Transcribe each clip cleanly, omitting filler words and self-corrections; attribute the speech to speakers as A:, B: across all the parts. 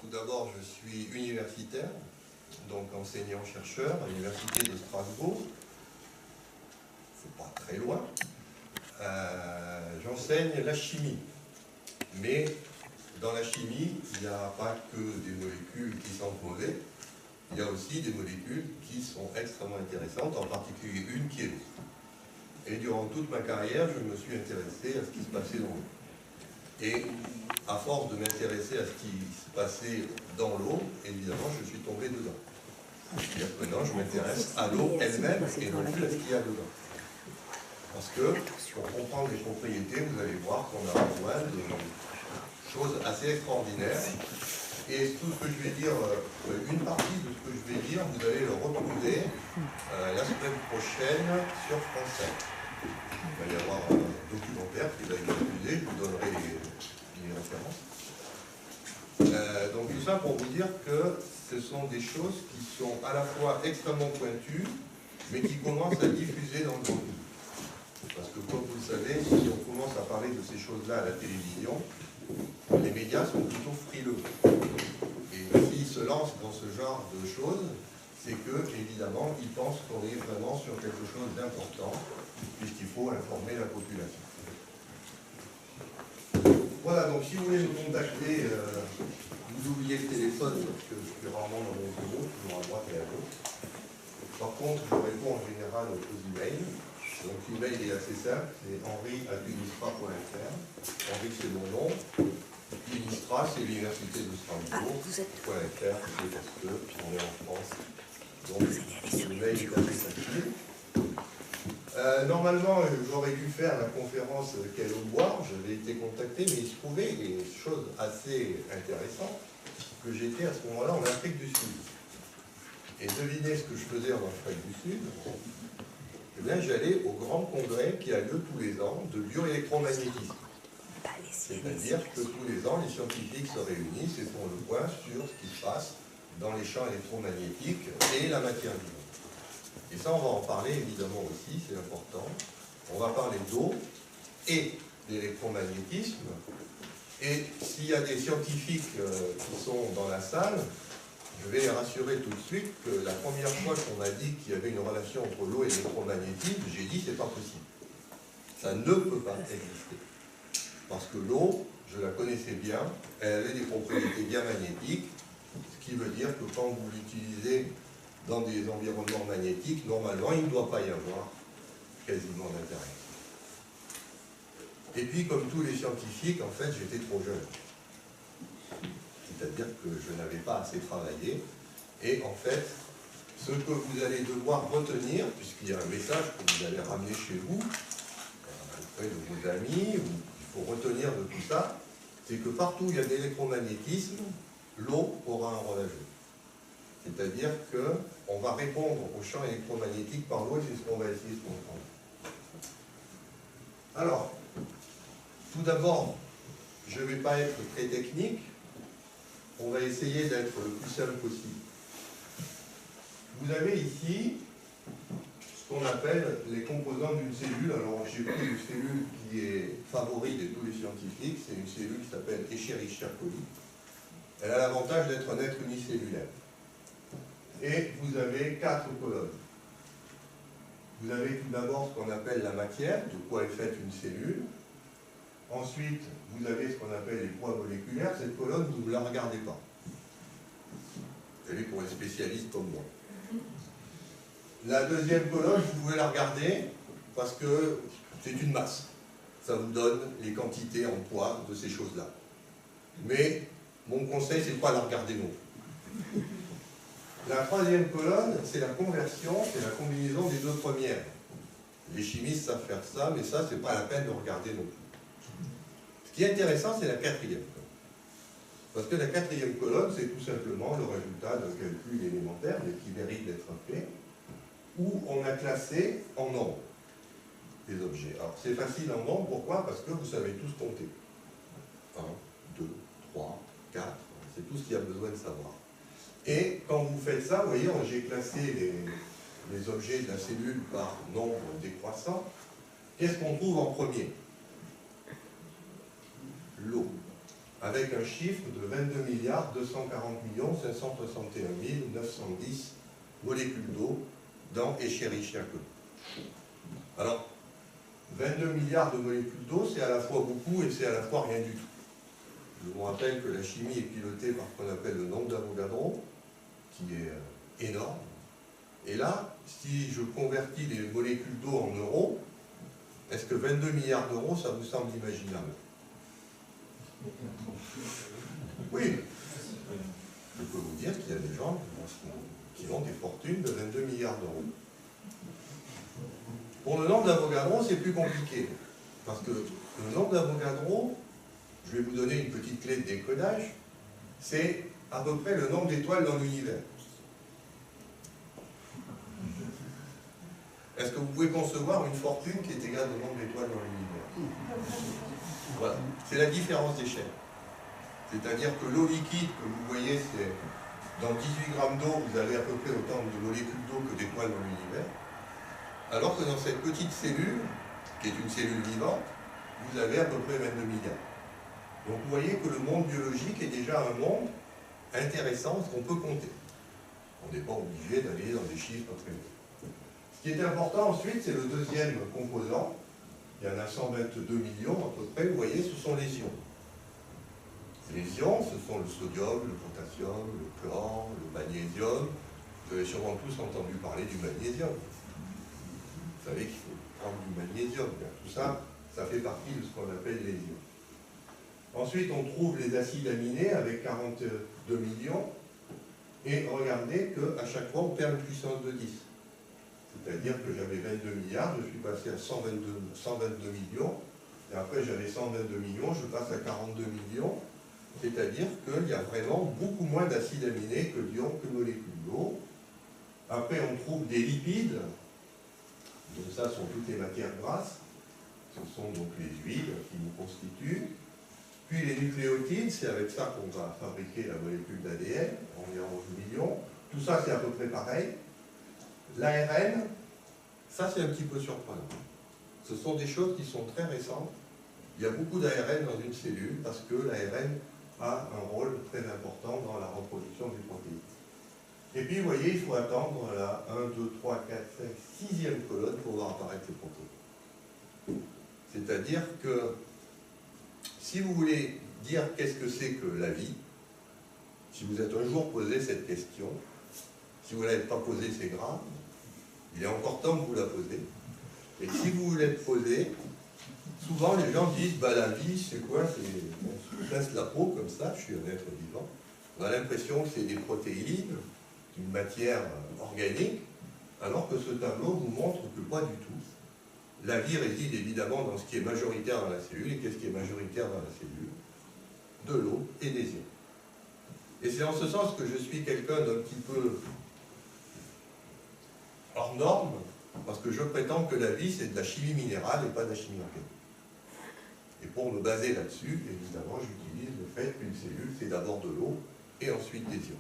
A: tout d'abord, je suis universitaire, donc enseignant-chercheur à l'Université de Strasbourg. C'est pas très loin. J'enseigne la chimie. Mais dans la chimie, il n'y a pas que des molécules qui sont mauvaises. Il y a aussi des molécules qui sont extrêmement intéressantes, en particulier une qui est l'eau. Et durant toute ma carrière, je me suis intéressé à ce qui se passait dans l'eau. Et à force de m'intéresser à ce qui se passait dans l'eau, évidemment, je suis tombé dedans. Et maintenant, je m'intéresse à l'eau elle-même et non plus à ce qu'il y a dedans. Parce que, pour comprendre les propriétés, vous allez voir qu'on a besoin de choses assez extraordinaires. Et tout ce que je vais dire, une partie de ce que je vais dire, vous allez le retrouver la semaine prochaine sur France 5. Il va y avoir un documentaire qui va être diffusé, je vous donnerai les références. Donc tout ça pour vous dire que ce sont des choses qui sont à la fois extrêmement pointues, mais qui commencent à diffuser dans le monde. Parce que comme vous le savez, si on commence à parler de ces choses-là à la télévision, les médias sont plutôt frileux. Et s'ils se lancent dans ce genre de choses, c'est que, évidemment, ils pensent qu'on est vraiment sur quelque chose d'important, puisqu'il faut informer la population. Voilà, donc si vous voulez me contacter, vous oubliez le téléphone, parce que je suis rarement dans mon bureau, toujours à droite et à gauche. Par contre, je réponds en général aux emails. Donc l'email est assez simple, c'est henri@unistra.fr. Henri, c'est mon nom. Unistra, c'est l'université de Strasbourg. .fr, c'est parce qu'on est en France. Donc l'email est assez facile. Normalement, j'aurais dû faire la conférence Quel eau boire, j'avais été contacté, mais il se trouvait des choses assez intéressantes, que j'étais à ce moment-là en Afrique du Sud. Et devinez ce que je faisais en Afrique du Sud. Eh bien, j'allais au grand congrès qui a lieu tous les ans de bioélectromagnétisme. C'est-à-dire que tous les ans, les scientifiques se réunissent et font le point sur ce qui se passe dans les champs électromagnétiques et la matière vivante. Et ça, on va en parler évidemment aussi, c'est important. On va parler d'eau et d'électromagnétisme. Et s'il y a des scientifiques qui sont dans la salle, je vais les rassurer tout de suite que la première fois qu'on m'a dit qu'il y avait une relation entre l'eau et l'électromagnétisme, j'ai dit c'est pas possible. Ça ne peut pas exister. Parce que l'eau, je la connaissais bien, elle avait des propriétés bien magnétiques, ce qui veut dire que quand vous l'utilisez dans des environnements magnétiques, normalement, il ne doit pas y avoir quasiment d'interaction. Et puis, comme tous les scientifiques, en fait, j'étais trop jeune. C'est-à-dire que je n'avais pas assez travaillé. Et en fait, ce que vous allez devoir retenir, puisqu'il y a un message que vous allez ramener chez vous, auprès de vos amis, ou il faut retenir de tout ça, c'est que partout où il y a de l'électromagnétisme, l'eau aura un rôle à jouer. C'est-à-dire qu'on va répondre au champ électromagnétique par l'eau, et c'est ce qu'on va essayer de comprendre. Alors, tout d'abord, je ne vais pas être très technique, on va essayer d'être le plus simple possible. Vous avez ici ce qu'on appelle les composants d'une cellule. Alors j'ai pris une cellule qui est favorite de tous les scientifiques, c'est une cellule qui s'appelle Escherichia coli. Elle a l'avantage d'être un être unicellulaire. Et vous avez 4 colonnes. Vous avez tout d'abord ce qu'on appelle la matière, de quoi est faite une cellule. Ensuite, vous avez ce qu'on appelle les poids moléculaires. Cette colonne, vous ne la regardez pas. Elle est pour les spécialistes comme moi. La deuxième colonne, vous pouvez la regarder parce que c'est une masse. Ça vous donne les quantités en poids de ces choses-là. Mais mon conseil, c'est de ne pas la regarder non plus. La troisième colonne, c'est la conversion, c'est la combinaison des deux premières. Les chimistes savent faire ça, mais ça, c'est pas la peine de regarder non plus. Ce qui est intéressant, c'est la quatrième colonne. Parce que la quatrième colonne, c'est tout simplement le résultat d'un calcul élémentaire, mais qui mérite d'être fait, où on a classé en nombre des objets. Alors, c'est facile en nombre, pourquoi? Parce que vous savez tous compter. 1, 2, 3, 4, c'est tout ce qu'il y a besoin de savoir. Et quand vous faites ça, vous voyez, j'ai classé les objets de la cellule par nombre décroissant. Qu'est-ce qu'on trouve en premier? L'eau. avec un chiffre de 22 milliards 240 561 910 molécules d'eau dans Escherichia coli. Alors, 22 milliards de molécules d'eau, c'est à la fois beaucoup et c'est à la fois rien du tout. Je vous rappelle que la chimie est pilotée par ce qu'on appelle le nombre d'Avogadro, qui est énorme. Et là, si je convertis les molécules d'eau en euros, est-ce que 22 milliards d'euros, ça vous semble imaginable? Oui. Je peux vous dire qu'il y a des gens qui ont des fortunes de 22 milliards d'euros. Pour le nombre d'Avogadro, c'est plus compliqué. Parce que le nombre d'Avogadro, je vais vous donner une petite clé de décodage, c'est à peu près le nombre d'étoiles dans l'univers. Est-ce que vous pouvez concevoir une fortune qui est égale au nombre d'étoiles dans l'univers? Voilà, c'est la différence d'échelle. C'est-à-dire que l'eau liquide que vous voyez, c'est dans 18 grammes d'eau, vous avez à peu près autant de molécules d'eau que d'étoiles dans l'univers. Alors que dans cette petite cellule, qui est une cellule vivante, vous avez à peu près 22 milliards. Donc vous voyez que le monde biologique est déjà un monde intéressant, qu'on peut compter. On n'est pas obligé d'aller dans des chiffres très hauts. Ce qui est important ensuite, c'est le deuxième composant. Il y en a 122 millions à peu près, vous voyez, ce sont les ions. Les ions, ce sont le sodium, le potassium, le chlore, le magnésium. Vous avez sûrement tous entendu parler du magnésium. Vous savez qu'il faut prendre du magnésium. Tout ça, ça fait partie de ce qu'on appelle les ions. Ensuite, on trouve les acides aminés avec 42 millions. Et regardez qu'à chaque fois, on perd une puissance de 10. C'est-à-dire que j'avais 22 milliards, je suis passé à 122 millions. Et après, j'avais 122 millions, je passe à 42 millions. C'est-à-dire qu'il y a vraiment beaucoup moins d'acides aminés que d'ions, que de molécules d'eau. Après, on trouve des lipides. Donc ça sont toutes les matières grasses. Ce sont donc les huiles qui nous constituent. Puis les nucléotides, c'est avec ça qu'on va fabriquer la molécule d'ADN, environ 11 millions. Tout ça, c'est à peu près pareil. L'ARN, ça c'est un petit peu surprenant. Ce sont des choses qui sont très récentes. Il y a beaucoup d'ARN dans une cellule parce que l'ARN a un rôle très important dans la reproduction des protéines. Et puis, vous voyez, il faut attendre la 1, 2, 3, 4, 5, 6e colonne pour voir apparaître les protéines. C'est-à-dire que si vous voulez dire qu'est-ce que c'est que la vie, si vous êtes un jour posé cette question, si vous ne l'avez pas posée, c'est grave, il est encore temps que vous la posez. Et si vous voulez le poser, souvent les gens disent, bah la vie c'est quoi? On se pince la peau comme ça, je suis un être vivant. On a l'impression que c'est des protéines, une matière organique, alors que ce tableau vous montre que pas du tout. La vie réside évidemment dans ce qui est majoritaire dans la cellule, et qu'est-ce qui est majoritaire dans la cellule? De l'eau et des ions. Et c'est en ce sens que je suis quelqu'un d'un petit peu hors norme, parce que je prétends que la vie c'est de la chimie minérale et pas de la chimie organique. Et pour me baser là-dessus, évidemment, j'utilise le fait qu'une cellule c'est d'abord de l'eau et ensuite des ions.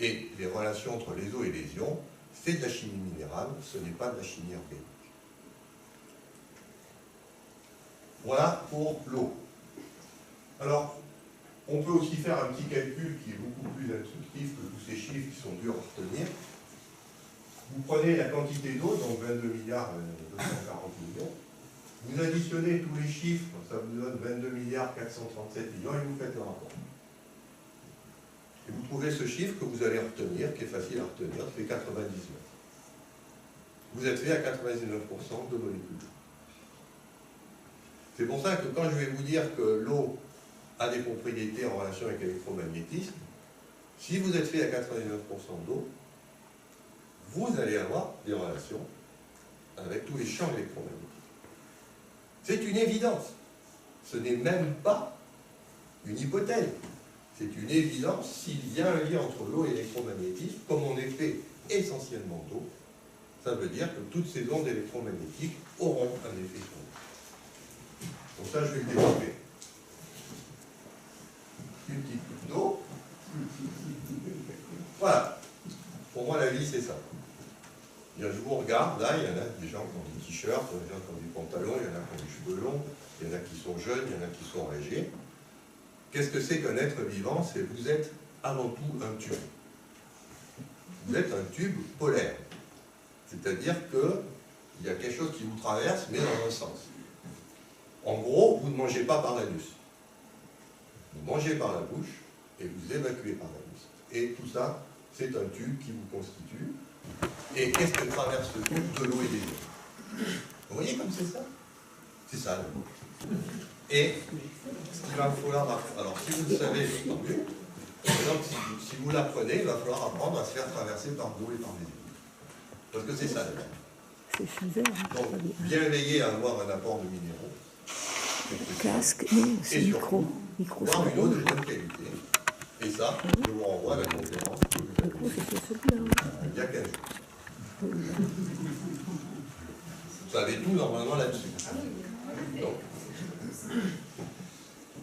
A: Et les relations entre les eaux et les ions, c'est de la chimie minérale, ce n'est pas de la chimie organique. Voilà pour l'eau. Alors, on peut aussi faire un petit calcul qui est beaucoup plus instructif que tous ces chiffres qui sont durs à retenir. Vous prenez la quantité d'eau, donc 22 milliards 240 millions, vous additionnez tous les chiffres, ça vous donne 22 milliards 437 millions et vous faites le rapport. Et vous trouvez ce chiffre que vous allez retenir, qui est facile à retenir, c'est 99. Vous êtes fait à 99% de molécules. C'est pour ça que quand je vais vous dire que l'eau a des propriétés en relation avec l'électromagnétisme, si vous êtes fait à 99% d'eau, vous allez avoir des relations avec tous les champs électromagnétiques. C'est une évidence. Ce n'est même pas une hypothèse. C'est une évidence. S'il y a un lien entre l'eau et l'électromagnétisme, comme on est fait essentiellement d'eau, ça veut dire que toutes ces ondes électromagnétiques auront un effet sur l'eau. Donc ça, je vais le développer. Une petite coupe d'eau. Voilà. Pour moi, la vie, c'est ça. Je vous regarde, là, il y en a des gens qui ont des t-shirts, il y en a des gens qui ont des pantalons, il y en a qui ont des cheveux longs, il y en a qui sont jeunes, il y en a qui sont âgés. qu'est-ce que c'est qu'un être vivant? C'est vous êtes avant tout un tube. Vous êtes un tube polaire. C'est-à-dire qu'il y a quelque chose qui vous traverse, mais dans un sens. En gros, vous ne mangez pas par l'anus. Vous mangez par la bouche et vous évacuez par l'anus. Et tout ça, c'est un tube qui vous constitue. Et qu'est-ce que traverse le tube? De l'eau et des eaux. Vous voyez comme c'est ça? C'est ça. Et ce qu'il va falloir... Alors, si vous le savez, tant mieux. Donc, si vous l'apprenez, il va falloir apprendre à se faire traverser par l'eau et par les eaux. Parce que c'est ça.
B: C'est 6 heures.
A: Donc, bien veiller à avoir un apport de minéraux.
B: Casque, non, c'est micro.
A: Avoir une eau de bonne qualité. Et ça, je vous renvoie à la conférence.
B: Micro, c'était celui-là.
A: Il y a 15 jours. Vous savez tout normalement là-dessus. Donc,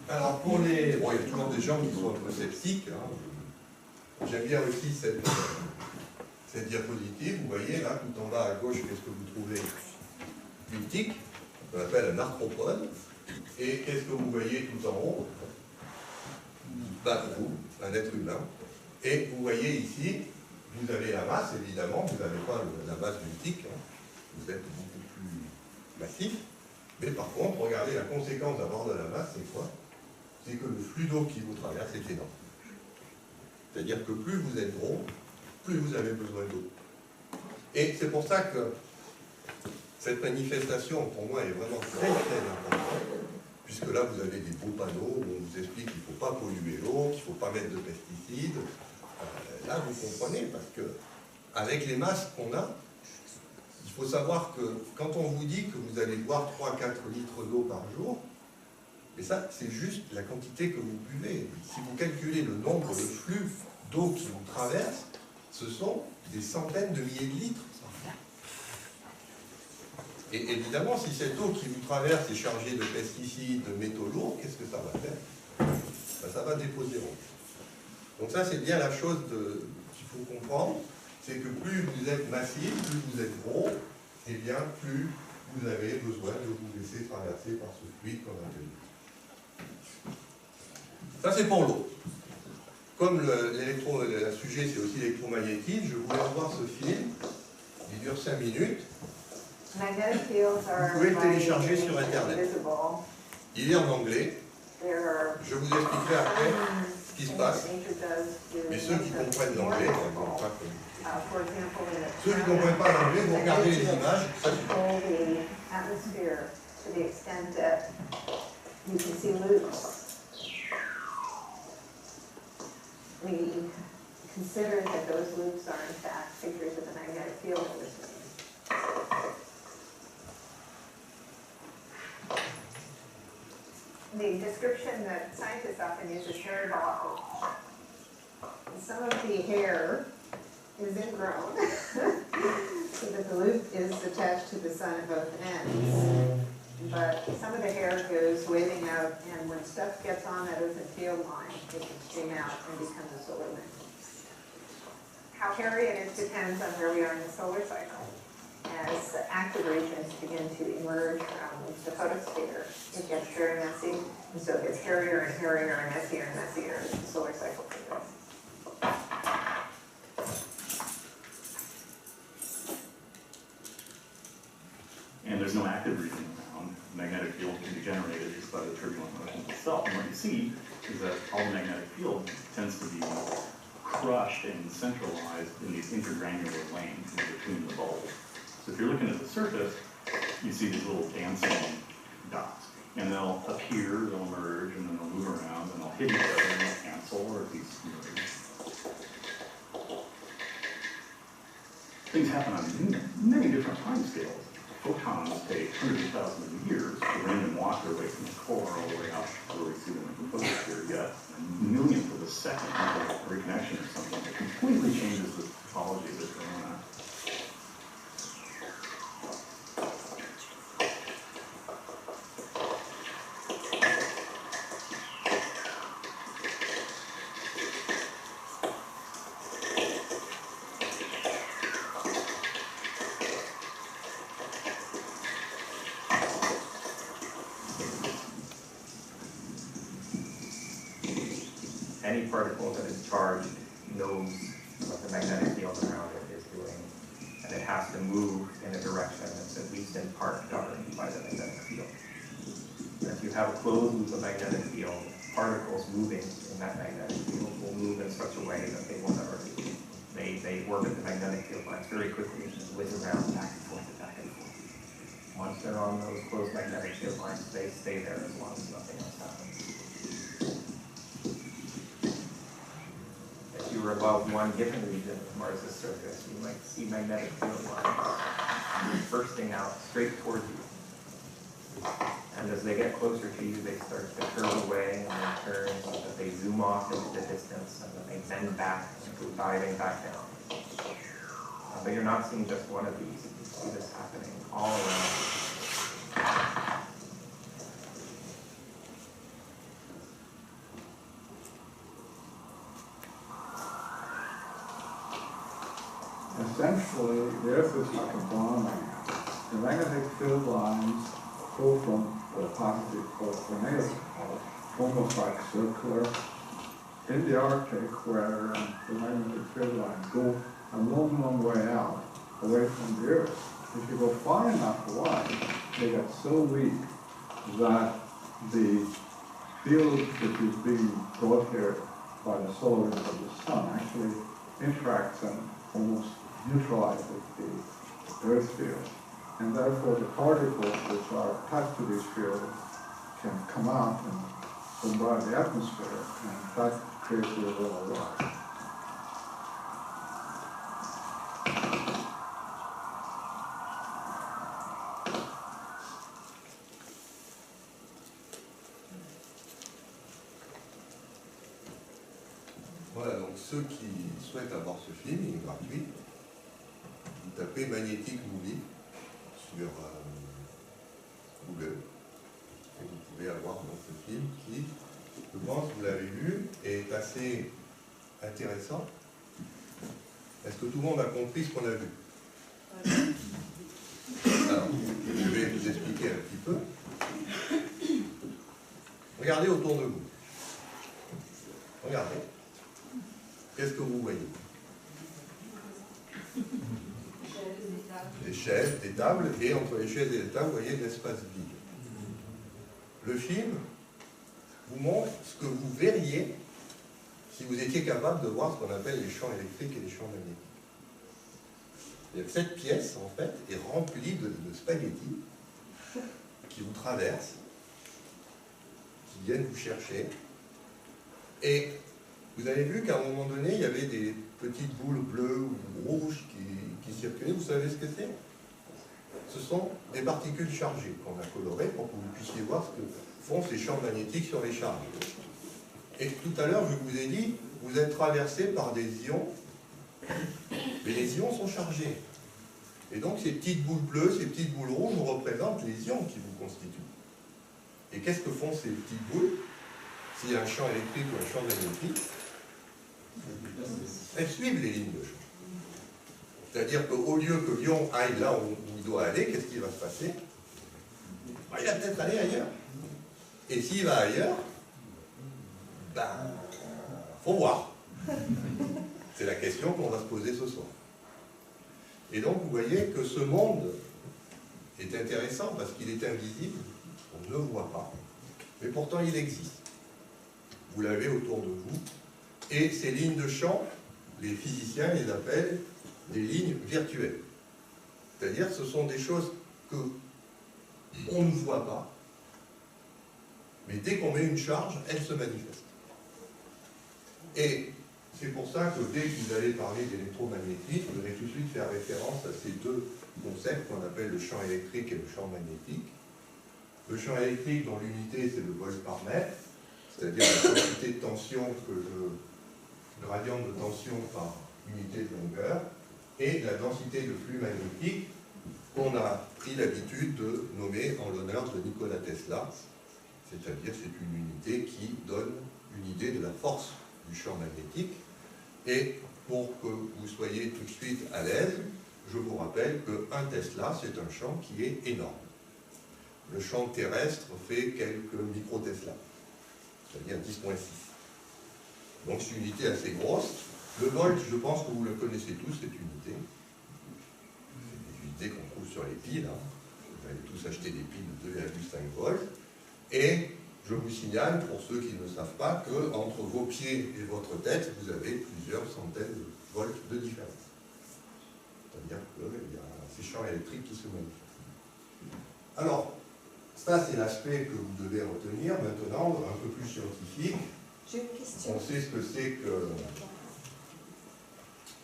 A: alors pour les... Bon, il y a toujours des gens qui sont un peu sceptiques. Hein. J'aime bien aussi cette diapositive. Vous voyez là, tout en bas à gauche, qu'est-ce que vous trouvez? Une tique, qu'on appelle un arthropode. Et qu'est-ce que vous voyez tout en haut? Vous, un être humain. Et vous voyez ici, vous avez la masse, évidemment, vous n'avez pas la masse d'une tique, hein. Vous êtes beaucoup plus massif. Mais par contre, regardez, la conséquence d'avoir de la masse, c'est quoi? C'est que le flux d'eau qui vous traverse est énorme. C'est-à-dire que plus vous êtes gros, plus vous avez besoin d'eau. Et c'est pour ça que cette manifestation, pour moi, est vraiment très, très importante. Puisque là, vous avez des beaux panneaux où on vous explique qu'il ne faut pas polluer l'eau, qu'il ne faut pas mettre de pesticides. Là, vous comprenez, parce que avec les masses qu'on a, il faut savoir que quand on vous dit que vous allez boire 3-4 litres d'eau par jour, mais ça, c'est juste la quantité que vous buvez. Si vous calculez le nombre de flux d'eau qui vous traversent, ce sont des centaines de milliers de litres. Et évidemment, si cette eau qui vous traverse est chargée de pesticides, de métaux lourds, qu'est-ce que ça va faire? Ben, ça va déposer en eau. Donc ça, c'est bien la chose qu'il faut comprendre, c'est que plus vous êtes massif, plus vous êtes gros, et bien plus vous avez besoin de vous laisser traverser par ce fluide qu'on appelle. Ça, c'est pour l'eau. Comme le sujet, c'est aussi l'électromagnétisme, je voulais revoir ce film. Il dure 5 minutes. Vous pouvez le télécharger sur Internet. Il est en anglais. Je vous expliquerai après ce qui se passe. Mais ceux qui comprennent l'anglais, ceux qui ne comprennent pas l'anglais, vous regardez les images. Ça,
C: we consider that those loops are in fact figures of the magnetic field of this wave. The description that scientists often use is hair ball. Some of the hair is ingrown, so that the loop is attached to the sun at both ends. But some of the hair goes waving out, and when stuff gets on that ozone field line, it can stream out and become a solar wind. How hairy it is depends on where we are in the solar cycle. As active regions begin to emerge from the photosphere, it gets very messy, and so it gets hairier and hairier and messier as the solar cycle progresses.
D: And there's no active region around. The magnetic field can be generated just by the turbulent motion itself. And what you see is that all the magnetic field tends to be crushed and centralized in these intergranular lanes in between the bulbs. So if you're looking at the surface, you see these little dancing dots. And they'll appear, they'll emerge, and then they'll move around, and they'll hit each other, and they'll cancel, or at least merge. Things happen on many different time scales. Photons take hundreds of thousands of years to random walk their way from the core all the way out to where we see them in the photosphere, yet a millionth of a second of reconnection or something that completely changes the topology of the corona.
E: any particle that is charged knows what the magnetic field around it is doing, and it has to move in a direction that's at least in part governed by the magnetic field. And if you have a closed loop of magnetic field, particles moving in that magnetic field will move in such a way that they will never leave. They work at the magnetic field lines very quickly and just whiz around back and forth and back and forth. Once they're on those closed magnetic field lines, they stay there as long as nothing else happens. If you were above one given region of Mars's surface, you might see magnetic field lines bursting out straight towards you. And as they get closer to you, they start to curve away and then turn so that they zoom off into the distance and then they bend back and go diving back down. But you're not seeing just one of these. You see this happening all around you.
F: Essentially, the Earth is like a bomb. The magnetic field lines go from the positive pole to the negative pole, almost like circular. In the Arctic, where the magnetic field lines go a long, long way out, away from the Earth, if you go far enough away, they get so weak that the field which is being brought here by the solar wind of the sun actually interacts and almost neutralizes the Earth field. And therefore the particles which are attached to these fields can come out and bombard the atmosphere, and that creates the aurora borealis.
A: Voilà, donc ceux qui souhaitent avoir ce film, il est gratuit. Vous tapez Magnetic Movie sur Google et vous pouvez avoir donc ce film qui, je pense, vous l'avez vu, est assez intéressant. Est-ce que tout le monde a compris ce qu'on a vu? Alors, je vais vous expliquer un petit peu. Regardez autour de vous. Regardez. Qu'est-ce que vous voyez? Des chaises, des tables, et entre les chaises et les tables, vous voyez de l'espace vide. Le film vous montre ce que vous verriez si vous étiez capable de voir ce qu'on appelle les champs électriques et les champs magnétiques. Cette pièce, en fait, est remplie de spaghettis qui vous traversent, qui viennent vous chercher. Et vous avez vu qu'à un moment donné, il y avait des petites boules bleues ou rouges qui circulaient. Vous savez ce que c'est? Ce sont des particules chargées qu'on a colorées pour que vous puissiez voir ce que font ces champs magnétiques sur les charges. Et tout à l'heure, je vous ai dit, vous êtes traversé par des ions, mais les ions sont chargés. Et donc ces petites boules bleues, ces petites boules rouges représentent les ions qui vous constituent. Et qu'est-ce que font ces petites boules? S'il y a un champ électrique ou un champ magnétique, elles suivent les lignes de champ. C'est-à-dire qu'au lieu que l'ion aille là où il doit aller, qu'est-ce qui va se passer? Ben, il va peut-être aller ailleurs. Et s'il va ailleurs, ben, faut voir. C'est la question qu'on va se poser ce soir. Et donc, vous voyez que ce monde est intéressant parce qu'il est invisible, on ne le voit pas, mais pourtant il existe. Vous l'avez autour de vous. Et ces lignes de champ, les physiciens les appellent des lignes virtuelles. C'est-à-dire que ce sont des choses qu'on ne voit pas, mais dès qu'on met une charge, elles se manifestent. Et c'est pour ça que dès que vous allez parler d'électromagnétisme, vous allez tout de suite faire référence à ces deux concepts qu'on appelle le champ électrique et le champ magnétique. Le champ électrique, dont l'unité c'est le volt par mètre, c'est-à-dire la quantité de tension que le gradient de tension par unité de longueur, et la densité de flux magnétique qu'on a pris l'habitude de nommer en l'honneur de Nikola Tesla, c'est-à-dire c'est une unité qui donne une idée de la force du champ magnétique. Et pour que vous soyez tout de suite à l'aise, je vous rappelle qu'un Tesla, c'est un champ qui est énorme. Le champ terrestre fait quelques micro-Tesla, c'est-à-dire 10.6. Donc c'est une unité assez grosse. Le volt, je pense que vous le connaissez tous, cette unité. C'est des unités qu'on trouve sur les piles. Hein. Vous allez tous acheter des piles de 2,5 volts. Et je vous signale, pour ceux qui ne savent pas, qu'entre vos pieds et votre tête, vous avez plusieurs centaines de volts de différence. C'est-à-dire qu'il y a ces champs électriques qui se manifestent. Alors, ça c'est l'aspect que vous devez retenir. Maintenant, un peu plus scientifique.
G: J'ai une question.
A: On sait ce que c'est que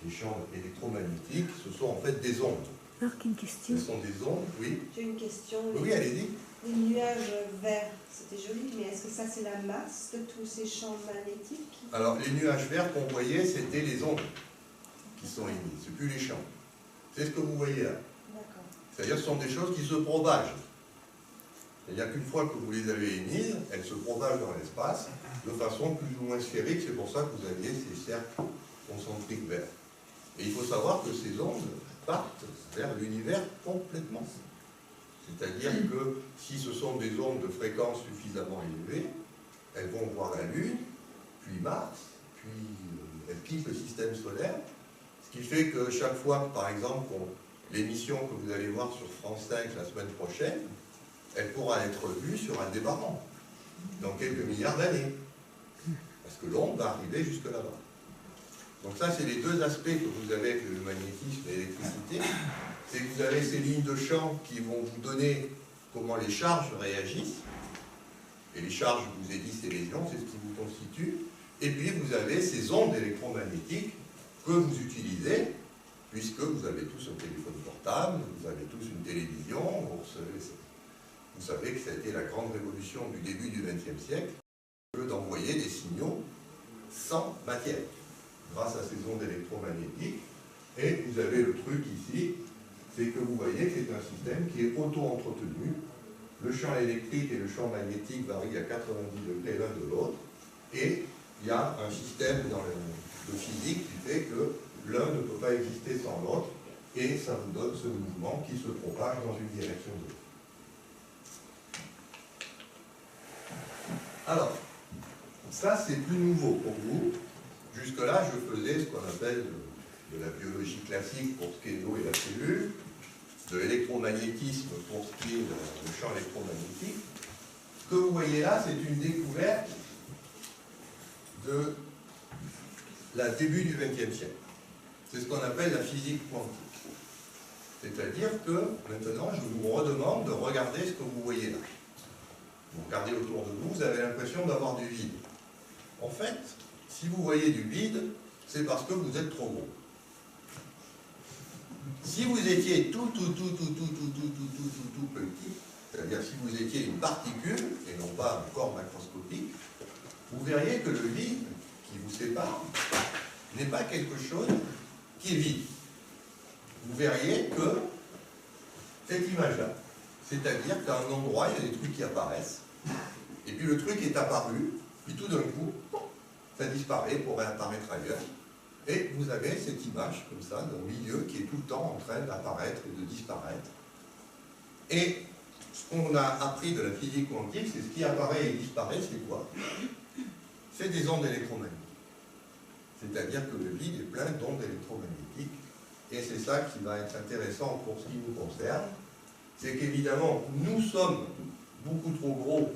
A: les champs électromagnétiques. Ce sont en fait des ondes.
B: Marc, une question.
A: Ce sont des ondes, oui.
G: J'ai une question.
A: Oui, allez-y.
G: Les nuages verts, c'était joli, mais est-ce que ça c'est la masse de tous ces champs magnétiques?
A: Alors, les nuages verts qu'on voyait, c'était les ondes qui sont émises, c'est plus les champs. C'est ce que vous voyez là.
G: D'accord.
A: C'est-à-dire que ce sont des choses qui se propagent. C'est-à-dire qu'une fois que vous les avez émises, elles se propagent dans l'espace de façon plus ou moins sphérique. C'est pour ça que vous aviez ces cercles concentriques verts. Et il faut savoir que ces ondes partent vers l'univers complètement. C'est-à-dire que si ce sont des ondes de fréquence suffisamment élevées, elles vont voir la Lune, puis Mars, puis elles quittent le système solaire. Ce qui fait que chaque fois, par exemple, l'émission que vous allez voir sur France 5 la semaine prochaine, elle pourra être vue sur un débarrement dans quelques milliards d'années. Parce que l'onde va arriver jusque là-bas. Donc ça, c'est les deux aspects que vous avez avec le magnétisme et l'électricité. C'est que vous avez ces lignes de champ qui vont vous donner comment les charges réagissent. Et les charges, je vous ai dit, c'est les ions, c'est ce qui vous constitue. Et puis vous avez ces ondes électromagnétiques que vous utilisez, puisque vous avez tous un téléphone portable, vous avez tous une télévision. Vous savez que ça a été la grande révolution du début du XXe siècle, d'envoyer des signaux sans matière, grâce à ces ondes électromagnétiques. Et vous avez le truc ici, c'est que vous voyez que c'est un système qui est auto-entretenu. Le champ électrique et le champ magnétique varient à 90 degrés l'un de l'autre. Et il y a un système dans le physique qui fait que l'un ne peut pas exister sans l'autre. Et ça vous donne ce mouvement qui se propage dans une direction de l'autre. Alors, ça c'est plus nouveau pour vous. Jusque-là, je faisais ce qu'on appelle de la biologie classique pour ce qui est l'eau et la cellule, de l'électromagnétisme pour ce qui est le champ électromagnétique. Ce que vous voyez là, c'est une découverte de la début du XXe siècle. C'est ce qu'on appelle la physique quantique. C'est-à-dire que maintenant, je vous redemande de regarder ce que vous voyez là. Vous regardez autour de vous, vous avez l'impression d'avoir du vide. En fait, si vous voyez du vide, c'est parce que vous êtes trop gros. Si vous étiez tout petit, c'est-à-dire si vous étiez une particule, et non pas un corps macroscopique, vous verriez que le vide qui vous sépare n'est pas quelque chose qui est vide. Vous verriez que cette image-là, c'est-à-dire qu'à un endroit, il y a des trucs qui apparaissent, et puis le truc est apparu, puis tout d'un coup, ça disparaît pour réapparaître ailleurs. Et vous avez cette image comme ça, d'un milieu qui est tout le temps en train d'apparaître et de disparaître. Et ce qu'on a appris de la physique quantique, c'est ce qui apparaît et disparaît, c'est quoi? C'est des ondes électromagnétiques. C'est-à-dire que le vide est plein d'ondes électromagnétiques. Et c'est ça qui va être intéressant pour ce qui nous concerne. C'est qu'évidemment, nous sommes beaucoup trop gros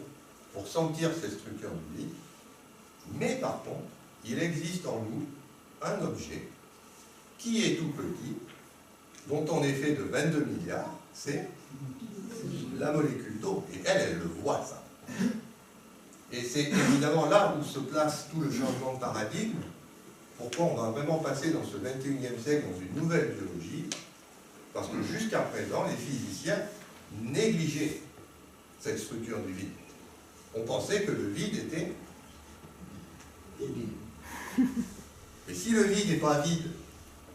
A: pour sentir ces structures du vide. Mais par contre, il existe en nous un objet qui est tout petit, dont on est fait de 22 milliards, c'est la molécule d'eau. Et elle le voit, ça. Et c'est évidemment là où se place tout le changement de paradigme. Pourquoi on va vraiment passer dans ce 21e siècle dans une nouvelle biologie? Parce que jusqu'à présent, les physiciens négligeaient cette structure du vide. On pensait que le vide était vide. Et si le vide n'est pas vide,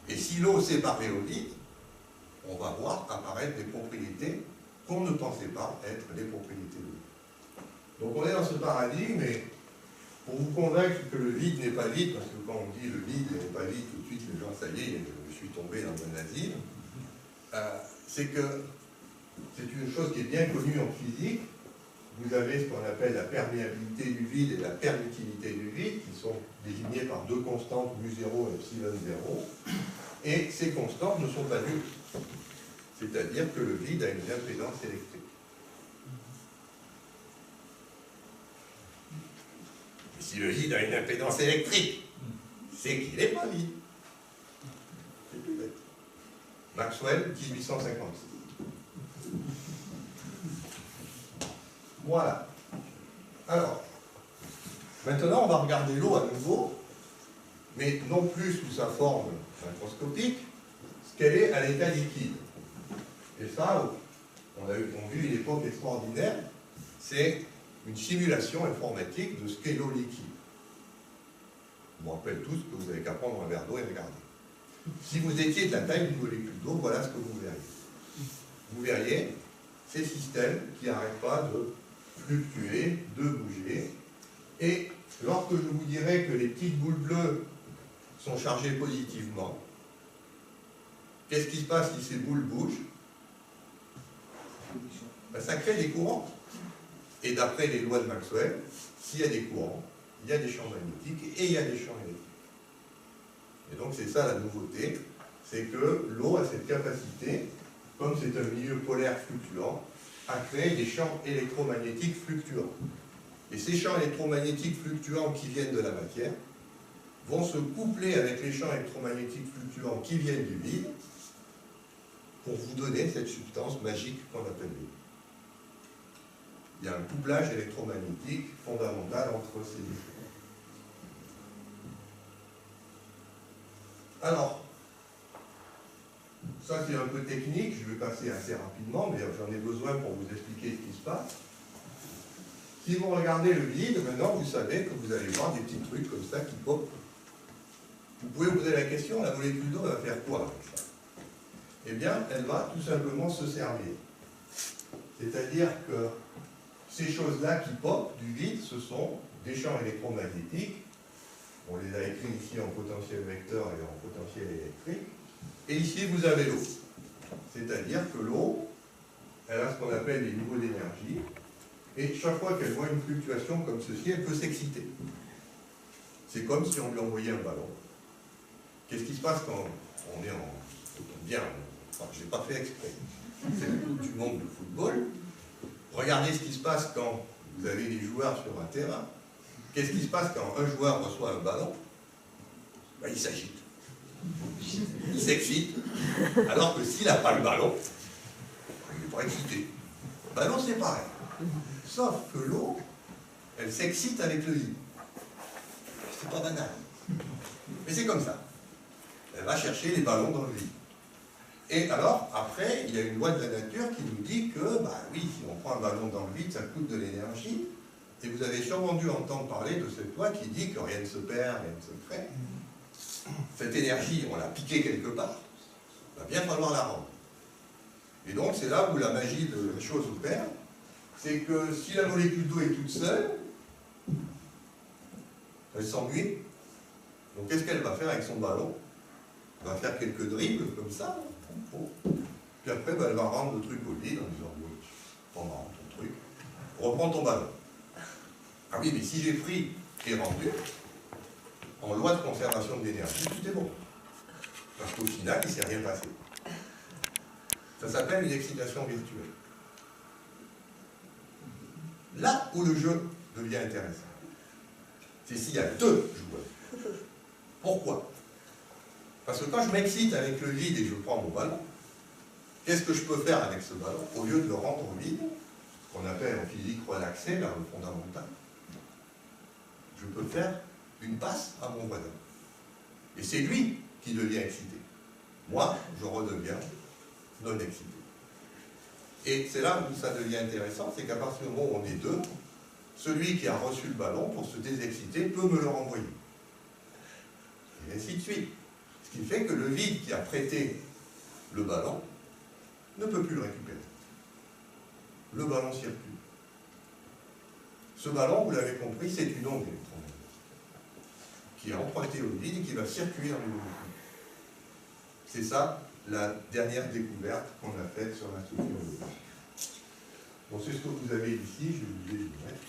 A: et si l'eau séparée au vide, on va voir apparaître des propriétés qu'on ne pensait pas être les propriétés de l'eau. Donc on est dans ce paradigme, et pour vous convaincre que le vide n'est pas vide, parce que quand on dit le vide n'est pas vide, tout de suite les gens, ça y est, je suis tombé dans un asile, c'est que c'est une chose qui est bien connue en physique. vous avez ce qu'on appelle la perméabilité du vide et la permittivité du vide, qui sont désignées par deux constantes, mu0 et epsilon0, et ces constantes ne sont pas nulles. C'est-à-dire que le vide a une impédance électrique. Et si le vide a une impédance électrique, c'est qu'il n'est pas vide. C'est tout bête. Maxwell, 1856. Voilà. Alors, maintenant, on va regarder l'eau à nouveau, mais non plus sous sa forme macroscopique, ce qu'elle est à l'état liquide. Et ça, on a vu une époque extraordinaire, c'est une simulation informatique de ce qu'est l'eau liquide. Je vous rappelle tous que vous n'avez qu'à prendre un verre d'eau et regarder. Si vous étiez de la taille d'une molécule d'eau, voilà ce que vous verriez. Vous verriez ces systèmes qui n'arrêtent pas de fluctuer, de bouger. Et lorsque je vous dirai que les petites boules bleues sont chargées positivement, qu'est-ce qui se passe si ces boules bougent? Ben, ça crée des courants. Et d'après les lois de Maxwell, s'il y a des courants, il y a des champs magnétiques et il y a des champs électriques. Et donc c'est ça la nouveauté, c'est que l'eau a cette capacité, comme c'est un milieu polaire fluctuant, à créer des champs électromagnétiques fluctuants. Et ces champs électromagnétiques fluctuants qui viennent de la matière vont se coupler avec les champs électromagnétiques fluctuants qui viennent du vide pour vous donner cette substance magique qu'on appelle l'eau. Il y a un couplage électromagnétique fondamental entre ces deux choses. Alors, ça c'est un peu technique, je vais passer assez rapidement, mais j'en ai besoin pour vous expliquer ce qui se passe. Si vous regardez le vide, maintenant vous savez que vous allez voir des petits trucs comme ça qui popent. Vous pouvez vous poser la question, la molécule d'eau va faire quoi avec ça? Eh bien, elle va tout simplement se servir. C'est-à-dire que ces choses-là qui popent du vide, ce sont des champs électromagnétiques. On les a écrits ici en potentiel vecteur et en potentiel électrique. Et ici, vous avez l'eau. C'est-à-dire que l'eau, elle a ce qu'on appelle les niveaux d'énergie. Et chaque fois qu'elle voit une fluctuation comme ceci, elle peut s'exciter. C'est comme si on lui envoyait un ballon. Qu'est-ce qui se passe quand on est en... Bien, enfin, je n'ai pas fait exprès. C'est le Coupe du monde de football. Regardez ce qui se passe quand vous avez des joueurs sur un terrain. Qu'est-ce qui se passe quand un joueur reçoit un ballon? Ben, il s'agite. Il s'excite. Alors que s'il n'a pas le ballon, il n'est pas excité. Le ballon, c'est pareil. Sauf que l'eau, elle s'excite avec le vide. C'est pas banal. Mais c'est comme ça. Elle va chercher les ballons dans le vide. Et alors, après, il y a une loi de la nature qui nous dit que, bah oui, si on prend un ballon dans le vide, ça coûte de l'énergie. Et vous avez sûrement dû entendre parler de cette loi qui dit que rien ne se perd, rien ne se crée. Cette énergie, on l'a piquée quelque part, il va bien falloir la rendre. Et donc, c'est là où la magie de la chose opère, c'est que si la molécule d'eau est toute seule, elle s'ennuie. Donc, qu'est-ce qu'elle va faire avec son ballon? Elle va faire quelques dribbles comme ça. Puis après, elle va rendre le truc au vide en disant, bon, prends ton truc, reprends ton ballon. Ah oui, mais si j'ai pris et rendu, en loi de conservation de l'énergie, tout est bon. Parce qu'au final, il ne s'est rien passé. Ça s'appelle une excitation virtuelle. Là où le jeu devient intéressant, c'est s'il y a deux joueurs. Pourquoi? Parce que quand je m'excite avec le vide et je prends mon ballon, qu'est-ce que je peux faire avec ce ballon? Au lieu de le rendre vide, ce qu'on appelle en physique relaxer, vers le fondamental, je peux faire une passe à mon voisin. Et c'est lui qui devient excité. Moi, je redeviens non excité. Et c'est là où ça devient intéressant, c'est qu'à partir du moment où on est deux, celui qui a reçu le ballon, pour se désexciter, peut me le renvoyer. Et ainsi de suite. Ce qui fait que le vide qui a prêté le ballon ne peut plus le récupérer. Le ballon circule. Ce ballon, vous l'avez compris, c'est une onde électromagnétique qui est empruntée au vide et qui va circuler dans les molécules. C'est ça la dernière découverte qu'on a faite sur la structure de l'eau. Bon, c'est ce que vous avez ici, je vais vous le mettre.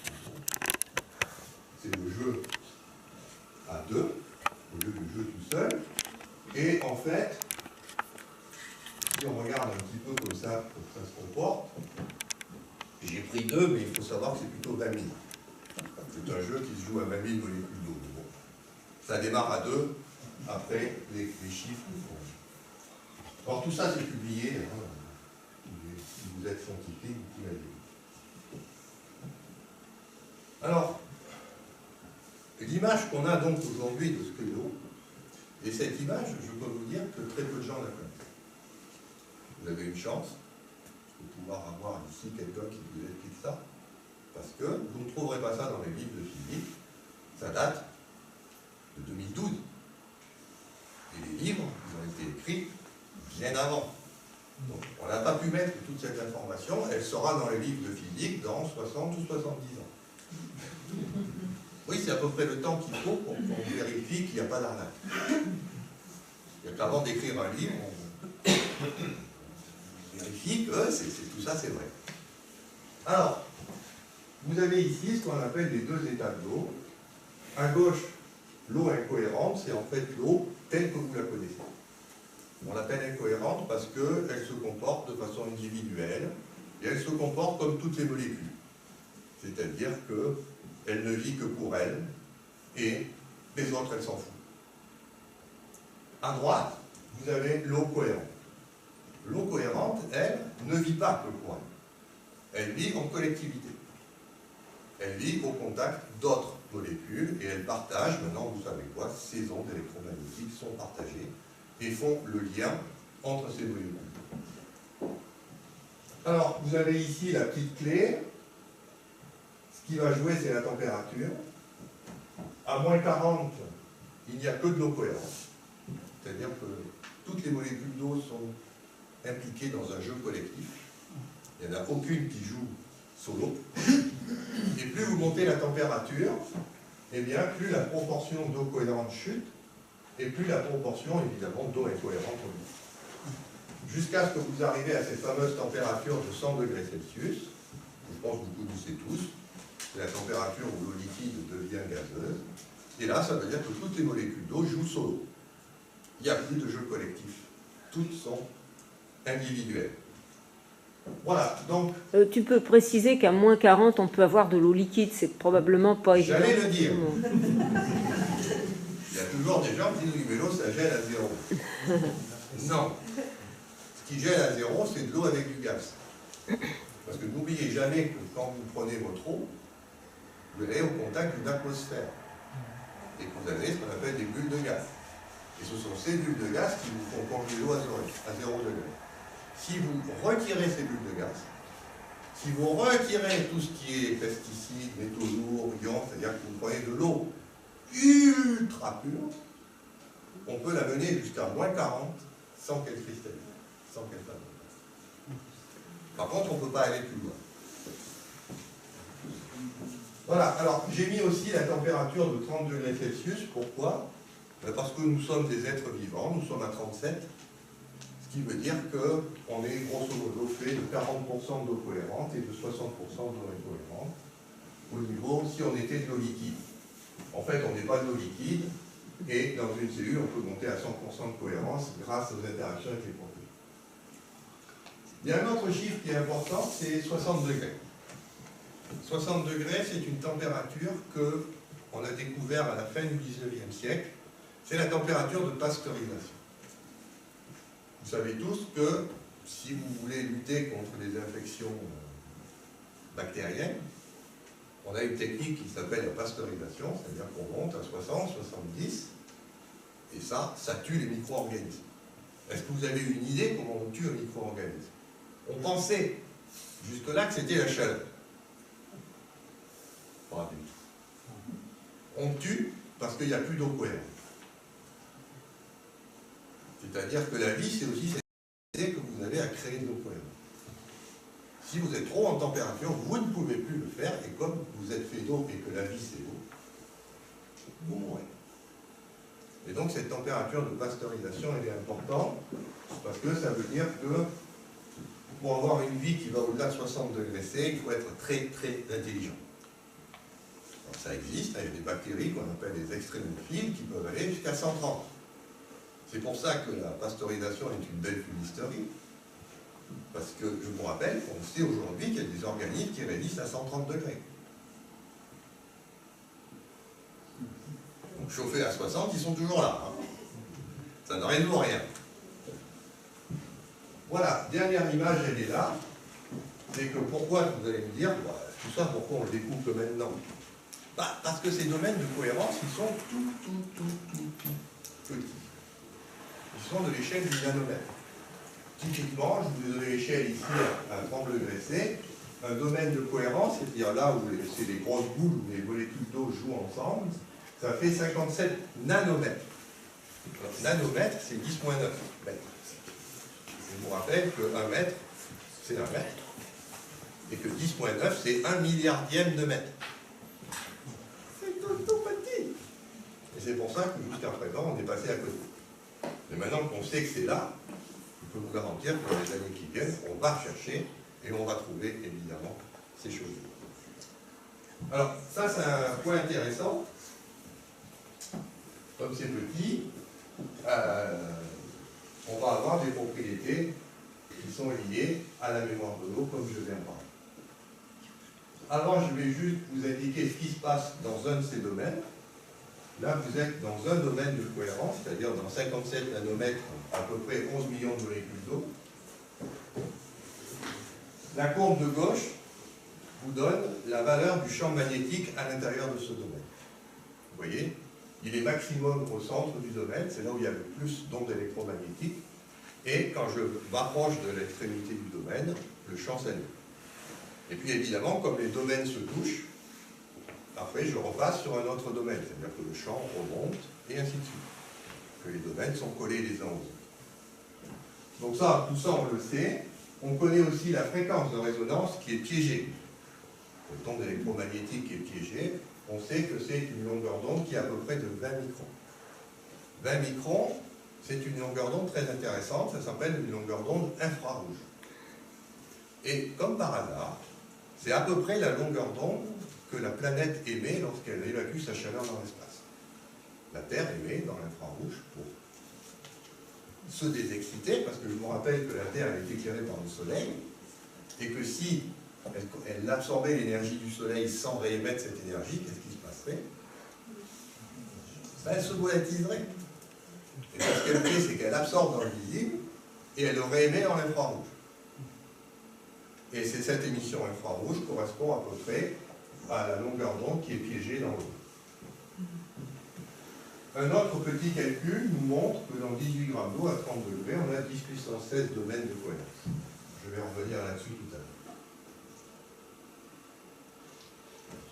A: C'est le jeu à deux, au lieu du jeu tout seul. Et en fait, si on regarde un petit peu comme ça se comporte, j'ai pris 2, mais il faut savoir que c'est plutôt 20 000. C'est un jeu qui se joue à 20 000 molécules d'eau. Bon. Ça démarre à 2, après les chiffres. Alors tout ça c'est publié, hein. Si vous êtes scientifique, vous pouvez aller. Alors, l'image qu'on a donc aujourd'hui de ce qu'est l'eau, et cette image, je peux vous dire que très peu de gens la connaissent. Vous avez une chance de pouvoir avoir ici quelqu'un qui vous explique ça, parce que vous ne trouverez pas ça dans les livres de physique, ça date de 2012. Et les livres, ils ont été écrits bien avant. Donc, on n'a pas pu mettre toute cette information, elle sera dans les livres de physique dans 60 ou 70 ans. Oui, c'est à peu près le temps qu'il faut pour qu'on vérifie qu'il n'y a pas d'arnaque. Il y a qu'avant d'écrire un livre, on vérifie que tout ça c'est vrai. Alors, vous avez ici ce qu'on appelle les 2 états de l'eau. À gauche, l'eau incohérente, c'est en fait l'eau telle que vous la connaissez. On l'appelle incohérente parce qu'elle se comporte de façon individuelle et elle se comporte comme toutes les molécules. C'est-à-dire qu'elle ne vit que pour elle et les autres, elle s'en fout. À droite, vous avez l'eau cohérente. L'eau cohérente, elle, ne vit pas que pour elle. Elle vit en collectivité. Elle vit au contact d'autres molécules et elle partage, maintenant vous savez quoi, ces ondes électromagnétiques sont partagées et font le lien entre ces molécules. Alors, vous avez ici la petite clé. Ce qui va jouer, c'est la température. À moins 40, il n'y a que de l'eau cohérente. C'est-à-dire que toutes les molécules d'eau sont impliquées dans un jeu collectif. Il n'y en a aucune qui joue solo. Et plus vous montez la température, eh bien, plus la proportion d'eau cohérente chute, et plus la proportion, évidemment, d'eau incohérente augmente. Jusqu'à ce que vous arrivez à cette fameuse température de 100 degrés Celsius, je pense que vous connaissez tous, c'est la température où l'eau liquide devient gazeuse, et là, ça veut dire que toutes les molécules d'eau jouent solo. Il n'y a plus de jeu collectif. Toutes sont individuelles. Voilà, donc...
B: Tu peux préciser qu'à moins 40, on peut avoir de l'eau liquide. C'est probablement pas évident.
A: J'allais le dire. Il y a toujours des gens qui disent, oui, mais l'eau, ça gèle à 0. Non. Ce qui gèle à 0, c'est de l'eau avec du gaz. Parce que n'oubliez jamais que quand vous prenez votre eau, vous allez au contact d'une atmosphère. Et que vous avez ce qu'on appelle des bulles de gaz. Et ce sont ces bulles de gaz qui vous font congeler l'eau à 0 degré. Si vous retirez ces bulles de gaz, si vous retirez tout ce qui est pesticides, métaux lourds, ions, c'est-à-dire que vous prenez de l'eau ultra pure, on peut la mener jusqu'à moins 40 sans qu'elle cristallise, sans qu'elle fasse. Par contre, on ne peut pas aller plus loin. Voilà, alors j'ai mis aussi la température de 30 degrés Celsius. Pourquoi? Parce que nous sommes des êtres vivants, nous sommes à 37, ce qui veut dire qu'on est grosso modo fait de 40% d'eau cohérente et de 60% d'eau incohérente au niveau, si on était de l'eau liquide. En fait, on n'est pas de l'eau liquide, et dans une cellule, on peut monter à 100% de cohérence grâce aux interactions avec les protéines. Il y a un autre chiffre qui est important, c'est 60 degrés. 60 degrés, c'est une température qu'on a découvert à la fin du 19e siècle. C'est la température de pasteurisation. Vous savez tous que si vous voulez lutter contre les infections bactériennes, on a une technique qui s'appelle la pasteurisation, c'est-à-dire qu'on monte à 60, 70, et ça tue les micro-organismes. Est-ce que vous avez une idée comment on tue un micro-organisme? On pensait jusque-là que c'était la chaleur. Pas du tout. On tue parce qu'il n'y a plus d'eau cohérente. C'est-à-dire que la vie, c'est aussi cette idée que vous avez à créer de l'eau cohérente. Si vous êtes trop en température, vous ne pouvez plus le faire, et comme vous êtes fait d'eau et que la vie c'est l'eau, vous mourrez. Et donc cette température de pasteurisation, elle est importante, parce que ça veut dire que pour avoir une vie qui va au-delà de 60 degrés C, il faut être très très intelligent. Alors, ça existe, il y a des bactéries qu'on appelle les extrémophiles qui peuvent aller jusqu'à 130. C'est pour ça que la pasteurisation est une belle fumisterie. Parce que je vous rappelle qu'on sait aujourd'hui qu'il y a des organismes qui résistent à 130 degrés. Donc chauffés à 60, ils sont toujours là. Hein. Ça ne résout rien. Voilà, dernière image, elle est là. C'est que pourquoi, vous allez me dire, bah, tout ça, pourquoi on le découvre que maintenant? Bah, parce que ces domaines de cohérence, ils sont tout petits. Ils sont de l'échelle du nanomètre. Typiquement, je vous ai donné l'échelle ici à 30 degrés C. Un domaine de cohérence, c'est-à-dire là où c'est les grosses boules où les molécules d'eau jouent ensemble, ça fait 57 nanomètres. Alors, nanomètre, c'est 10-9 mètres. Je vous rappelle que 1 mètre, c'est 1 mètre. Et que 10-9, c'est 1 milliardième de mètre. C'est tout petit. Et c'est pour ça que jusqu'à présent, on est passé à côté. Mais maintenant qu'on sait que c'est là, je peux vous garantir que dans les années qui viennent, on va chercher et on va trouver évidemment ces choses. Alors, ça c'est un point intéressant. Comme c'est petit, on va avoir des propriétés qui sont liées à la mémoire de l'eau, comme je viens de parler. Avant, je vais juste vous indiquer ce qui se passe dans un de ces domaines. Là, vous êtes dans un domaine de cohérence, c'est-à-dire dans 57 nanomètres, à peu près 11 millions de molécules d'eau. La courbe de gauche vous donne la valeur du champ magnétique à l'intérieur de ce domaine. Vous voyez, il est maximum au centre du domaine, c'est là où il y a le plus d'ondes électromagnétiques. Et quand je m'approche de l'extrémité du domaine, le champ s'annule. Et puis évidemment, comme les domaines se touchent, après je repasse sur un autre domaine, c'est-à-dire que le champ remonte, et ainsi de suite. Que les domaines sont collés les uns aux autres. Donc ça, tout ça on le sait. On connaît aussi la fréquence de résonance qui est piégée. Le onde électromagnétique qui est piégée, on sait que c'est une longueur d'onde qui est à peu près de 20 microns. 20 microns, c'est une longueur d'onde très intéressante, ça s'appelle une longueur d'onde infrarouge. Et comme par hasard, c'est à peu près la longueur d'onde que la planète émet lorsqu'elle évacue sa chaleur dans l'espace. La Terre émet dans l'infrarouge pour se désexciter, parce que je vous rappelle que la Terre est éclairée par le Soleil, et que si elle absorbait l'énergie du Soleil sans réémettre cette énergie, qu'est-ce qui se passerait? Elle se volatiliserait. Et ce qu'elle fait, c'est qu'elle absorbe dans le visible, et elle le réémet dans l'infrarouge. Et c'est cette émission infrarouge correspond à peu près à la longueur d'onde qui est piégée dans l'eau. Un autre petit calcul nous montre que dans 18 grammes d'eau à 30 degrés, on a 10 puissance 16 domaines de cohérence. Je vais revenir là-dessus tout à l'heure.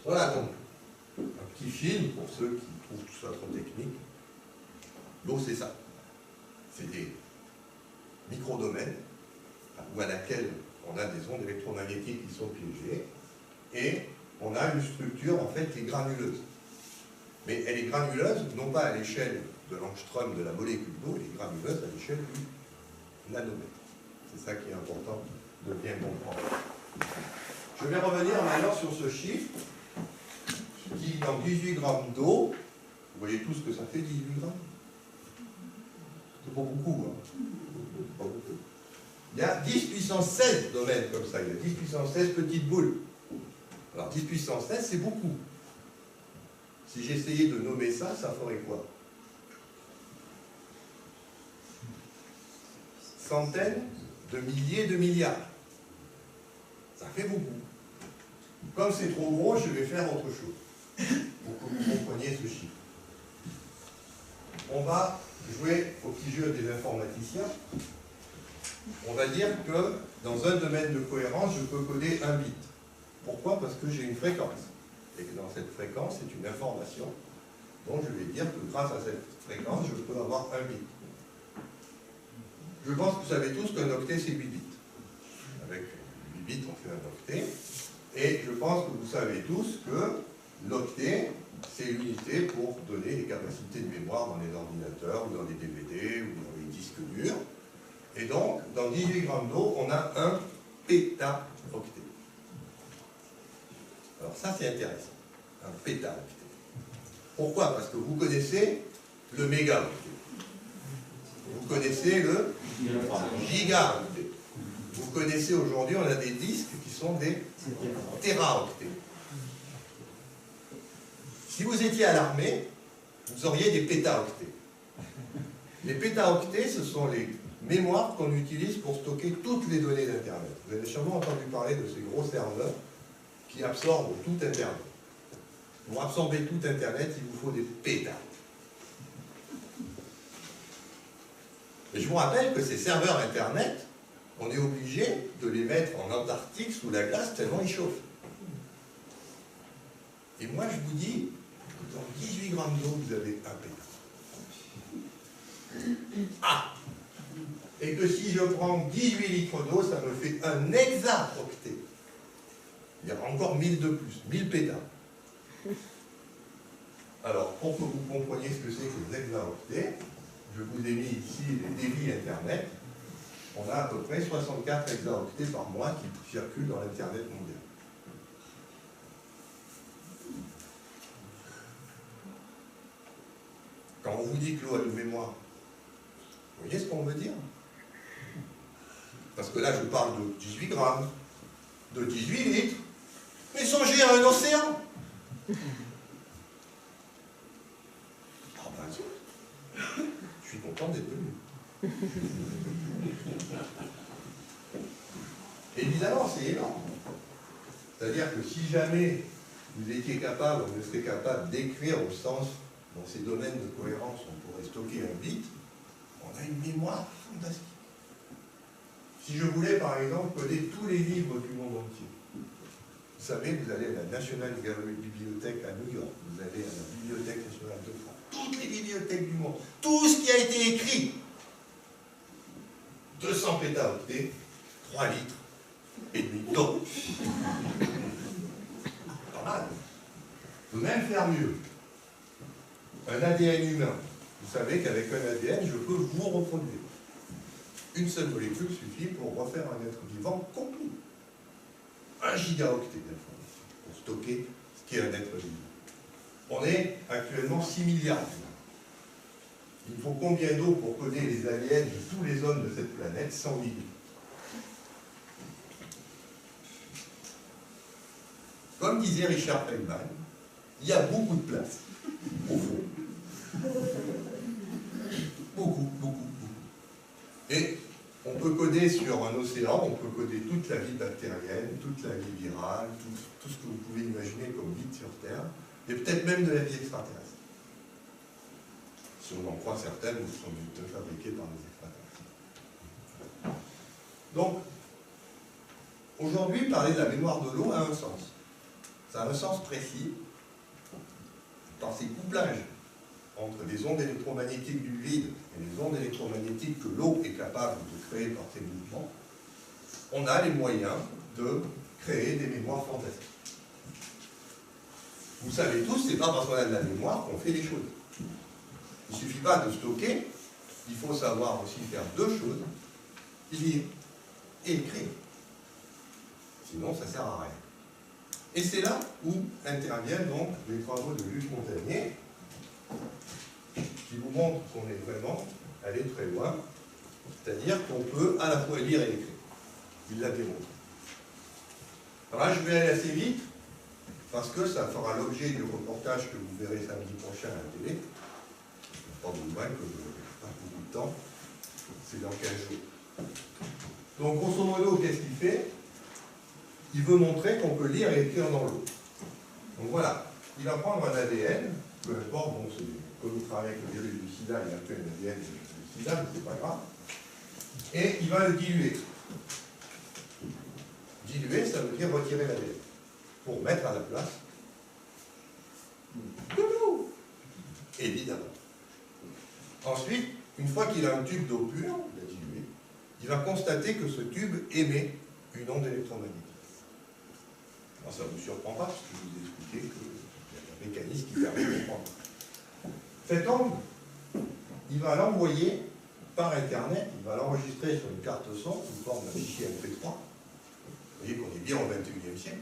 A: Voilà donc un petit film pour ceux qui trouvent tout ça trop technique. L'eau, c'est ça. C'est des microdomaines où à laquelle on a des ondes électromagnétiques qui sont piégées et on a une structure en fait qui est granuleuse. Mais elle est granuleuse non pas à l'échelle de l'angstrom de la molécule d'eau, elle est granuleuse à l'échelle du nanomètre. C'est ça qui est important de bien comprendre. Je vais revenir maintenant sur ce chiffre qui, dans 18 grammes d'eau, vous voyez tout ce que ça fait 18 grammes? C'est pas beaucoup, hein? Pas beaucoup. Il y a 10 puissance 16 domaines comme ça, il y a 10 puissance 16 petites boules. Alors 10 puissance 16, c'est beaucoup. Si j'essayais de nommer ça, ça ferait quoi? Centaines de milliers de milliards. Ça fait beaucoup. Comme c'est trop gros, je vais faire autre chose pour que vous compreniez ce chiffre. On va jouer au petit jeu des informaticiens. On va dire que dans un domaine de cohérence, je peux coder un bit. Pourquoi? Parce que j'ai une fréquence. Et que dans cette fréquence, c'est une information. Donc je vais dire que grâce à cette fréquence, je peux avoir un bit. Je pense que vous savez tous qu'un octet, c'est 8 bits. Avec 8 bits, on fait un octet. Et je pense que vous savez tous que l'octet, c'est l'unité pour donner les capacités de mémoire dans les ordinateurs, ou dans les DVD, ou dans les disques durs. Et donc, dans 18 grammes d'eau, on a 1 pétaoctets. Alors ça, c'est intéressant, un pétaoctet. Pourquoi? Parce que vous connaissez le mégaoctet. Vous connaissez le gigaoctet. Vous connaissez aujourd'hui, on a des disques qui sont des téraoctets. Si vous étiez à l'armée, vous auriez des pétaoctets. Les pétaoctets, ce sont les mémoires qu'on utilise pour stocker toutes les données d'Internet. Vous avez sûrement entendu parler de ces gros serveurs qui absorbent tout Internet. Pour absorber tout Internet, il vous faut des pétas. Et je vous rappelle que ces serveurs Internet, on est obligé de les mettre en Antarctique sous la glace tellement ils chauffent. Et moi, je vous dis, dans 18 grammes d'eau, vous avez un péta. Ah! Et que si je prends 18 litres d'eau, ça me fait un hexaoctet. Il y a encore 1000 de plus, 1000 pétas. Alors, pour que vous compreniez ce que c'est que les hexaoctets, je vous ai mis ici les débits Internet. On a à peu près 64 hexaoctets par mois qui circulent dans l'Internet mondial. Quand on vous dit que l'eau a une mémoire, vous voyez ce qu'on veut dire? Parce que là, je parle de 18 grammes, de 18 litres, mais songez à un océan. Ah ben, je suis content d'être venu. Évidemment, c'est énorme. C'est-à-dire que si jamais vous étiez capable, on serait capable d'écrire au sens, dans ces domaines de cohérence, on pourrait stocker un bit, on a une mémoire fantastique. Si je voulais, par exemple, coder tous les livres du monde entier, vous savez, vous allez à la National Bibliothèque à New York, vous allez à la Bibliothèque nationale de France, toutes les bibliothèques du monde, tout ce qui a été écrit, 200 pétaoctets, 3 litres et demi d'eau. Pas mal. Je peux même faire mieux. Un ADN humain. Vous savez qu'avec un ADN, je peux vous reproduire. Une seule molécule suffit pour refaire un être vivant complet. 1 gigaoctet d'informations pour stocker ce qu'est un être vivant. On est actuellement 6 milliards d'humains. Il faut combien d'eau pour coder les ADN de tous les hommes de cette planète? 100 millions. Comme disait Richard Feynman, il y a beaucoup de place, au fond. Beaucoup, beaucoup, beaucoup. Et on peut coder sur un océan, on peut coder toute la vie bactérienne, toute la vie virale, tout ce que vous pouvez imaginer comme vie sur Terre, et peut-être même de la vie extraterrestre. Si on en croit certaines, qui sont fabriquées par les extraterrestres. Donc, aujourd'hui, parler de la mémoire de l'eau a un sens. Ça a un sens précis dans ces couplages entre les ondes électromagnétiques du vide et les ondes électromagnétiques que l'eau est capable de créer par ses mouvements. On a les moyens de créer des mémoires fantastiques. Vous savez tous, c'est pas parce qu'on a de la mémoire qu'on fait les choses. Il ne suffit pas de stocker, il faut savoir aussi faire deux choses, lire et écrire. Sinon, ça ne sert à rien. Et c'est là où interviennent donc les travaux de Luc Montagnier, qui vous montrent qu'on est vraiment allé très loin, c'est-à-dire qu'on peut à la fois lire et écrire. Il l'a démontré. Alors là, je vais aller assez vite, parce que ça fera l'objet du reportage que vous verrez samedi prochain à la télé. Pas de moins que je n'ai pas beaucoup de temps. C'est dans 15 jours. Donc, grosso modo, qu'est-ce qu'il fait? Il veut montrer qu'on peut lire et écrire dans l'eau. Donc voilà, il va prendre un ADN, peu importe, bon, comme il travaille avec le virus du sida, il a fait un ADN du sida, mais c'est pas grave. Et il va le diluer. Diluer, ça veut dire retirer l'ADN. Pour mettre à la place de l'eau. Évidemment. Ensuite, une fois qu'il a un tube d'eau pure, il a dilué, il va constater que ce tube émet une onde électromagnétique. Alors ça ne vous surprend pas, parce que je vous ai expliqué qu'il y a un mécanisme qui permet de comprendre. Cet onde, il va l'envoyer par Internet, il va l'enregistrer sur une carte son sous forme d'un fichier MP3, Vous voyez qu'on est bien au XXIe siècle.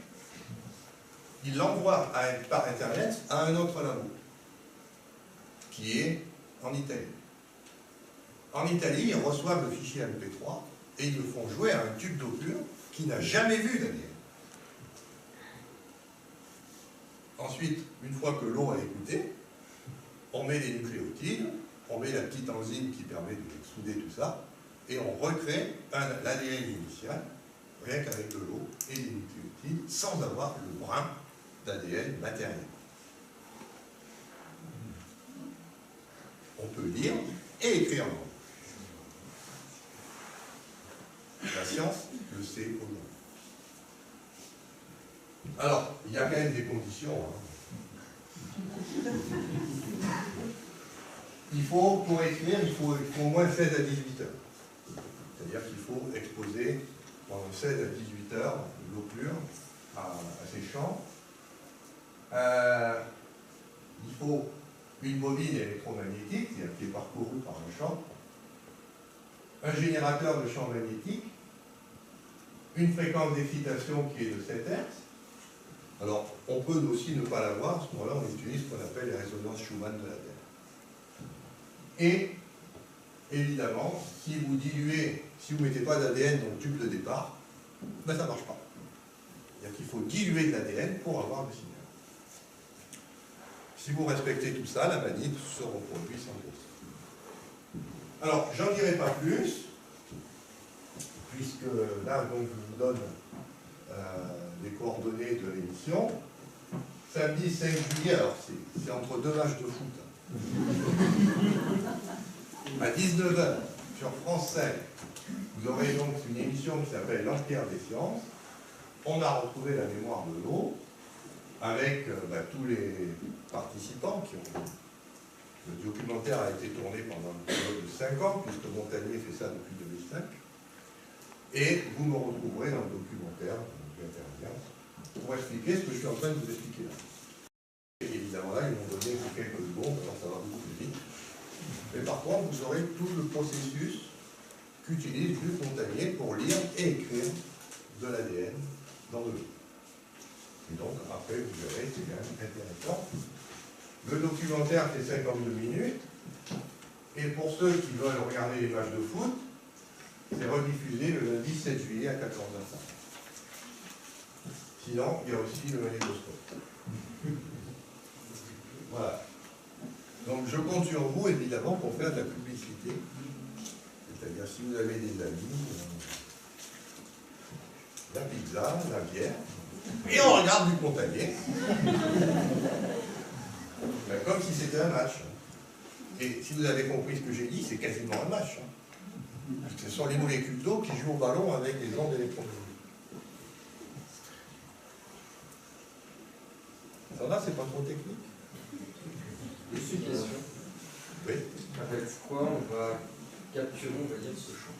A: Il l'envoie par Internet à un autre labo, qui est en Italie. En Italie, ils reçoivent le fichier MP3 et ils le font jouer à un tube d'eau pure qui n'a jamais vu d'ADN. Ensuite, une fois que l'eau a écouté, on met les nucléotides, on met la petite enzyme qui permet de souder tout ça, et on recrée l'ADN initial, rien qu'avec de l'eau et des nucléotides, sans avoir le brin d'ADN matériel. On peut lire et écrire. La science le sait aujourd'hui. Alors, il y a quand même des conditions. Pour écrire, il faut au moins 16 à 18 heures. C'est-à-dire qu'il faut exposer pendant 16 à 18 heures l'eau pure à ces champs. Il faut une bobine électromagnétique, c'est-à-dire qui est parcourue par un champ, un générateur de champ magnétique, une fréquence d'excitation qui est de 7 Hz. Alors, on peut aussi ne pas l'avoir, à ce moment-là, on utilise ce qu'on appelle les résonances Schumann de la Terre. Et, évidemment, si vous diluez, si vous ne mettez pas d'ADN dans le tube de départ, ben ça ne marche pas. C'est-à-dire qu'il faut diluer de l'ADN pour avoir le signal. Si vous respectez tout ça, la manip se reproduit sans cause. Alors, j'en dirai pas plus, puisque là, donc, je vous donne les coordonnées de l'émission. Samedi 5 juillet, alors c'est entre deux matchs de foot. À 19h, sur France 5, vous aurez donc une émission qui s'appelle L'Empire des sciences. On a retrouvé la mémoire de l'eau avec tous les participants qui ont... Le documentaire a été tourné pendant une période de 5 ans, puisque Montagnier fait ça depuis 2005. Et vous me retrouverez dans le documentaire, pour expliquer ce que je suis en train de vous expliquer là. Et évidemment là, ils m'ont donné quelques secondes, alors ça va beaucoup plus vite. Mais par contre, vous aurez tout le processus qu'utilise Luc Montagnier pour lire et écrire de l'ADN dans de l'eau. Et donc, après, vous verrez, c'est quand même intéressant. Le documentaire fait 52 minutes. Et pour ceux qui veulent regarder les matchs de foot, c'est rediffusé le lundi 7 juillet à 14h05. Sinon, il y a aussi le magnétoscope. Voilà. Donc je compte sur vous, évidemment, pour faire de la publicité. C'est-à-dire, si vous avez des amis, la pizza, la bière, et on regarde du Montagnier. Comme si c'était un match. Et si vous avez compris ce que j'ai dit, c'est quasiment un match. Ce sont les molécules d'eau qui jouent au ballon avec les ondes électromagnétiques. Ça va, c'est pas trop technique?
H: Une question.
A: Oui.
H: Avec quoi on va capturer, on va dire, ce champ?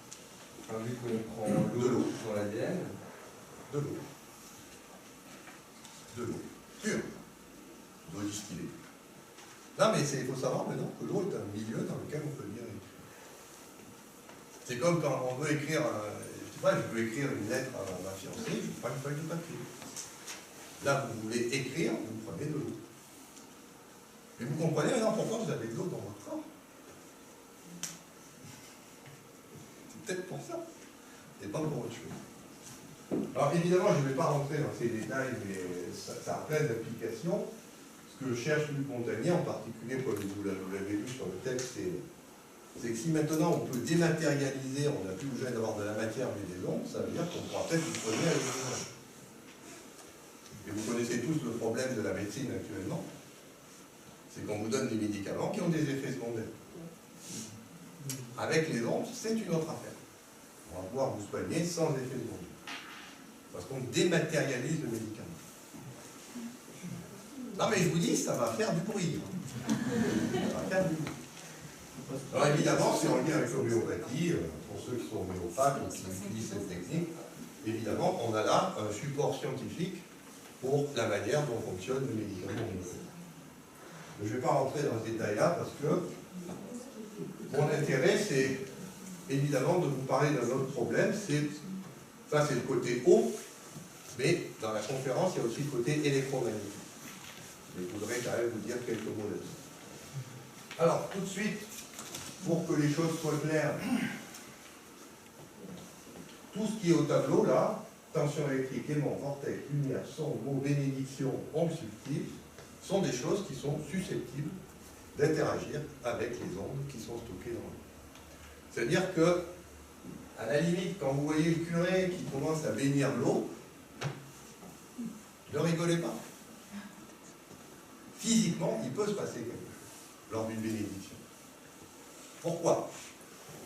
H: Enfin, vu qu'on prend l'eau dans l'ADN.
A: De l'eau. De l'eau. Pure. D'eau distillée. Non, mais il faut savoir maintenant que l'eau est un milieu dans lequel on peut lire et écrire. C'est comme quand on veut écrire, je sais pas, je veux écrire une lettre à ma fiancée, je prends une feuille de papier. Là, vous voulez écrire, vous prenez de l'eau. Et vous comprenez maintenant pourquoi vous avez de l'eau dans votre corps? C'est peut-être pour ça, et pas pour autre chose. Alors évidemment, je ne vais pas rentrer dans ces détails, mais ça a plein d'applications. Ce que cherche Luc Montagnier, en particulier, comme vous l'avez vu sur le texte, c'est que si maintenant on peut dématérialiser, on n'a plus besoin d'avoir de la matière mais des ondes, ça veut dire qu'on pourra peut-être vous soigner avec des ondes. Et vous connaissez tous le problème de la médecine actuellement, c'est qu'on vous donne des médicaments qui ont des effets secondaires. Avec les ondes, c'est une autre affaire. On va pouvoir vous soigner sans effet secondaire. Parce qu'on dématérialise le médicament. Non mais je vous dis, ça va faire du bruit. Ça va faire du bruit. Alors évidemment, c'est en lien avec l'homéopathie, pour ceux qui sont homéopathes ou qui utilisent cette technique, évidemment, on a là un support scientifique pour la manière dont fonctionne le médicament homéopathique. Je ne vais pas rentrer dans ce détail-là parce que mon intérêt, c'est évidemment de vous parler d'un autre problème, ça c'est le côté eau, Mais dans la conférence, il y a aussi le côté électromagnétique. Mais je voudrais quand même vous dire quelques mots là-dessus. Alors, tout de suite, pour que les choses soient claires, tout ce qui est au tableau, là, tension électrique, aimant, vortex, lumière, son, mot, bénédiction, ondes subtiles, sont des choses qui sont susceptibles d'interagir avec les ondes qui sont stockées dans l'eau. C'est-à-dire que, à la limite, quand vous voyez le curé qui commence à bénir l'eau, ne rigolez pas. Physiquement, il peut se passer quelque chose lors d'une bénédiction. Pourquoi?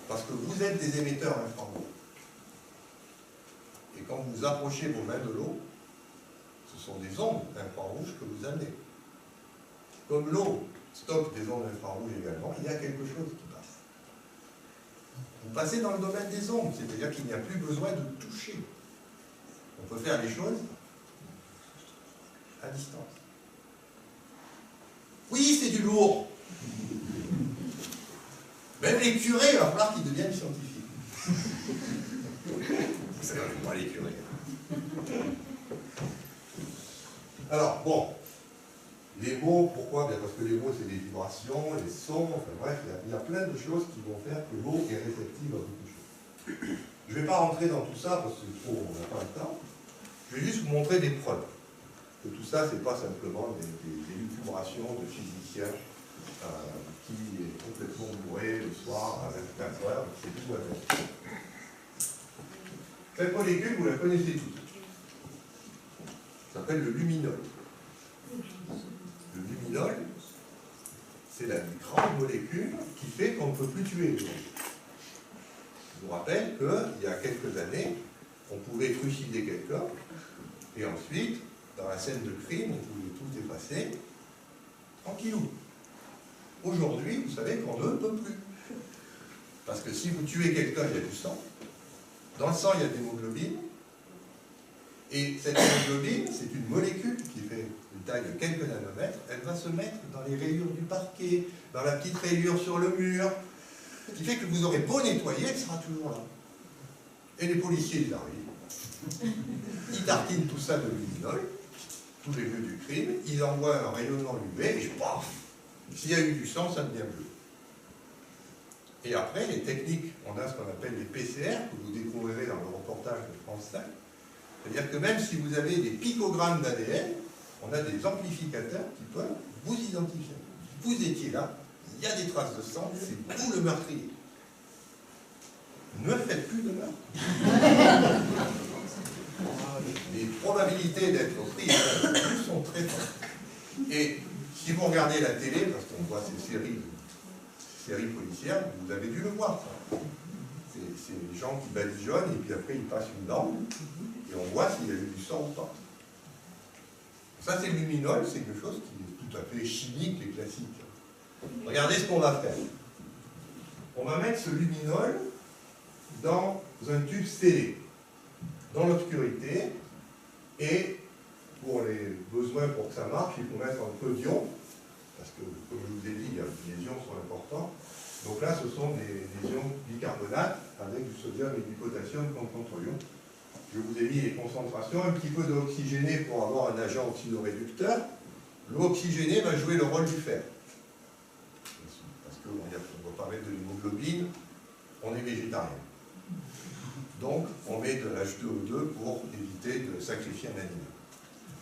A: Parce que vous êtes des émetteurs infrarouges. Et quand vous approchez vos mains de l'eau, ce sont des ondes infrarouges que vous amenez. Comme l'eau stocke des ondes infrarouges également, il y a quelque chose qui passe. Vous passez dans le domaine des ondes, c'est-à-dire qu'il n'y a plus besoin de toucher. On peut faire les choses à distance. Oui, c'est du lourd. Même les curés, il va falloir qu'ils deviennent scientifiques. Vous savez, pas les curés. Alors, bon. Les mots, pourquoi? Bien parce que les mots, c'est des vibrations, les sons, enfin bref, il y a plein de choses qui vont faire que l'eau est réceptive à beaucoup de choses. Je ne vais pas rentrer dans tout ça parce qu'on n'a pas le temps. Je vais juste vous montrer des preuves. Que tout ça, ce n'est pas simplement des lucubrations de physiciens qui est complètement bourré le soir à 24 heures, c'est tout à fait. Cette molécule, vous la connaissez tous. Ça s'appelle le luminol. Le luminol, c'est la grande molécule qui fait qu'on ne peut plus tuer les gens. Je vous rappelle qu'il y a quelques années, on pouvait trucider quelqu'un, et ensuite, dans la scène de crime, on pouvait tout effacer, tranquillou. Aujourd'hui, vous savez qu'on ne peut plus. Parce que si vous tuez quelqu'un, il y a du sang. Dans le sang, il y a de l'hémoglobine. Et cette hémoglobine, c'est une molécule qui fait une taille de quelques nanomètres. Elle va se mettre dans les rayures du parquet, dans la petite rayure sur le mur, ce qui fait que vous aurez beau nettoyer, elle sera toujours là. Et les policiers, ils arrivent. Ils tartinent tout ça de luminol, tous les lieux du crime, ils envoient un rayonnement UV, et paf, s'il y a eu du sang, ça devient bleu. Et après, les techniques, on a ce qu'on appelle les PCR, que vous découvrirez dans le reportage de France 5. C'est-à-dire que même si vous avez des picogrammes d'ADN, on a des amplificateurs qui peuvent vous identifier. Vous étiez là, il y a des traces de sang, c'est vous le meurtrier. Ne faites plus de meurtre. Les probabilités d'être pris sont très fortes. Et si vous regardez la télé, parce qu'on voit ces séries policières, vous avez dû le voir. C'est les gens qui badigeonnent et puis après ils passent une dent et on voit s'il y a eu du sang ou pas. Ça, c'est le luminol, c'est quelque chose qui est tout à fait chimique et classique. Regardez ce qu'on va faire. On va mettre ce luminol dans un tube scellé, dans l'obscurité, et pour les besoins pour que ça marche, il faut mettre un peu d'ions, parce que, comme je vous ai dit, les ions sont importants. Donc là, ce sont des ions bicarbonate avec du sodium et du potassium comme contre-ion. Je vous ai mis les concentrations, un petit peu d'oxygéné pour avoir un agent oxydoréducteur. L'eau oxygénée va jouer le rôle du fer. Parce qu'on ne va pas mettre de l'hémoglobine, on est végétarien. Donc, on met de l'H2O2 pour éviter de sacrifier un animal.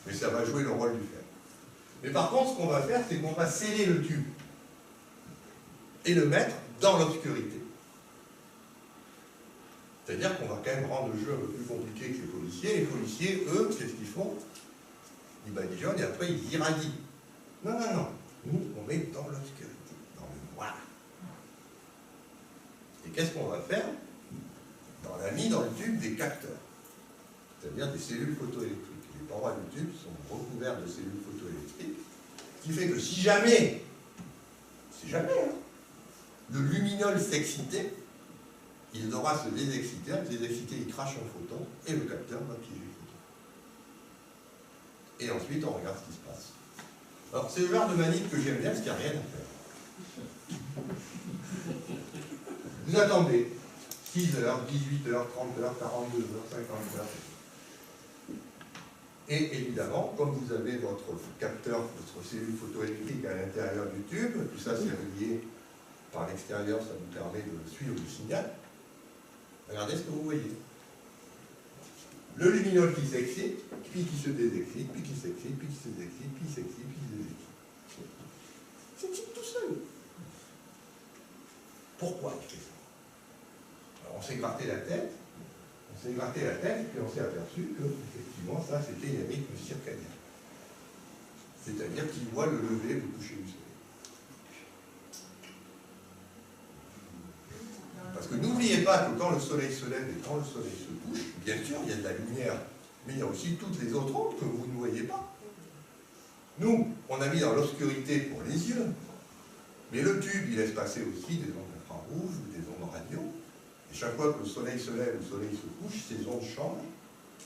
A: Mais ça va jouer le rôle du fer. Mais par contre, ce qu'on va faire, c'est qu'on va sceller le tube et le mettre dans l'obscurité. C'est-à-dire qu'on va quand même rendre le jeu un peu plus compliqué que les policiers. Les policiers, eux, qu'est-ce qu'ils font? Ils badigeonnent et après ils irradient. Non, non, non. Nous, on met dans l'obscurité, dans le noir. Et qu'est-ce qu'on va faire? On a mis dans le tube des capteurs, c'est-à-dire des cellules photoélectriques. Les parois du tube sont recouvertes de cellules photoélectriques, ce qui fait que si jamais, le luminol s'excitait, il devra se désexciter. Le désexcité, il crache un photon et le capteur va piéger le photon. Et ensuite, on regarde ce qui se passe. Alors, c'est le genre de manip que j'aime bien parce qu'il n'y a rien à faire. Vous attendez 6h, 18h, 30h, 42h, 50h. Et évidemment, comme vous avez votre capteur, votre cellule photoélectrique à l'intérieur du tube, tout ça c'est relié par l'extérieur, ça nous permet de suivre le signal. Regardez ce que vous voyez. Le luminol qui s'excite, puis qui se désexcite, puis qui s'excite, puis qui se désexcite, puis qui s'excite, puis qui se désexcite. C'est tout seul. Pourquoi il fait ça? Alors, on s'est gratté la tête, puis on s'est aperçu que, effectivement, ça, c'était les rythmes circadiens. C'est-à-dire qu'il voit le lever, le coucher du soleil. Parce que n'oubliez pas que quand le soleil se lève et quand le soleil se couche, bien sûr, il y a de la lumière, mais il y a aussi toutes les autres ondes que vous ne voyez pas. Nous, on a mis dans l'obscurité pour les yeux, mais le tube, il laisse passer aussi des ondes infrarouges ou des ondes radio. Et chaque fois que le soleil se lève ou le soleil se couche, ces ondes changent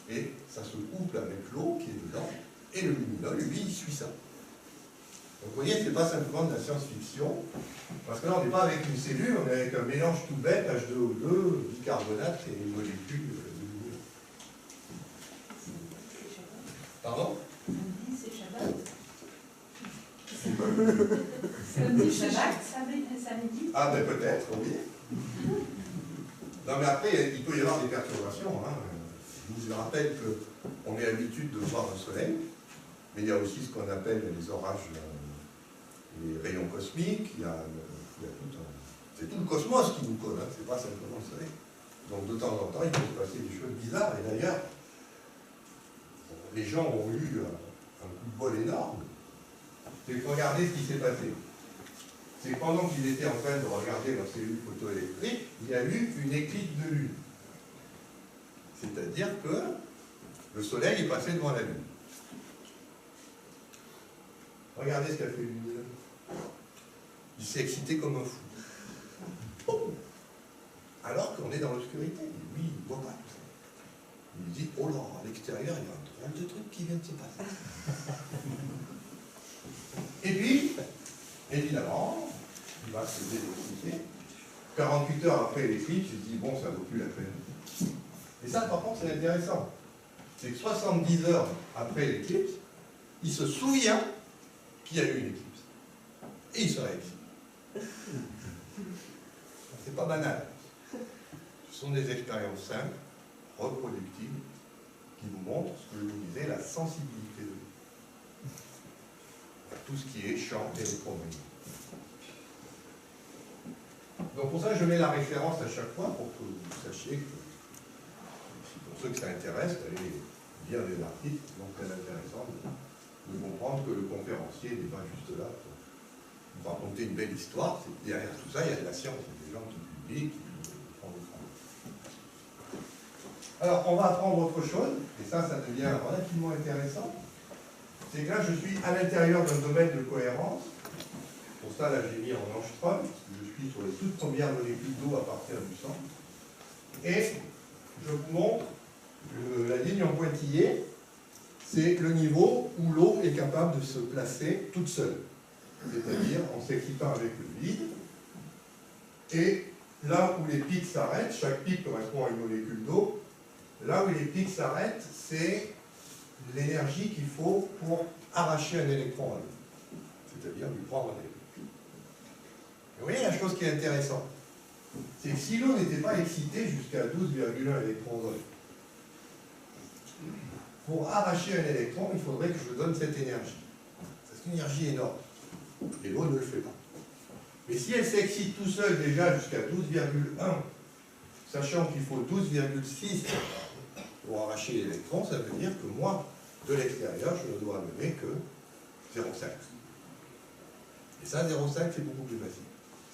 A: et ça se couple avec l'eau qui est dedans. Et le luminol, lui, il suit ça. Donc vous voyez, ce n'est pas simplement de la science-fiction, parce que là, on n'est pas avec une cellule, on est avec un mélange tout bête, H2O2, bicarbonate et une molécule de luminol. Pardon?
I: Samedi, c'est Shabbat.
A: Samedi,
I: c'est Shabbat, samedi.
A: Ah ben peut-être, oui. Non mais après, il peut y avoir des perturbations. Hein. Je vous rappelle qu'on est l'habitude de voir le soleil, mais il y a aussi ce qu'on appelle les orages, les rayons cosmiques, il y a tout un... C'est tout le cosmos qui nous colle, hein. C'est pas simplement le soleil. Donc de temps en temps, il peut se passer des choses bizarres, et d'ailleurs, les gens ont eu un coup de bol énorme. C'est que regardez ce qui s'est passé. C'est que pendant qu'ils étaient en train de regarder leur cellule photoélectrique, il y a eu une éclipse de lune. C'est-à-dire que le soleil est passé devant la lune. Regardez ce qu'a fait le lumineux. Il s'est excité comme un fou. Oh, alors qu'on est dans l'obscurité. Lui, il ne voit pas tout ça. Il dit, oh là, à l'extérieur, il y a un drôle de truc qui vient de se passer. Et puis, évidemment, il va se désexciter. 48 heures après l'éclipse, il se dit, bon, ça ne vaut plus la peine. Et ça, par contre, c'est intéressant. C'est que 70 heures après l'éclipse, il se souvient qu'il y a eu une éclipse. Et il se réexcite. C'est pas banal. Ce sont des expériences simples, reproductibles, qui vous montrent ce que je vous disais, la sensibilité de l'eau. Tout ce qui est champ électromagnétique. Donc pour ça, je mets la référence à chaque fois pour que vous sachiez que, pour ceux que ça intéresse, allez lire les articles, donc très intéressant de comprendre que le conférencier n'est pas juste là pour vous raconter une belle histoire, c'est que derrière tout ça, il y a de la science, il y a des gens qui publient, qui font des travaux. Alors, on va apprendre autre chose, et ça devient relativement intéressant. C'est que là, je suis à l'intérieur d'un domaine de cohérence. Pour ça, là, j'ai mis en angstrom, parce que je suis sur les toutes premières molécules d'eau à partir du sang. Et je vous montre la ligne en pointillé, c'est le niveau où l'eau est capable de se placer toute seule. C'est-à-dire en s'excitant avec le vide. Et là où les pics s'arrêtent, chaque pic correspond à une molécule d'eau, là où les pics s'arrêtent, c'est l'énergie qu'il faut pour arracher un électron à l'eau. C'est-à-dire lui prendre un électron. Vous voyez la chose qui est intéressante, c'est que si l'eau n'était pas excitée jusqu'à 12,1 électrons-volts, pour arracher un électron, il faudrait que je donne cette énergie. C'est une énergie énorme. Et l'eau ne le fait pas. Mais si elle s'excite tout seul déjà jusqu'à 12,1, sachant qu'il faut 12,6 pour arracher l'électron, ça veut dire que moi, de l'extérieur, je ne dois amener que 0,5. Et ça, 0,5, c'est beaucoup plus facile.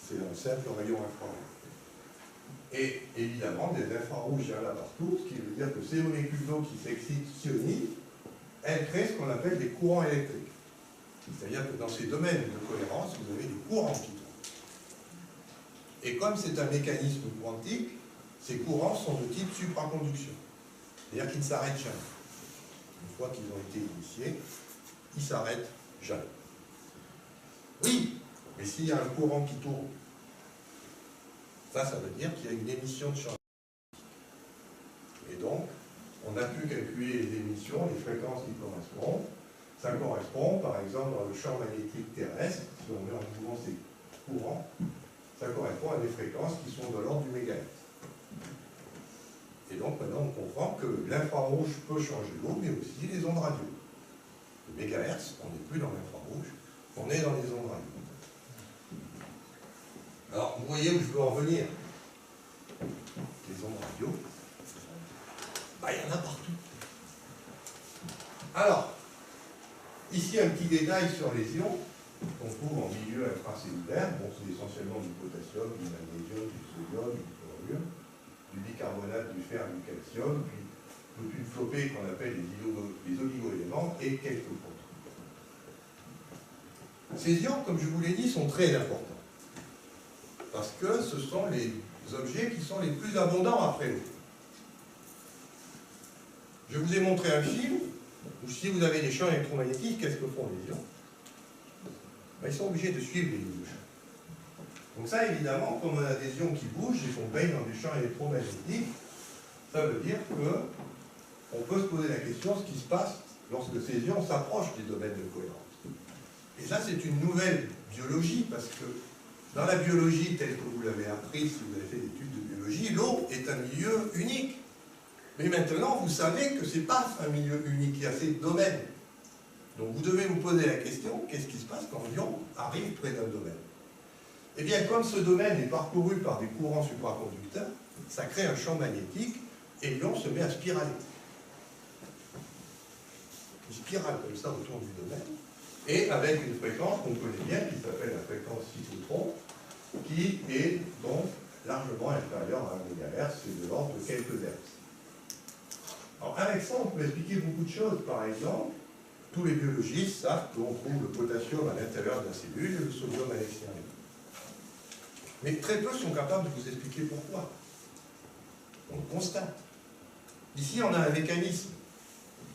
A: C'est un simple rayon infrarouge. Et évidemment, des infrarouges, il y en a partout, ce qui veut dire que ces molécules d'eau qui s'excitent, s'ionisent, elles créent ce qu'on appelle des courants électriques. C'est-à-dire que dans ces domaines de cohérence, vous avez des courants qui tournent. Et comme c'est un mécanisme quantique, ces courants sont de type supraconduction. C'est-à-dire qu'ils ne s'arrêtent jamais. Une fois qu'ils ont été initiés, ils s'arrêtent jamais. Oui, mais s'il y a un courant qui tourne, ça veut dire qu'il y a une émission de champ. Et donc, on a pu calculer les émissions, les fréquences qui correspondent. Ça correspond, par exemple, dans le champ magnétique terrestre, si on met en mouvement ces courants, ça correspond à des fréquences qui sont de l'ordre du mégahertz. Et donc maintenant on comprend que l'infrarouge peut changer l'eau, mais aussi les ondes radio. Le mégahertz, on n'est plus dans l'infrarouge, on est dans les ondes radio. Alors, vous voyez où je veux en venir. Les ondes radio, bah, il y en a partout. Alors, ici un petit détail sur les ions qu'on trouve en milieu intracellulaire. Bon, c'est essentiellement du potassium, du magnésium, du sodium, du chlorure, du bicarbonate, du fer, du calcium, puis toute une flopée qu'on appelle les oligo-éléments et quelques autres. Ces ions, comme je vous l'ai dit, sont très importants. Parce que ce sont les objets qui sont les plus abondants après l'eau. Je vous ai montré un film où si vous avez des champs électromagnétiques, qu'est-ce que font les ions? Ben, ils sont obligés de suivre les lignes de champ. Donc ça, évidemment, comme on a des ions qui bougent et qu'on baigne dans des champs électromagnétiques, ça veut dire qu'on peut se poser la question ce qui se passe lorsque ces ions s'approchent des domaines de cohérence. Et ça, c'est une nouvelle biologie, parce que dans la biologie, telle que vous l'avez appris, si vous avez fait des études de biologie, l'eau est un milieu unique. Mais maintenant, vous savez que ce n'est pas un milieu unique, il y a ces domaines. Donc vous devez vous poser la question, qu'est-ce qui se passe quand l'ion arrive près d'un domaine? Eh bien, comme ce domaine est parcouru par des courants supraconducteurs, ça crée un champ magnétique et l'ion se met à spiraler. Il spirale comme ça autour du domaine, et avec une fréquence qu'on connaît bien, qui s'appelle la fréquence cyclotron, qui est donc largement inférieure à 1 MHz, c'est de l'ordre de quelques hertz. Alors avec ça, on peut expliquer beaucoup de choses. Par exemple, tous les biologistes savent qu'on trouve le potassium à l'intérieur de la cellule et le sodium à l'extérieur. Mais très peu sont capables de vous expliquer pourquoi. On le constate. Ici, on a un mécanisme.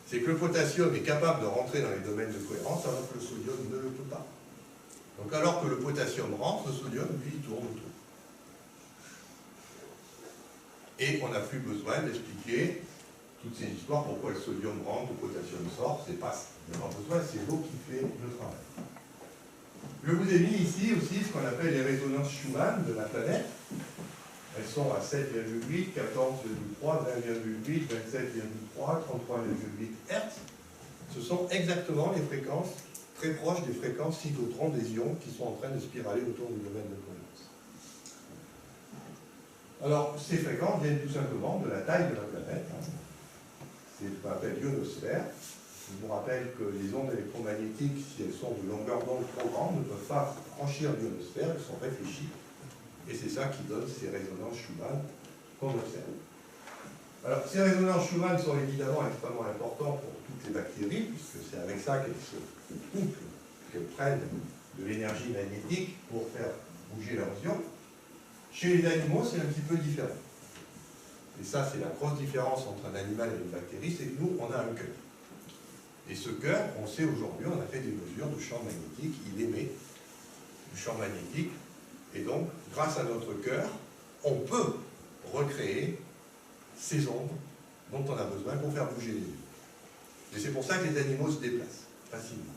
A: C'est que le potassium est capable de rentrer dans les domaines de cohérence alors que le sodium ne le peut pas. Donc alors que le potassium rentre, le sodium, lui, tourne autour. Et on n'a plus besoin d'expliquer toutes ces histoires, pourquoi le sodium rentre, le potassium sort, c'est pas, il n'y a pas besoin, c'est l'eau qui fait le travail. Je vous ai mis ici aussi ce qu'on appelle les résonances Schumann de la planète. Elles sont à 7,8, 14,3, 20,8, 27,3, 33,8 Hz. Ce sont exactement les fréquences très proches des fréquences cyclotrons des ions qui sont en train de spiraler autour du domaine de cohérence. Alors, ces fréquences viennent tout simplement de la taille de la planète. C'est ce qu'on appelle l'ionosphère. Je vous rappelle que les ondes électromagnétiques, si elles sont de longueur d'onde trop grande, ne peuvent pas franchir l'ionosphère, elles sont réfléchies. Et c'est ça qui donne ces résonances Schumann qu'on observe. Alors, ces résonances Schumann sont évidemment extrêmement importantes pour toutes les bactéries, puisque c'est avec ça qu'elles se couplent, qu'elles prennent de l'énergie magnétique pour faire bouger leurs ions. Chez les animaux, c'est un petit peu différent. Et ça, c'est la grosse différence entre un animal et une bactérie, c'est que nous, on a un cœur. Et ce cœur, on sait aujourd'hui, on a fait des mesures de champ magnétique, il émet du champ magnétique, et donc, grâce à notre cœur, on peut recréer ces ondes dont on a besoin pour faire bouger les yeux. Et c'est pour ça que les animaux se déplacent facilement.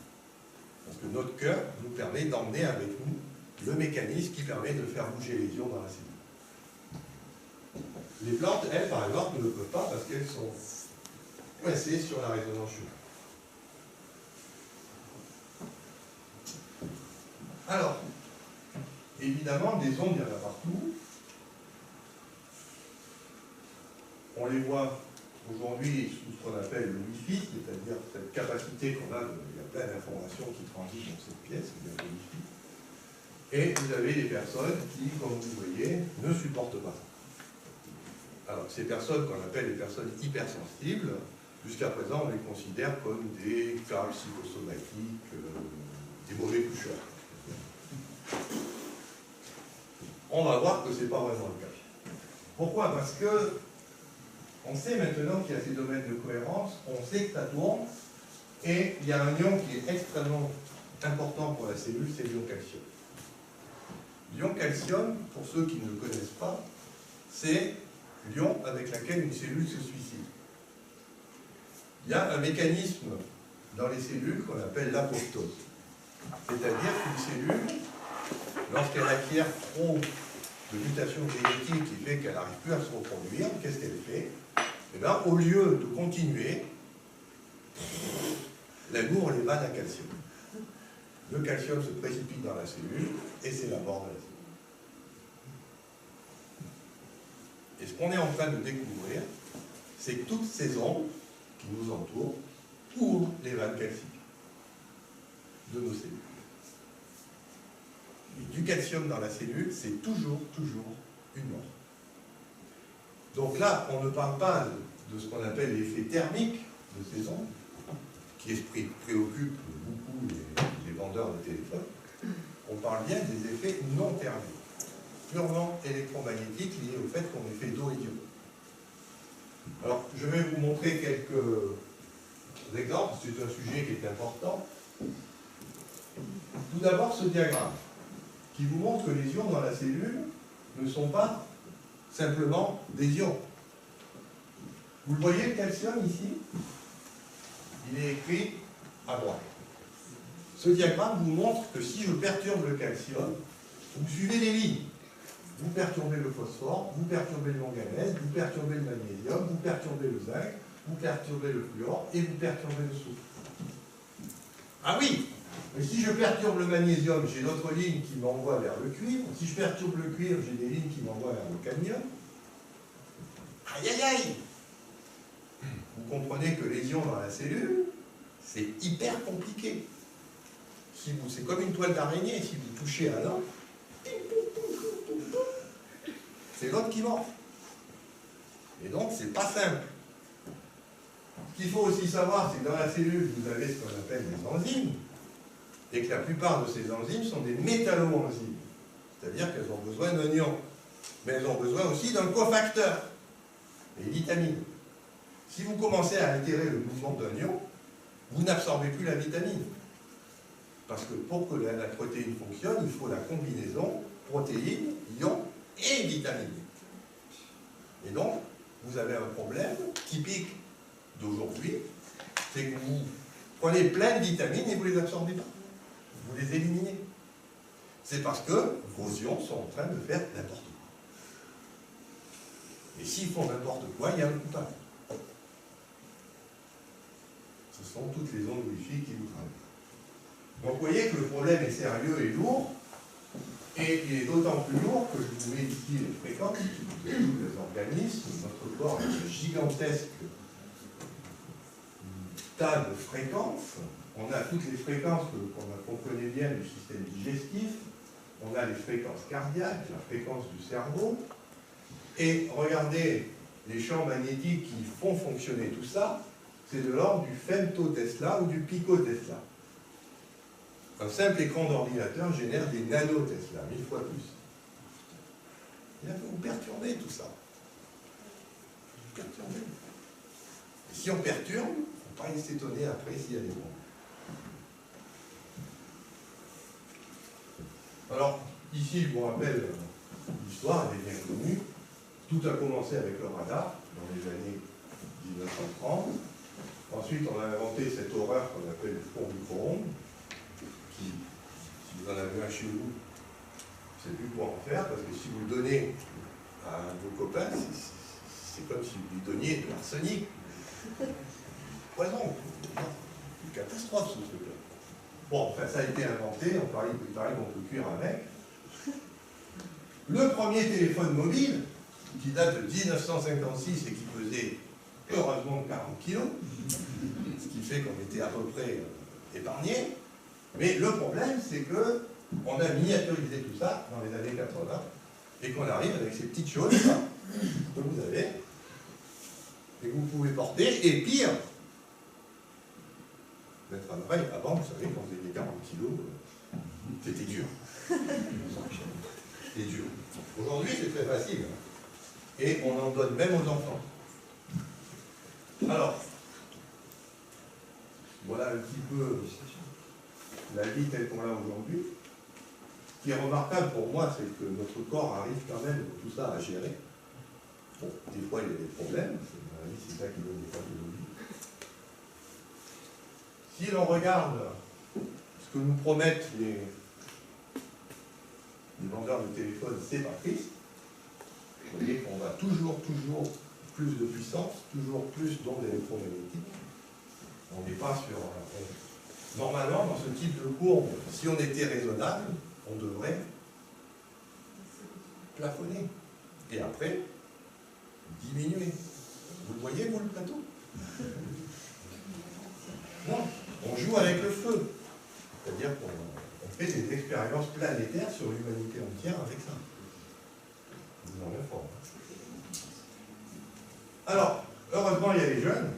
A: Parce que notre cœur nous permet d'emmener avec nous le mécanisme qui permet de faire bouger les ions dans la cellule. Les plantes, elles, par exemple, ne le peuvent pas parce qu'elles sont coincées sur la résonance Schumann. Alors, évidemment, des ondes, il y en a partout. On les voit aujourd'hui sous ce qu'on appelle le Wi-Fi, c'est-à-dire cette capacité qu'on a, il y a plein d'informations qui transitent dans cette pièce, il y a le Wi-Fi. Et vous avez des personnes qui, comme vous voyez, ne supportent pas ça. Alors, ces personnes qu'on appelle les personnes hypersensibles, jusqu'à présent, on les considère comme des cas psychosomatiques, des mauvais coucheurs. On va voir que ce n'est pas vraiment le cas. Pourquoi? Parce que on sait maintenant qu'il y a ces domaines de cohérence, on sait que ça tourne, et il y a un ion qui est extrêmement important pour la cellule, c'est l'ion calcium. L'ion calcium, pour ceux qui ne le connaissent pas, c'est l'ion avec lequel une cellule se suicide. il y a un mécanisme dans les cellules qu'on appelle l'apoptose. C'est-à-dire qu'une cellule, lorsqu'elle acquiert trop de mutations génétiques qui fait qu'elle n'arrive plus à se reproduire, qu'est-ce qu'elle fait? Eh bien, au lieu de continuer, elle ouvre les vannes à calcium. Le calcium se précipite dans la cellule et c'est la mort de la cellule. Et ce qu'on est en train de découvrir, c'est que toutes ces ondes qui nous entourent ouvrent les vannes calciques de nos cellules. Et du calcium dans la cellule, c'est toujours une mort. Donc là, on ne parle pas de ce qu'on appelle l'effet thermique de ces ondes, qui préoccupe beaucoup les vendeurs de téléphones. On parle bien des effets non thermiques, purement électromagnétiques liés au fait qu'on est fait d'eau et d'iode. Alors, je vais vous montrer quelques exemples, c'est un sujet qui est important. Tout d'abord, ce diagramme, qui vous montre que les ions dans la cellule ne sont pas simplement des ions. Vous le voyez, le calcium ici, il est écrit à droite. Ce diagramme vous montre que si je perturbe le calcium, vous suivez les lignes. Vous perturbez le phosphore, vous perturbez le manganèse, vous perturbez le magnésium, vous perturbez le zinc, vous perturbez le fluor et vous perturbez le soufre. Ah oui, mais si je perturbe le magnésium, j'ai d'autres lignes qui m'envoient vers le cuivre. Si je perturbe le cuivre, j'ai des lignes qui m'envoient vers le cadmium. Aïe aïe aïe! Vous comprenez que les ions dans la cellule, c'est hyper compliqué. C'est comme une toile d'araignée, si vous touchez à l'un, c'est l'autre qui mord. Et donc, c'est pas simple. Ce qu'il faut aussi savoir, c'est que dans la cellule, vous avez ce qu'on appelle des enzymes, et que la plupart de ces enzymes sont des métalloenzymes. C'est-à-dire qu'elles ont besoin d'un ion. Mais elles ont besoin aussi d'un cofacteur, les vitamines. Si vous commencez à altérer le mouvement d'un ion, vous n'absorbez plus la vitamine. Parce que pour que la protéine fonctionne, il faut la combinaison protéine, ion et vitamine. Et donc, vous avez un problème typique d'aujourd'hui, c'est que vous prenez plein de vitamines et vous ne les absorbez pas. Vous les éliminez. C'est parce que vos ions sont en train de faire n'importe quoi. Et s'ils font n'importe quoi, il y a un coupable. Ce sont toutes les ondes Wi-Fi qui vous traversent. Donc vous voyez que le problème est sérieux et lourd, et il est d'autant plus lourd que je vous mets ici les fréquences, tous les organismes, notre corps est un gigantesque tas de fréquences. On a toutes les fréquences qu'on connaît bien du système digestif, on a les fréquences cardiaques, la fréquence du cerveau, et regardez les champs magnétiques qui font fonctionner tout ça, c'est de l'ordre du femtotesla ou du picotesla. Un simple écran d'ordinateur génère des nanotesla, 1000 fois plus. Il faut vous perturber tout ça. Vous perturbez. Et si on perturbe, il ne faut pas s'étonner après s'il y a des bombes. Alors, ici, je vous rappelle l'histoire, elle est bien connue. Tout a commencé avec le radar, dans les années 1930. Ensuite, on a inventé cette horreur qu'on appelle le four micro-ondes, qui, si vous en avez un chez vous, vous ne savez plus quoi en faire, parce que si vous le donnez à vos copains, c'est comme si vous lui donniez de l'arsenic. Poison. Une catastrophe, ce truc-là. Bon, enfin, ça a été inventé, on parlait qu'on peut cuire avec. Le premier téléphone mobile, qui date de 1956 et qui pesait heureusement 40 kg, ce qui fait qu'on était à peu près épargné. Mais le problème, c'est qu'on a miniaturisé tout ça dans les années 80 et qu'on arrive avec ces petites choses là, que vous avez et que vous pouvez porter. Et pire, mettre à l'oreille, avant, vous savez, quand vous aviez 40 kilos, c'était dur. C'était dur. Aujourd'hui, c'est très facile. Et on en donne même aux enfants. Alors, voilà un petit peu la vie telle qu'on l'a aujourd'hui. Ce qui est remarquable pour moi, c'est que notre corps arrive quand même tout ça à gérer. Bon, des fois il y a des problèmes, c'est ça qui donne des pathologies. Si l'on regarde ce que nous promettent les vendeurs de téléphones séparatrices, vous voyez qu'on va toujours plus de puissance, toujours plus d'ondes électromagnétiques. On n'est pas sur... Normalement, dans ce type de courbe, si on était raisonnable, on devrait plafonner. Et après, diminuer. Vous le voyez, vous, le plateau? Non, on joue avec le feu. C'est-à-dire qu'on fait des expériences planétaires sur l'humanité entière avec ça. Vous en informe. Alors, heureusement, il y a les jeunes.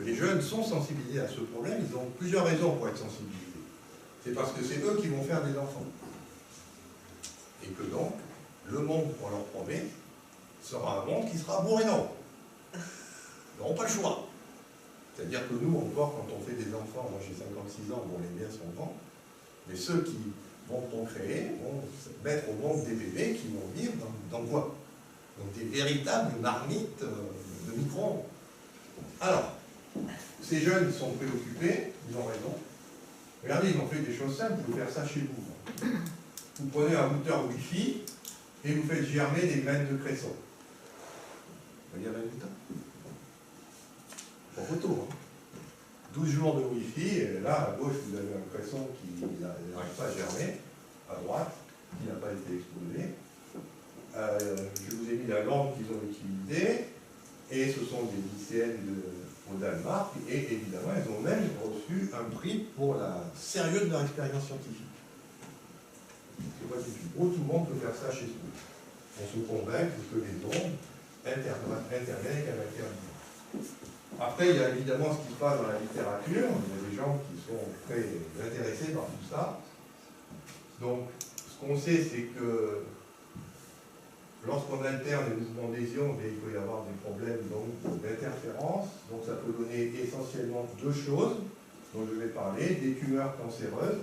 A: Les jeunes sont sensibilisés à ce problème. Ils ont plusieurs raisons pour être sensibilisés. C'est parce que c'est eux qui vont faire des enfants. Et que donc, le monde qu'on leur promet sera un monde qui sera bourrinant. Ils n'auront pas le choix. C'est-à-dire que nous, encore, quand on fait des enfants, moi j'ai 56 ans, bon, les miens sont grands, mais ceux qui vont procréer vont mettre au monde des bébés qui vont vivre dans quoi? Donc des véritables marmites de micro-ondes. Alors, ces jeunes sont préoccupés, ils ont raison. Regardez, ils ont fait des choses simples, vous pouvez faire ça chez vous. Vous prenez un routeur Wi-Fi et vous faites germer des graines de cresson. Vous voyez un résultat? En photo, hein. 12 jours de Wi-Fi, et là, à gauche, vous avez un cresson qui n'arrive pas à germer, à droite, qui n'a pas été exposé. Je vous ai mis la lampe qu'ils ont utilisée, et ce sont des lycéennes au Danemark, et évidemment, elles ont même reçu un prix pour la sérieux de leur expérience scientifique. C'est pas du tout. Tout le monde peut faire ça chez soi. On se convainc que les ondes interviennent avec la matière. Après, il y a évidemment ce qui se passe dans la littérature. Il y a des gens qui sont très intéressés par tout ça. Donc, ce qu'on sait, c'est que lorsqu'on alterne les mouvements des ions, il peut y avoir des problèmes d'interférence. Donc, ça peut donner essentiellement deux choses dont je vais parler, des tumeurs cancéreuses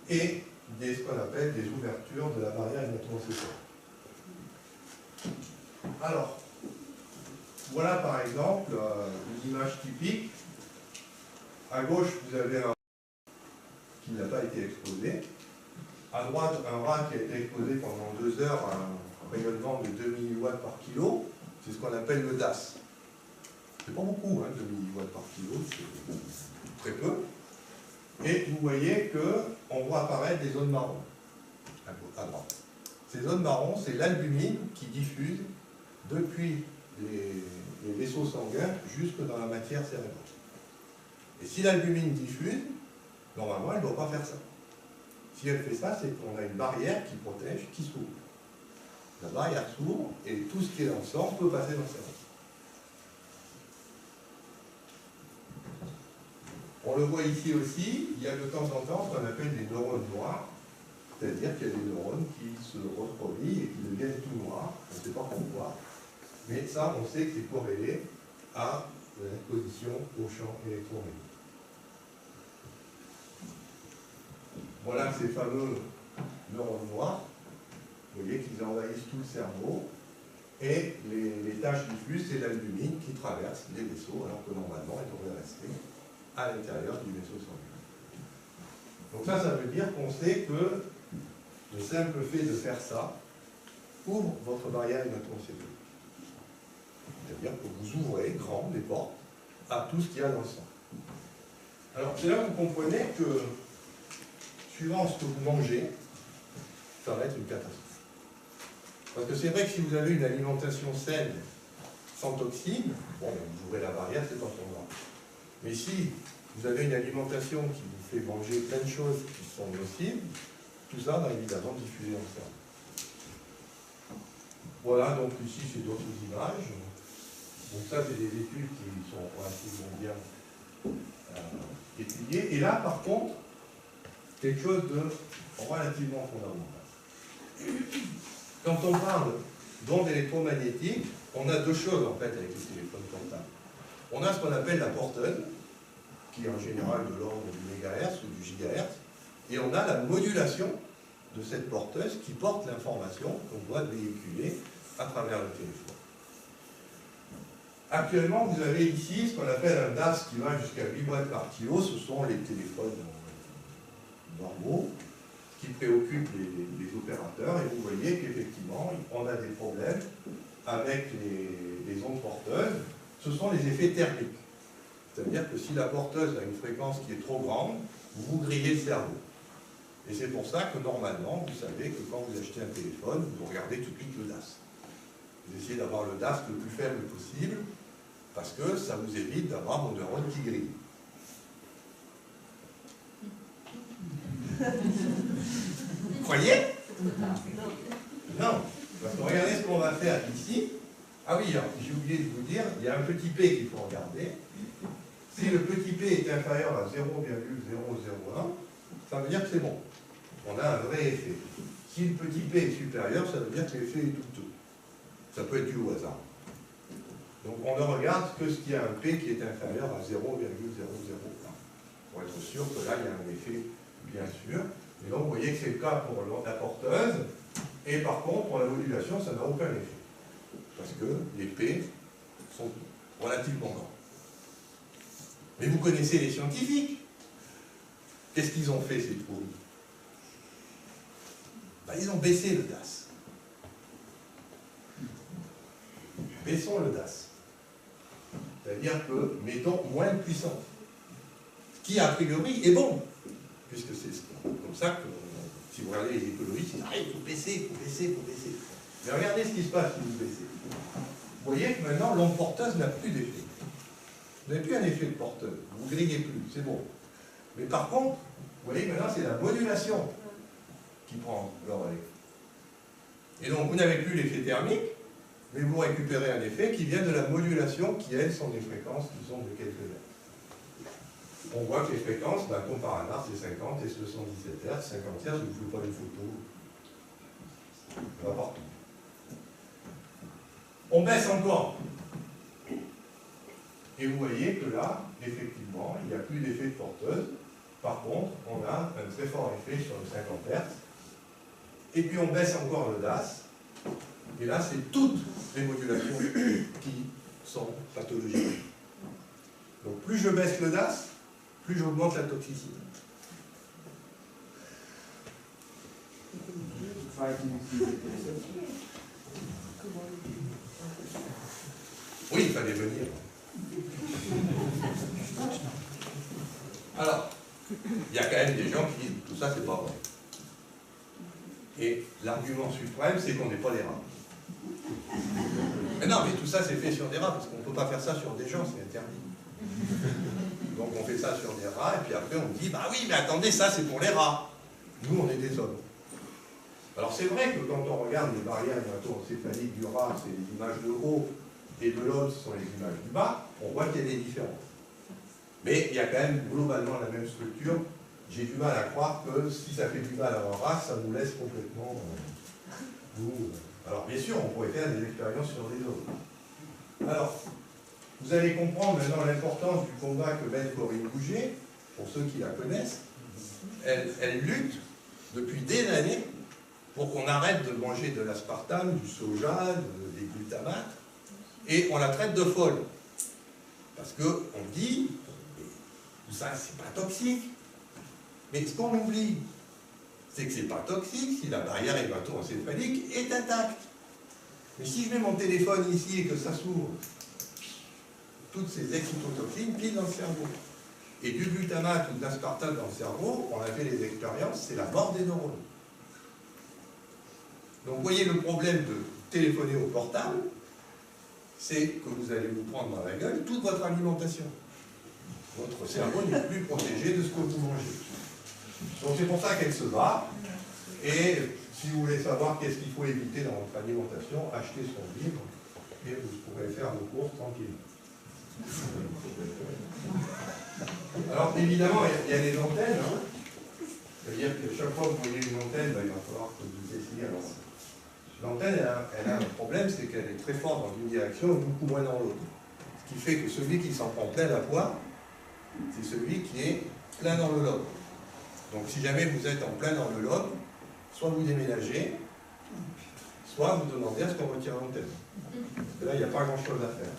A: et ce qu'on appelle des ouvertures de la barrière hémato-encéphalique. Alors, voilà par exemple une image typique. À gauche, vous avez un rat qui n'a pas été exposé. À droite, un rat qui a été exposé pendant 2 heures à un rayonnement de 2 milliwatts par kilo. C'est ce qu'on appelle le DAS. C'est pas beaucoup, hein, 2 milliwatts par kilo, c'est très peu. Et vous voyez qu'on voit apparaître des zones marron à droite. Ces zones marron, c'est l'albumine qui diffuse depuis les vaisseaux sanguins jusque dans la matière cérébrale. Et si l'albumine diffuse, normalement, elle ne doit pas faire ça. Si elle fait ça, c'est qu'on a une barrière qui protège, qui s'ouvre. La barrière s'ouvre et tout ce qui est dans le sang peut passer dans le cerveau. On le voit ici aussi, il y a de temps en temps ce qu'on appelle des neurones noirs, c'est-à-dire qu'il y a des neurones qui se reproduisent et qui deviennent tout noirs, on ne sait pas pourquoi, mais ça on sait que c'est corrélé à l'exposition au champ électromagnétique. Voilà ces fameux neurones noirs, vous voyez qu'ils envahissent tout le cerveau, et les taches diffuses, c'est l'albumine qui traverse les vaisseaux, alors que normalement elle devrait rester à l'intérieur du vaisseau sanguin. Donc ça veut dire qu'on sait que le simple fait de faire ça ouvre votre barrière hémato-encéphalique. C'est-à-dire que vous ouvrez grand les portes à tout ce qu'il y a dans le sang. Alors c'est là que vous comprenez que, suivant ce que vous mangez, ça va être une catastrophe. Parce que c'est vrai que si vous avez une alimentation saine, sans toxines, bon, vous ouvrez la barrière, c'est pas trop grave. Mais si vous avez une alimentation qui vous fait manger plein de choses qui sont nocives, tout ça va évidemment diffuser en cerveau. Voilà, donc ici c'est d'autres images. Donc ça c'est des études qui sont relativement bien étudiées. Et là par contre, quelque chose de relativement fondamental. Quand on parle d'ondes électromagnétiques, on a deux choses en fait avec les téléphones portables. On a ce qu'on appelle la porteuse, qui est en général de l'ordre du mégahertz ou du gigahertz, et on a la modulation de cette porteuse qui porte l'information qu'on doit véhiculer à travers le téléphone. Actuellement, vous avez ici ce qu'on appelle un DAS qui va jusqu'à 8 watts par kilo. Ce sont les téléphones normaux qui préoccupent les opérateurs. Et vous voyez qu'effectivement, on a des problèmes avec les ondes porteuses. Ce sont les effets thermiques. C'est-à-dire que si la porteuse a une fréquence qui est trop grande, vous grillez le cerveau. Et c'est pour ça que normalement, vous savez que quand vous achetez un téléphone, vous regardez tout de suite le DAS. Vous essayez d'avoir le DAS le plus faible possible, parce que ça vous évite d'avoir vos neurones qui grillent. Vous croyez? Non. Parce que regardez ce qu'on va faire ici. Ah oui, j'ai oublié de vous dire, il y a un petit p qu'il faut regarder. Si le petit p est inférieur à 0,001, ça veut dire que c'est bon. On a un vrai effet. Si le petit p est supérieur, ça veut dire que l'effet est douteux. Ça peut être dû au hasard. Donc on ne regarde que ce qui a un P qui est inférieur à 0,001. Pour être sûr que là, il y a un effet, bien sûr. Et donc vous voyez que c'est le cas pour la porteuse. Et par contre, pour la modulation, ça n'a aucun effet. Parce que les P sont relativement grands. Mais vous connaissez les scientifiques. Qu'est-ce qu'ils ont fait, ces trous? Ben, ils ont baissé le DAS. Baissons le DAS. C'est-à-dire que mettons moins de puissance. Ce qui, a priori, est bon. Puisque c'est comme ça que, si vous regardez les écologistes, ils disent, ah, il faut baisser, il faut baisser, il faut baisser. Mais regardez ce qui se passe si vous baissez. Vous voyez que maintenant, l'onde porteuse n'a plus d'effet. Vous n'avez plus un effet de porteuse. Vous ne grillez plus, c'est bon. Mais par contre, vous voyez que maintenant, c'est la modulation qui prend le relais. Et donc, vous n'avez plus l'effet thermique, mais vous récupérez un effet qui vient de la modulation qui, elles, sont des fréquences qui sont de quelques hertz. On voit que les fréquences, ben, comme par hasard, c'est 50 et 77 Hz. 50 Hz, je ne vous fais pas une photo. Ça va partout. On baisse encore. Et vous voyez que là, effectivement, il n'y a plus d'effet de porteuse. Par contre, on a un très fort effet sur le 50 Hz. Et puis on baisse encore le DAS. Et là, c'est toutes les modulations qui sont pathologiques. Donc plus je baisse le DAS, plus j'augmente la toxicité. Oui, il fallait venir. Alors, il y a quand même des gens qui disent tout ça, c'est pas vrai. Et l'argument suprême, c'est qu'on n'est pas des rats. Mais non, mais tout ça, c'est fait sur des rats, parce qu'on ne peut pas faire ça sur des gens, c'est interdit. Donc on fait ça sur des rats, et puis après on dit, bah oui, mais attendez, ça c'est pour les rats. Nous, on est des hommes. Alors c'est vrai que quand on regarde les barrières hémato-encéphaliques du rat, c'est les images de haut, et de l'homme, ce sont les images du bas, on voit qu'il y a des différences. Mais il y a quand même globalement la même structure. J'ai du mal à croire que si ça fait du mal à un rat, ça nous laisse complètement... Alors bien sûr, on pourrait faire des expériences sur des hommes. Alors, vous allez comprendre maintenant l'importance du combat que mène Corinne Bouget, pour ceux qui la connaissent. Elle lutte depuis des années pour qu'on arrête de manger de l'aspartame, du soja, des glutamates, et on la traite de folle. Parce qu'on dit, tout ça c'est pas toxique. Mais ce qu'on oublie, c'est que c'est pas toxique si la barrière hémato-encéphalique est intacte. Mais si je mets mon téléphone ici et que ça s'ouvre, toutes ces excitotoxines pilent dans le cerveau. Et du glutamate ou de l'aspartame dans le cerveau, on a fait les expériences, c'est la mort des neurones. Donc vous voyez le problème de téléphoner au portable, c'est que vous allez vous prendre dans la gueule toute votre alimentation. Votre cerveau n'est plus protégé de ce que vous mangez. Donc c'est pour ça qu'elle se bat. Et si vous voulez savoir qu'est-ce qu'il faut éviter dans votre alimentation, achetez son livre et vous pourrez faire vos courses tranquillement. Alors évidemment, il y a les antennes. Hein. C'est-à-dire que chaque fois que vous voyez une antenne, il va falloir que vous essayiez. L'antenne, elle a un problème, c'est qu'elle est très forte dans une direction et beaucoup moins dans l'autre. Ce qui fait que celui qui s'en prend plein la poire, c'est celui qui est plein dans le lobe. Donc si jamais vous êtes en plein dans le lobe, soit vous déménagez, soit vous demandez à ce qu'on retire l'antenne. Là, il n'y a pas grand-chose à faire.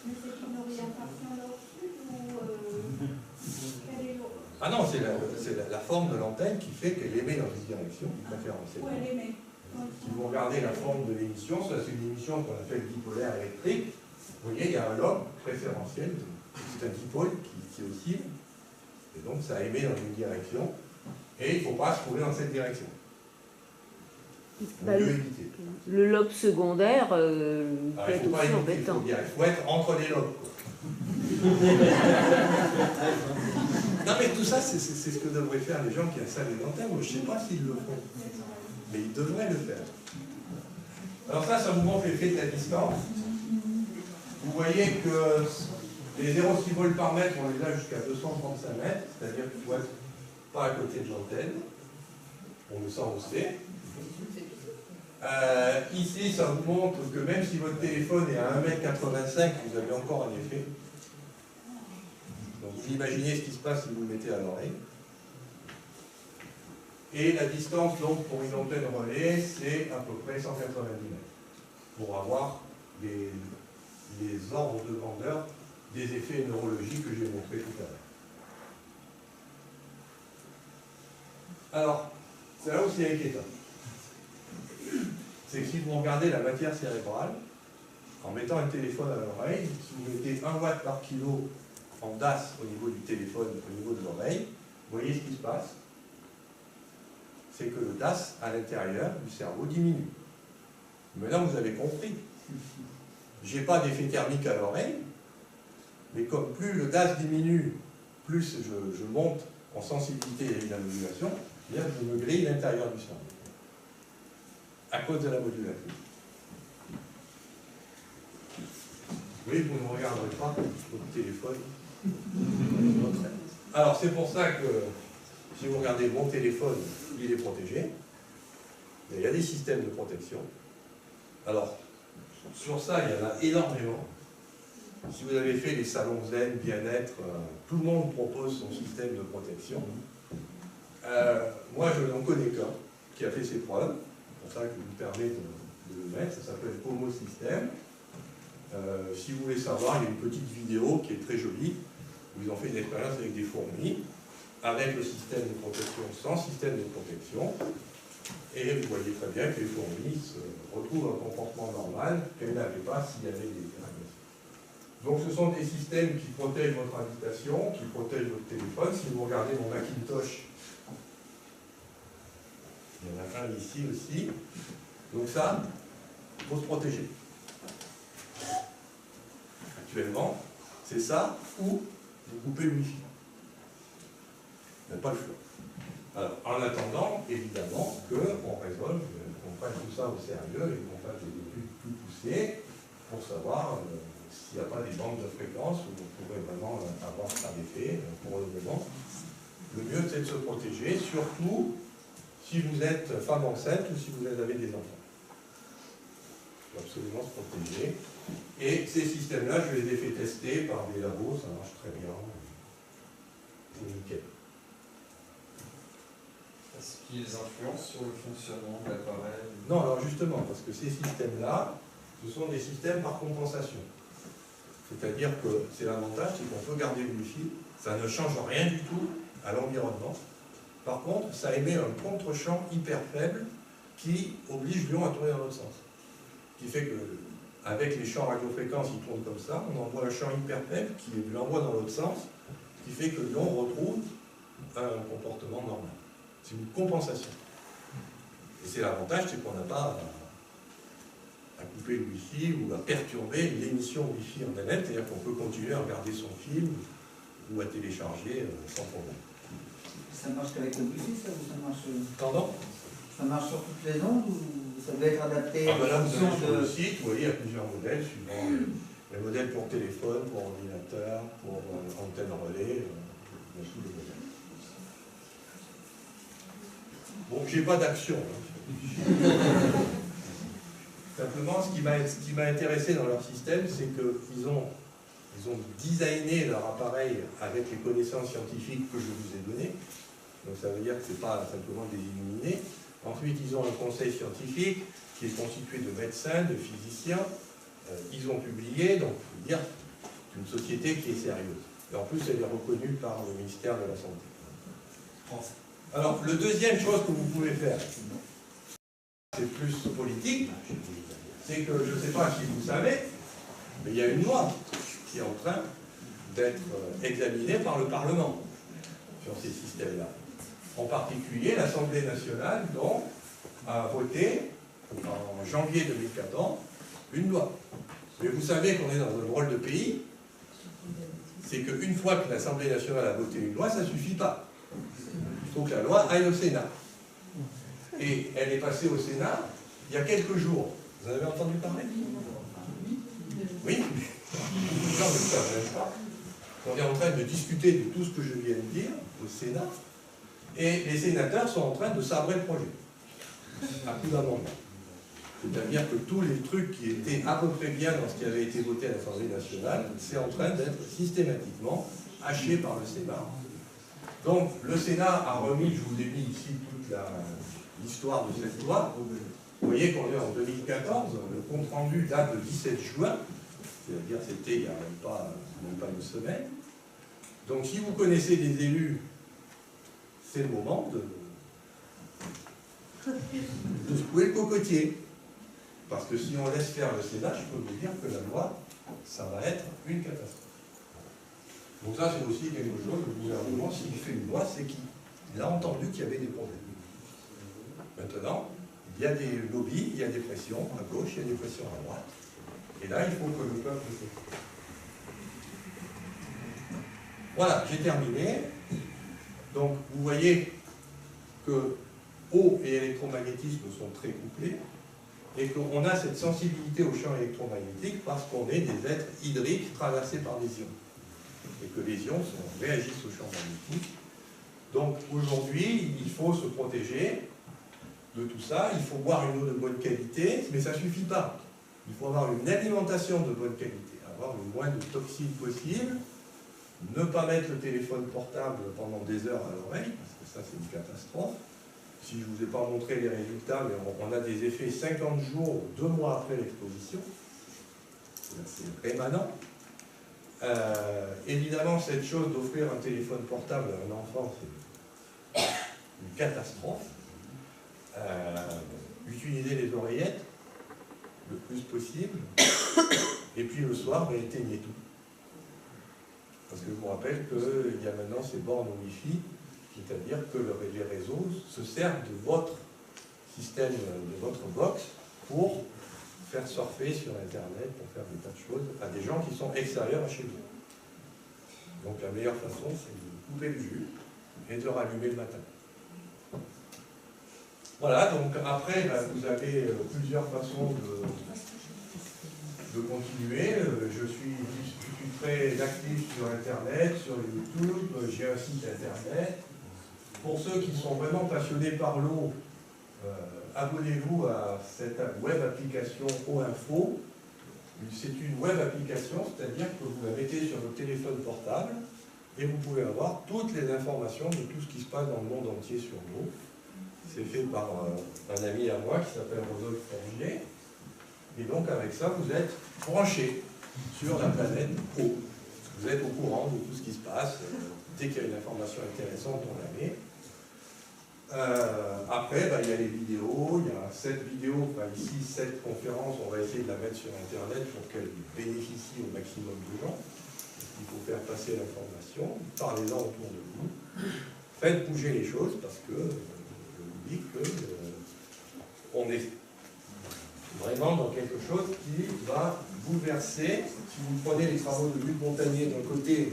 I: Mais c'est une orientation nord-sud ou quelle est l'autre?
A: Ah non, c'est la forme de l'antenne qui fait qu'elle émet dans une direction préférentielle.
I: Où elle émet?
A: Si vous regardez la forme de l'émission, ça c'est une émission qu'on appelle dipolaire électrique. Vous voyez, il y a un lobe préférentiel, c'est un dipôle qui oscille, et donc ça émet dans une direction, et il ne faut pas se trouver dans cette direction.
B: Bah,
A: mieux éviter.
B: Le lobe secondaire
A: Alors,
B: peut
A: il
B: être
A: ne faut pas
B: aussi
A: éviter,
B: embêtant.
A: il faut être entre les lobes. Quoi. Non mais tout ça, c'est ce que devraient faire les gens qui installent les antennes. Moi, je ne sais pas s'ils le font, mais ils devraient le faire. Alors ça vous montre l'effet de la distance. Vous voyez que les 0,6 volts par mètre, on les a jusqu'à 235 mètres, c'est-à-dire qu'il faut être pas à côté de l'antenne. On le sent aussi. Ici, ça vous montre que même si votre téléphone est à 1,85 m, vous avez encore un effet. Donc vous imaginez ce qui se passe si vous le mettez à l'oreille. Et la distance donc pour une antenne relais, c'est à peu près 190 mètres. Pour avoir les ordres de grandeur des effets neurologiques que j'ai montrés tout à l'heure. Alors, c'est là où c'est inquiétant. C'est que si vous regardez la matière cérébrale, en mettant un téléphone à l'oreille, si vous mettez 1 watt par kilo en DAS au niveau du téléphone, au niveau de l'oreille, vous voyez ce qui se passe? C'est que le DAS à l'intérieur du cerveau diminue. Maintenant, vous avez compris. Je n'ai pas d'effet thermique à l'oreille, mais comme plus le DAS diminue, plus je monte en sensibilité et la modulation, bien je me grille l'intérieur du cerveau. À cause de la modulation. Oui, vous ne regarderez pas votre téléphone. Alors, c'est pour ça que si vous regardez mon téléphone, il est protégé. Il y a des systèmes de protection. Alors, sur ça, il y en a énormément. Si vous avez fait les salons zen, bien-être, tout le monde propose son système de protection. Moi, je n'en connais qu'un qui a fait ses preuves. C'est pour ça que je vous permets de le mettre. Ça s'appelle Homo System. Si vous voulez savoir, il y a une petite vidéo qui est très jolie, où ils ont fait une expérience avec des fourmis, avec le système de protection, sans système de protection. Et vous voyez très bien que les fourmis se retrouvent un comportement normal qu'elles n'avaient pas s'il y avait des radiations. Donc ce sont des systèmes qui protègent votre habitation, qui protègent votre téléphone. Si vous regardez mon Macintosh, il y en a un ici aussi. Donc ça, il faut se protéger. Actuellement, c'est ça ou vous coupez le Wi-Fi. Il n'y a pas le choix. Alors, en attendant, évidemment, qu'on résolve, qu'on prenne tout ça au sérieux et qu'on fasse des études plus poussées pour savoir s'il n'y a pas des banques de fréquences où on pourrait vraiment avoir un effet pour le moment. Le mieux, c'est de se protéger, surtout si vous êtes femme enceinte ou si vous avez des enfants. Il faut absolument se protéger. Et ces systèmes-là, je les ai fait tester par des labos, ça marche très bien. C'est nickel.
H: Est-ce qu'ils influencent sur le fonctionnement de l'appareil?
A: Non, alors justement, parce que ces systèmes-là, ce sont des systèmes par compensation. C'est-à-dire que c'est l'avantage, c'est qu'on peut garder le Wi-Fi, ça ne change rien du tout à l'environnement. Par contre, ça émet un contre-champ hyper faible qui oblige Lyon à tourner dans l'autre sens. Ce qui fait que, avec les champs radiofréquences, ils tournent comme ça, on envoie un champ hyper faible qui l'envoie dans l'autre sens, ce qui fait que Lyon retrouve un comportement normal. C'est une compensation. Et c'est l'avantage, c'est qu'on n'a pas à couper le Wi-Fi ou à perturber l'émission Wi-Fi en elle-même, c'est-à-dire qu'on peut continuer à regarder son film ou à télécharger sans problème.
J: Ça marche qu'avec le Wi-Fi, ça, ou ça marche...
A: Pardon?
J: Ça marche sur toutes les ondes ou ça doit être adapté
A: Ah ben là,
J: en
A: vous
J: fonction
A: allez sur
J: de...
A: le site, vous voyez, il y a plusieurs modèles, suivant les modèles pour téléphone, pour ordinateur, pour antenne relais, il y a tous les modèles. Bon, j'ai pas d'action. Simplement, ce qui m'a intéressé dans leur système, c'est qu'ils ont designé leur appareil avec les connaissances scientifiques que je vous ai données. Donc ça veut dire que ce n'est pas simplement des illuminés, Ensuite, ils ont un conseil scientifique qui est constitué de médecins, de physiciens. Ils ont publié, donc il faut dire, c'est une société qui est sérieuse. Et en plus, elle est reconnue par le ministère de la Santé. Alors, la deuxième chose que vous pouvez faire, c'est plus politique, c'est que, je ne sais pas si vous savez, mais il y a une loi qui est en train d'être examinée par le Parlement sur ces systèmes-là. En particulier, l'Assemblée nationale, donc, a voté, en janvier 2014, une loi. Mais vous savez qu'on est dans un drôle de pays, c'est qu'une fois que l'Assemblée nationale a voté une loi, ça ne suffit pas. Il faut que la loi aille au Sénat. Et elle est passée au Sénat il y a quelques jours. Vous en avez entendu parler? Oui? Non, mais ça, même pas. On est en train de discuter de tout ce que je viens de dire au Sénat, et les sénateurs sont en train de sabrer le projet, à coup d'amendement. C'est-à-dire que tous les trucs qui étaient à peu près bien dans ce qui avait été voté à l'Assemblée nationale, c'est en train d'être systématiquement haché par le Sénat. Donc, le Sénat a remis, je vous ai mis ici toute l'histoire de cette loi. Vous voyez qu'on est en 2014, le compte-rendu date de 17 juin, c'est-à-dire c'était il n'y a même pas une semaine. Donc, si vous connaissez des élus, c'est le moment de secouer le cocotier. Parce que si on laisse faire le Sénat, je peux vous dire que la loi, ça va être une catastrophe. Donc ça, c'est aussi quelque chose, le gouvernement, s'il fait une loi, c'est qu'il a entendu qu'il y avait des problèmes. Maintenant, il y a des lobbies, il y a des pressions à gauche, il y a des pressions à droite. Et là, il faut que le peuple se fasse. Voilà, j'ai terminé. Donc, vous voyez que eau et électromagnétisme sont très couplés et qu'on a cette sensibilité au champ électromagnétique parce qu'on est des êtres hydriques traversés par des ions. Et que les ions réagissent au champ magnétique. Donc, aujourd'hui, il faut se protéger de tout ça. Il faut boire une eau de bonne qualité, mais ça ne suffit pas. Il faut avoir une alimentation de bonne qualité, avoir le moins de toxines possible. Ne pas mettre le téléphone portable pendant des heures à l'oreille, parce que ça c'est une catastrophe. Si je ne vous ai pas montré les résultats, mais on a des effets 50 jours, 2 mois après l'exposition. C'est rémanent. Évidemment, cette chose d'offrir un téléphone portable à un enfant, c'est une catastrophe. Utilisez les oreillettes le plus possible. Et puis le soir, éteignez tout. Parce que je vous rappelle qu'il y a maintenant ces bornes Wi-Fi, c'est-à-dire que les réseaux se servent de votre système, de votre box, pour faire surfer sur Internet, pour faire des tas de choses à des gens qui sont extérieurs à chez vous. Donc la meilleure façon, c'est de couper le jus et de rallumer le matin. Voilà, donc après, vous avez plusieurs façons de continuer. Je suis très actif sur Internet, sur YouTube, j'ai un site Internet. Pour ceux qui sont vraiment passionnés par l'eau, abonnez-vous à cette web application Eau Info. C'est une web application, c'est-à-dire que vous la mettez sur votre téléphone portable et vous pouvez avoir toutes les informations de tout ce qui se passe dans le monde entier sur l'eau. C'est fait par un ami à moi qui s'appelle Rodolphe Forgier. Et donc avec ça, vous êtes branché sur la planète eau. Vous êtes au courant de tout ce qui se passe. Dès qu'il y a une information intéressante, on la met. Après, il y a les vidéos. Il y a 7 vidéos, ici 7 conférences. On va essayer de la mettre sur Internet pour qu'elle bénéficie au maximum de gens. Il faut faire passer l'information. Parlez-en autour de vous. Faites bouger les choses parce que je vous dis qu'on est vraiment dans quelque chose qui va bouleverser. Si vous prenez les travaux de Luc Montagnier d'un côté,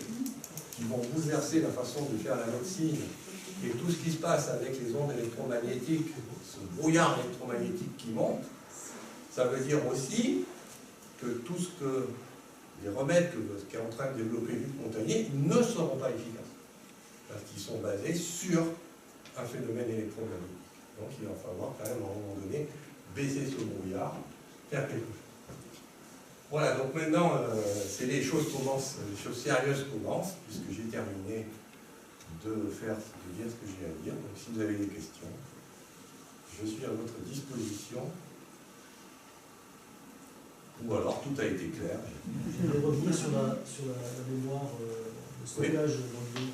A: qui vont bouleverser la façon de faire la médecine, et tout ce qui se passe avec les ondes électromagnétiques, ce brouillard électromagnétique qui monte, ça veut dire aussi que tout ce que les remèdes qu'est en train de développer Luc Montagnier ne seront pas efficaces, parce qu'ils sont basés sur un phénomène électromagnétique. Donc il va falloir quand même à un moment donné baisser ce brouillard, faire quelque chose. Voilà, donc maintenant, les choses commencent, les choses sérieuses commencent, puisque j'ai terminé de dire ce que j'ai à dire. Donc si vous avez des questions, je suis à votre disposition. Ou alors tout a été clair.
K: Je vais revenir sur la mémoire de stockage dans l'eau,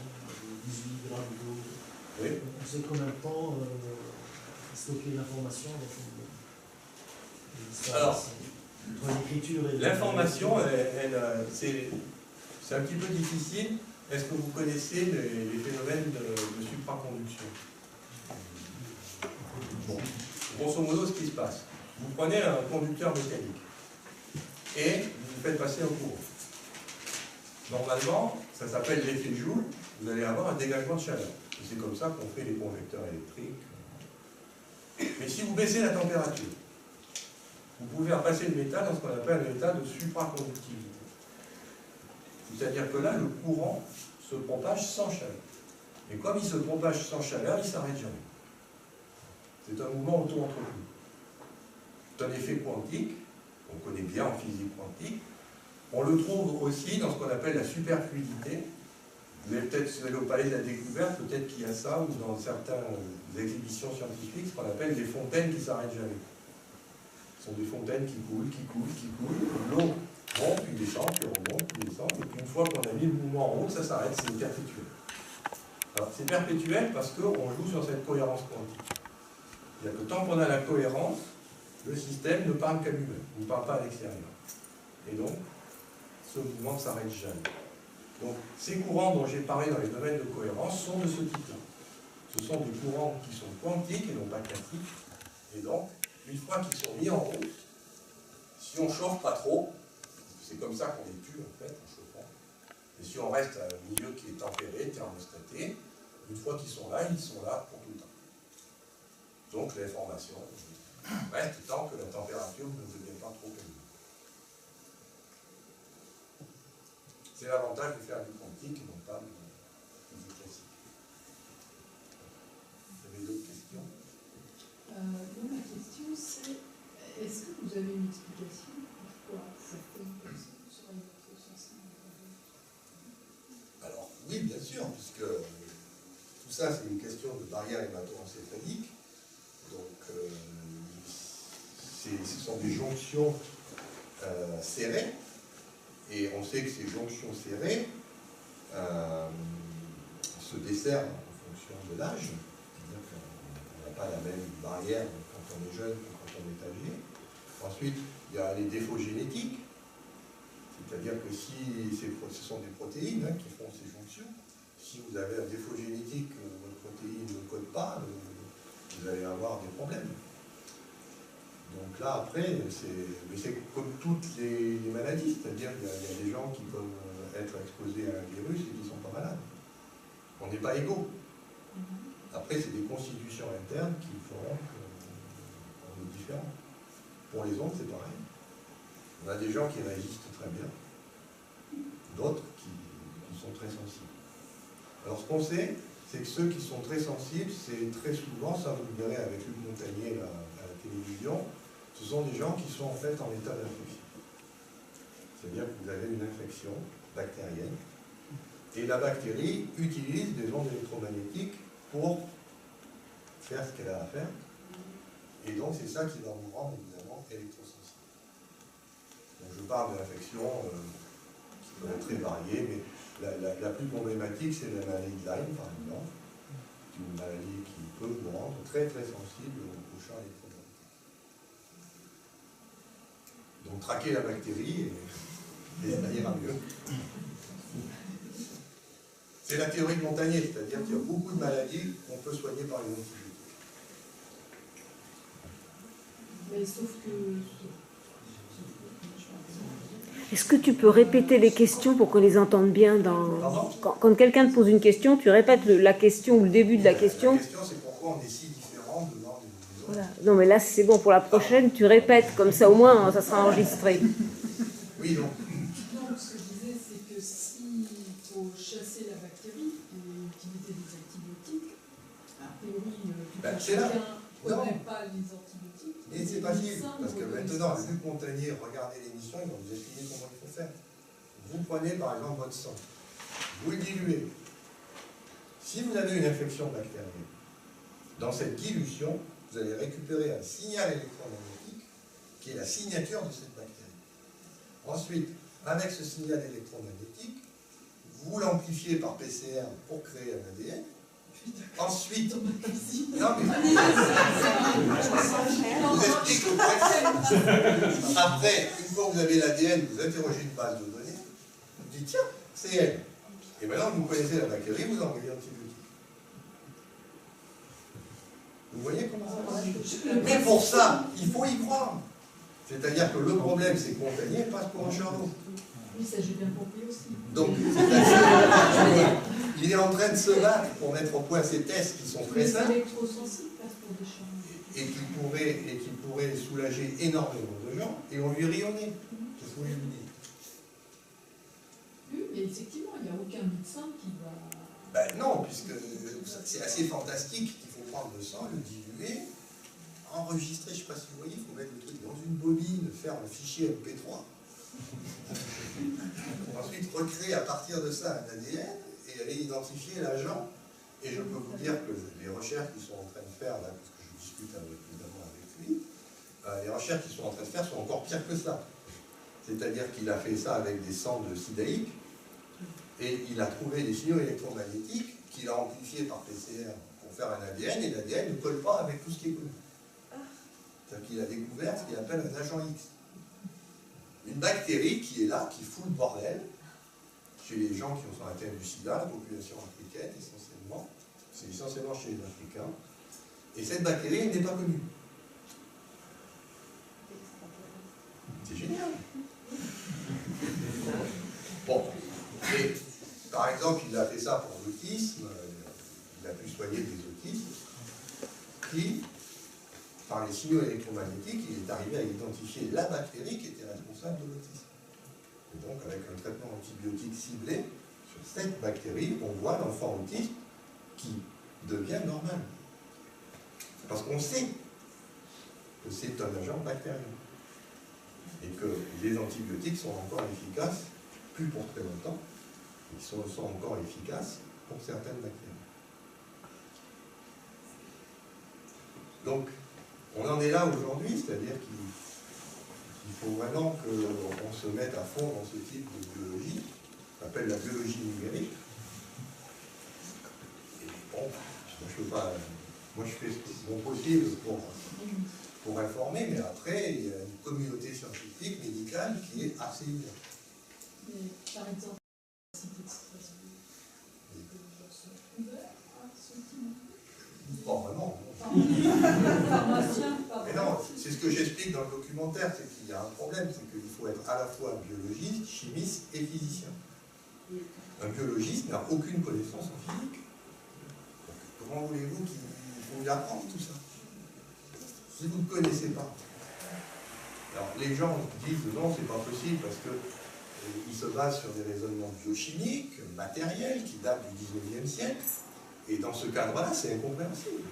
K: 18 grammes d'eau.
A: Oui.
K: On sait combien de temps stocker l'information
A: Alors,
K: entre l'écriture et
A: l'information, c'est un petit peu difficile. Est-ce que vous connaissez les phénomènes de supraconduction? Bon. Grosso modo, ce qui se passe. Vous prenez un conducteur mécanique et vous le faites passer un courant. Normalement, ça s'appelle l'effet Joule, vous allez avoir un dégagement de chaleur. C'est comme ça qu'on fait les convecteurs électriques. Mais si vous baissez la température, vous pouvez faire passer le métal dans ce qu'on appelle un état de supraconductivité. C'est-à-dire que là, le courant se propage sans chaleur. Et comme il se propage sans chaleur, il ne s'arrête jamais. C'est un mouvement auto-entretenu. C'est un effet quantique, on connaît bien en physique quantique. On le trouve aussi dans ce qu'on appelle la superfluidité. Vous avez peut-être, si vous allez au Palais de la Découverte, peut-être qu'il y a ça, ou dans certaines exhibitions scientifiques, ce qu'on appelle des fontaines qui ne s'arrêtent jamais. Ce sont des fontaines qui coulent, qui coulent, qui coulent. L'eau monte, puis descend, puis remonte, puis descend. Et puis une fois qu'on a mis le mouvement en route, ça s'arrête, c'est perpétuel. Alors c'est perpétuel parce qu'on joue sur cette cohérence quantique. C'est-à-dire que tant qu'on a la cohérence, le système ne parle qu'à lui-même, il ne parle pas à l'extérieur. Et donc, ce mouvement ne s'arrête jamais. Donc, ces courants dont j'ai parlé dans les domaines de cohérence sont de ce type-là. Ce sont des courants qui sont quantiques et non pas classiques. Et donc, une fois qu'ils sont mis en route, si on ne chauffe pas trop, c'est comme ça qu'on les tue en fait, en chauffant. Et si on reste à un milieu qui est tempéré, thermostaté, une fois qu'ils sont là pour tout le temps. Donc l'information reste tant que la température ne devient pas trop élevée. C'est l'avantage de faire du quantique et non pas du physique classique. Vous avez d'autres questions?
L: Ma question c'est, est-ce que vous avez une explication pourquoi certaines personnes seraient électrosensibles?
A: Alors oui, bien sûr, puisque tout ça c'est une question de barrière hémato-encéphalique. Donc ce sont des jonctions serrées. Et on sait que ces jonctions serrées se desserrent en fonction de l'âge. C'est-à-dire qu'on n'a pas la même barrière quand on est jeune que quand on est âgé. Ensuite, il y a les défauts génétiques. C'est-à-dire que si ce sont des protéines qui font ces jonctions, si vous avez un défaut génétique, votre protéine ne code pas, vous allez avoir des problèmes. Donc là, après, c'est comme toutes les maladies, c'est-à-dire qu'il y a des gens qui peuvent être exposés à un virus et qui ne sont pas malades. On n'est pas égaux. Après, c'est des constitutions internes qui feront qu'on est différents. Pour les autres, c'est pareil. On a des gens qui résistent très bien, d'autres qui sont très sensibles. Alors, ce qu'on sait, c'est que ceux qui sont très sensibles, c'est très souvent, ça vous le verrez avec Luc Montagnier à la télévision, ce sont des gens qui sont en fait en état d'infection. C'est-à-dire que vous avez une infection bactérienne et la bactérie utilise des ondes électromagnétiques pour faire ce qu'elle a à faire. Et donc c'est ça qui va vous rendre évidemment électrosensible. Donc je parle de l'infection qui peut être très variée, mais la plus problématique c'est la maladie de Lyme par exemple. C'est une maladie qui peut vous rendre très très sensible au champ électromagnétique. Donc traquer la bactérie et ça ira mieux. C'est la théorie de Montagnier, c'est-à-dire qu'il y a beaucoup de maladies qu'on peut soigner par les antibiotiques.
L: Mais sauf que...
B: Est-ce que tu peux répéter les questions pour qu'on les entende bien quand quelqu'un te pose une question, tu répètes la question ou le début de la question.
A: La question, c'est pourquoi on est si différents de l'un des autres.
B: Voilà. Non, mais là, c'est bon. Pour la prochaine, tu répètes. Comme ça, au moins, ça sera enregistré.
A: Oui, non.
L: Non, ce que je disais, c'est que s'il faut chasser la bactérie et utiliser des antibiotiques, a priori, chacun ne connaît pas les antibiotiques.
A: Mais c'est facile, parce que maintenant, Luc Montagnier, regardez l'émission, il va vous expliquer comment il faut faire. Vous prenez par exemple votre sang, vous le diluez. Si vous avez une infection bactérienne, dans cette dilution, vous allez récupérer un signal électromagnétique qui est la signature de cette bactérie. Ensuite, avec ce signal électromagnétique, vous l'amplifiez par PCR pour créer un ADN. Ensuite, non mais, je vous explique le principe. Après, une fois que vous avez l'ADN, vous interrogez une base de données, vous dites tiens, c'est elle. Et maintenant, vous connaissez la bactérie, vous envoyez un antibiotique. Vous voyez comment ça marche? Mais pour ça, il faut y croire. C'est-à-dire que le problème, c'est que Montagnier passe pour un charlot.
L: Oui, ça j'ai bien compris aussi.
A: Donc, il est en train de se battre pour mettre au point ces tests qui sont très simples
L: Les électrosensibles passent pour des charlots.
A: et qui pourraient soulager énormément de gens, et on lui rionnait. Qu'est-ce que vous voulez vous dire?
L: Oui, mais effectivement, il n'y a aucun médecin qui va...
A: Ben non, puisque c'est assez fantastique qu'il faut prendre le sang, le diluer, enregistrer, je ne sais pas si vous voyez, il faut mettre le truc dans une bobine, faire le fichier MP3, ensuite recréer à partir de ça un ADN et aller identifier l'agent. Et je peux vous dire que les recherches qu'ils sont en train de faire, là, parce que je discute évidemment avec lui, les recherches qu'ils sont en train de faire sont encore pires que ça. C'est-à-dire qu'il a fait ça avec des cendres de sidaïque, et il a trouvé des signaux électromagnétiques qu'il a amplifiés par PCR pour faire un ADN, et l'ADN ne colle pas avec tout ce qui est connu. C'est-à-dire qu'il a découvert ce qu'il appelle un agent X. Une bactérie qui est là, qui fout le bordel, chez les gens qui sont atteints du sida, la population africaine essentiellement, c'est essentiellement chez les Africains, et cette bactérie, elle n'est pas connue. C'est génial. Bon, et par exemple, il a fait ça pour l'autisme, il a pu soigner des autistes, qui, par les signaux électromagnétiques, il est arrivé à identifier la bactérie qui était responsable de l'autisme. Et donc, avec un traitement antibiotique ciblé sur cette bactérie, on voit l'enfant autiste qui devient normal. Parce qu'on sait que c'est un agent bactérien. Et que les antibiotiques sont encore efficaces, plus pour très longtemps, ils sont encore efficaces pour certaines bactéries. Donc, on en est là aujourd'hui, c'est-à-dire qu'il faut vraiment qu'on se mette à fond dans ce type de biologie, qu'on appelle la biologie numérique. Et bon, je peux pas, moi je fais mon possible pour informer, mais après, il y a une communauté scientifique, médicale, qui est assez ouverte.
L: Mais, par exemple, la cité de Strasbourg, ouvert à ce type.
A: Bon, vraiment.
L: Pharmacien,
A: mais non, c'est ce que j'explique dans le documentaire, c'est qu'il y a un problème, c'est qu'il faut être à la fois biologiste, chimiste et physicien. Un biologiste n'a aucune connaissance en physique. Donc, comment voulez-vous qu'il faut lui apprendre tout ça? Si vous ne connaissez pas. Alors, les gens disent non, c'est pas possible parce que ils se basent sur des raisonnements biochimiques, matériels, qui datent du 19e siècle. Et dans ce cadre-là, c'est incompréhensible.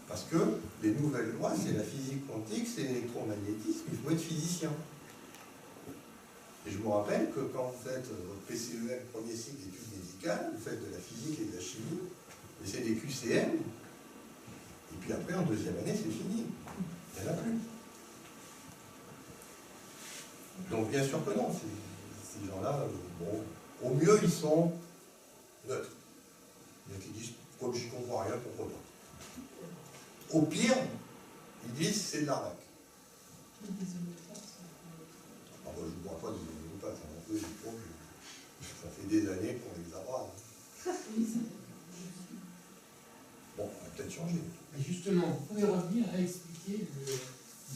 A: Parce que les nouvelles lois, c'est la physique quantique, c'est l'électromagnétisme, il faut être physicien. Et je vous rappelle que quand vous faites votre PCEM, premier cycle d'études médicales, vous faites de la physique et de la chimie, et c'est des QCM, et puis après, en deuxième année, c'est fini. Il n'y en a plus. Donc, bien sûr que non. Ces gens-là, bon, au mieux, ils sont neutres. Il y en a qui disent, comme je ne comprends rien, pourquoi pas. Au pire, ils disent, c'est de l'arnaque.
L: Les homéopathes.
A: Ah, je ne vois pas des homéopathes. Eux, ils font, ça fait des années qu'on les abrade. Bon, on va peut-être changer.
K: Mais justement, vous pouvez revenir à expliquer le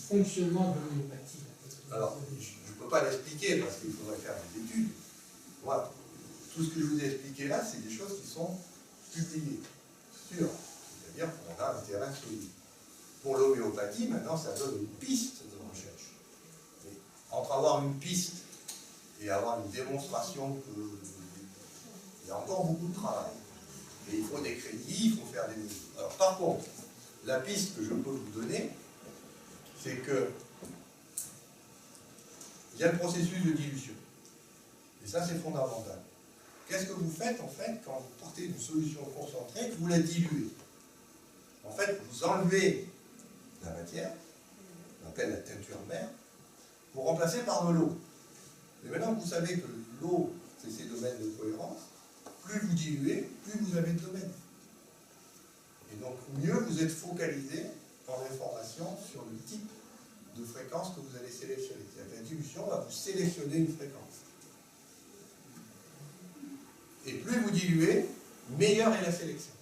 K: fonctionnement de l'homéopathie.
A: Alors, je ne peux pas l'expliquer parce qu'il faudrait faire des études. Voilà. Tout ce que je vous ai expliqué là, c'est des choses qui sont publiées, sûres. C'est-à-dire qu'on a intérêt à solide. Pour l'homéopathie, maintenant, ça donne une piste de recherche. Mais entre avoir une piste et avoir une démonstration il y a encore beaucoup de travail. Et il faut des crédits, il faut faire des mesures. Alors, par contre, la piste que je peux vous donner, c'est que il y a le processus de dilution. Et ça, c'est fondamental. Qu'est-ce que vous faites, en fait, quand vous partez d'une solution concentrée, que vous la diluez? En En fait, vous enlevez la matière, on appelle la teinture mère, pour remplacer par de l'eau. Mais maintenant que vous savez que l'eau, c'est ces domaines de cohérence, plus vous diluez, plus vous avez de domaines. Et donc, mieux vous êtes focalisé en information sur le type de fréquence que vous allez sélectionner. C'est-à-dire que l'intuition va vous sélectionner une fréquence. Et plus vous diluez, meilleure est la sélection.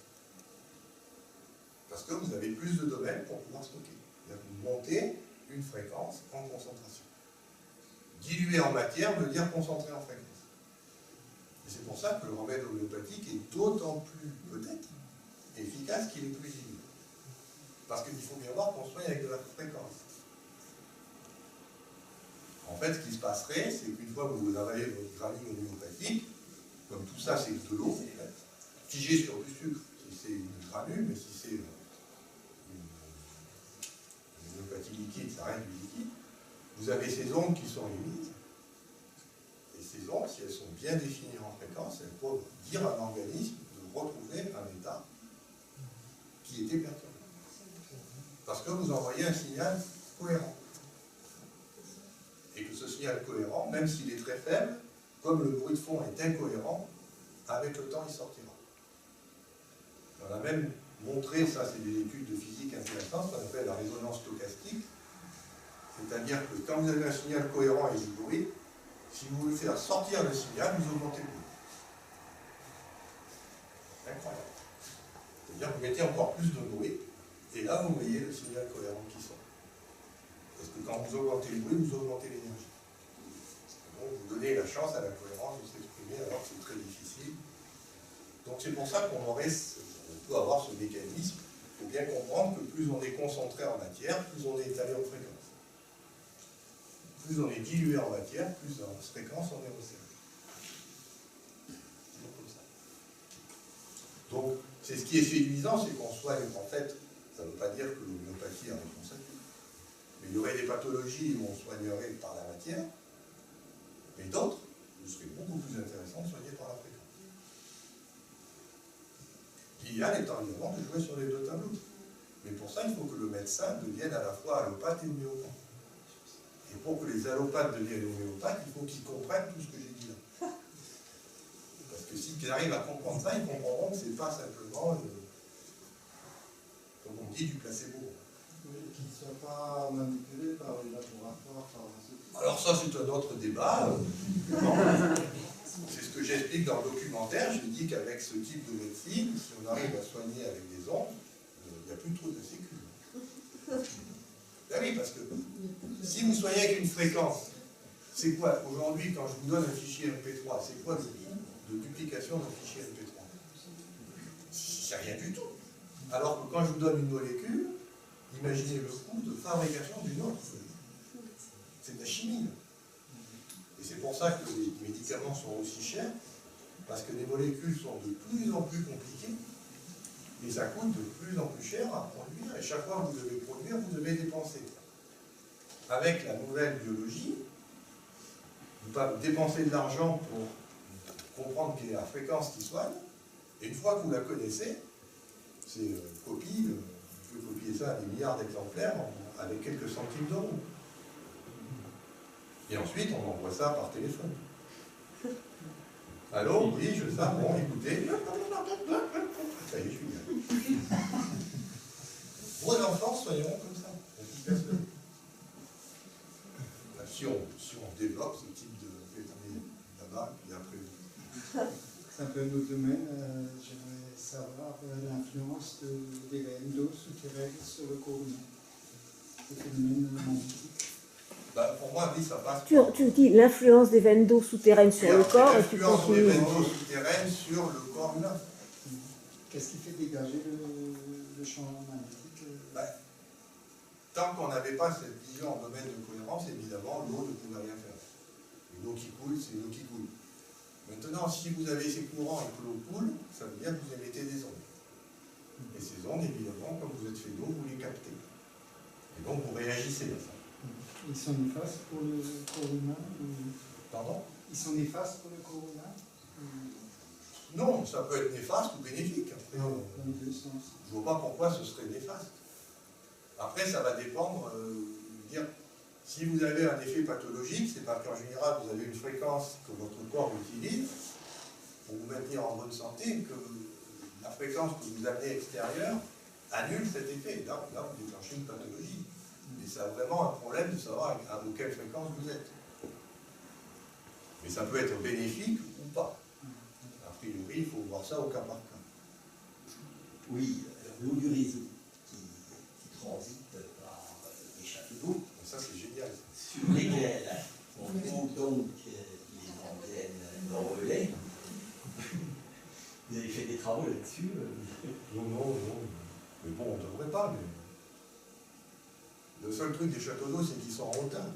A: Parce que vous avez plus de domaines pour pouvoir stocker. C'est-à-dire que vous montez une fréquence en concentration. Diluer en matière veut dire concentrer en fréquence. Et c'est pour ça que le remède homéopathique est d'autant plus, peut-être, efficace qu'il est plus dilué. Parce qu'il faut bien voir qu'on soigne avec de la fréquence. En fait, ce qui se passerait, c'est qu'une fois que vous avalez votre granule homéopathique, comme tout ça c'est de l'eau, en fait, figé sur du sucre, si c'est une granule, mais si c'est une homéopathie liquide, ça reste du liquide, vous avez ces ondes qui sont émises, et ces ondes, si elles sont bien définies en fréquence, elles peuvent dire à l'organisme de retrouver un état qui était perturbé. Parce que vous envoyez un signal cohérent. Et que ce signal cohérent, même s'il est très faible, comme le bruit de fond est incohérent, avec le temps il sortira. On a même montré, ça c'est des études de physique intéressantes, ce qu'on appelle la résonance stochastique, c'est-à-dire que quand vous avez un signal cohérent et du bruit, si vous voulez faire sortir le signal, vous augmentez le bruit. Incroyable. C'est-à-dire que vous mettez encore plus de bruit, et là vous voyez le signal cohérent qui sort. Parce que quand vous augmentez le bruit, vous augmentez l'énergie. Donc vous donnez la chance à la cohérence de s'exprimer alors que c'est très difficile. Donc c'est pour ça qu'on peut avoir ce mécanisme. Il faut bien comprendre que plus on est concentré en matière, plus on est étalé en fréquence. Plus on est dilué en matière, plus en fréquence on est resserré. C'est comme ça. Donc c'est ce qui est séduisant, c'est qu'on soigne en fait. Ça ne veut pas dire que l'homéopathie a réponse à tout. Mais il y aurait des pathologies où on soignerait par la matière, mais d'autres, ce serait beaucoup plus intéressant de soigner par la fréquence. L'idéal étant évidemment de jouer sur les deux tableaux. Mais pour ça, il faut que le médecin devienne à la fois allopathe et homéopathe. Et pour que les allopathes deviennent homéopathes, il faut qu'ils comprennent tout ce que j'ai dit là. Parce que s'ils arrivent à comprendre ça, ils comprendront que ce n'est pas simplement, comme on dit, du placebo.
M: Qu'ils ne soient pas manipulés par les laboratoires pharmaceutiques.
A: Alors ça, c'est un autre débat. C'est ce que j'explique dans le documentaire. Je dis qu'avec ce type de médecine, si on arrive à soigner avec des ondes, il n'y a plus trop de sécu. Ben oui, parce que si vous soignez avec une fréquence, c'est quoi? Aujourd'hui, quand je vous donne un fichier MP3, c'est quoi le coût de duplication d'un fichier MP3? C'est rien du tout. Alors que quand je vous donne une molécule, imaginez le coût de fabrication d'une autre. C'est de la chimie. Et c'est pour ça que les médicaments sont aussi chers, parce que les molécules sont de plus en plus compliquées, et ça coûte de plus en plus cher à produire, et chaque fois que vous devez produire, vous devez dépenser. Avec la nouvelle biologie, vous pouvez dépenser de l'argent pour comprendre quelle est la fréquence qui soigne, et une fois que vous la connaissez, c'est copie, vous pouvez copier ça à des milliards d'exemplaires avec quelques centimes d'euros. Et ensuite, on envoie ça par téléphone. Allô, oui, je sais, bon, écoutez. Ça y est, je suis là. Vos enfants soigneront comme ça. Si on développe ce type de méthode là-bas, puis après.
M: C'est un peu notre domaine. J'aimerais savoir l'influence des veines d'eau souterraines sur le corps humain. Ce phénomène magnétique.
A: Bah, pour moi, oui, ça passe.
B: Tu dis l'influence des veines d'eau souterraines sur le corps et tu
A: l'influence des
B: continues.
A: veines d'eau souterraines sur le corps humain.
M: Qu'est-ce qui fait dégager le champ magnétique?
A: Tant qu'on n'avait pas cette vision en domaine de cohérence, évidemment, l'eau ne pouvait rien faire. L'eau qui coule, c'est l'eau qui coule. Maintenant, si vous avez ces courants et que l'eau coule, ça veut dire que vous émettez des ondes. Et ces ondes, évidemment, comme vous êtes fait d'eau, vous les captez. Et donc, vous réagissez à ça.
M: Ils sont néfastes pour le corps humain?
A: Pardon?
M: Ils sont néfastes pour le corps humain?
A: Non, ça peut être néfaste ou bénéfique. Après,
M: Dans les deux sens.
A: je ne vois pas pourquoi ce serait néfaste. Après, ça va dépendre, dire, si vous avez un effet pathologique, c'est parce qu'en général, vous avez une fréquence que votre corps utilise pour vous maintenir en bonne santé, que la fréquence que vous amenez extérieure annule cet effet. Là, vous déclenchez une pathologie. Et ça a vraiment un problème de savoir à quelle fréquence vous êtes. Mais ça peut être bénéfique ou pas. A priori, il faut voir ça au cas par cas.
N: Oui, l'eau du réseau qui transite par les châteaux d'eau.
A: Ça, c'est génial.
N: Sur lesquels on trouve donc les antennes en relais. Vous avez fait des travaux là-dessus?
A: Non. Mais bon, on ne devrait pas. Mais... Le seul truc des châteaux d'eau, c'est qu'ils sont en retard.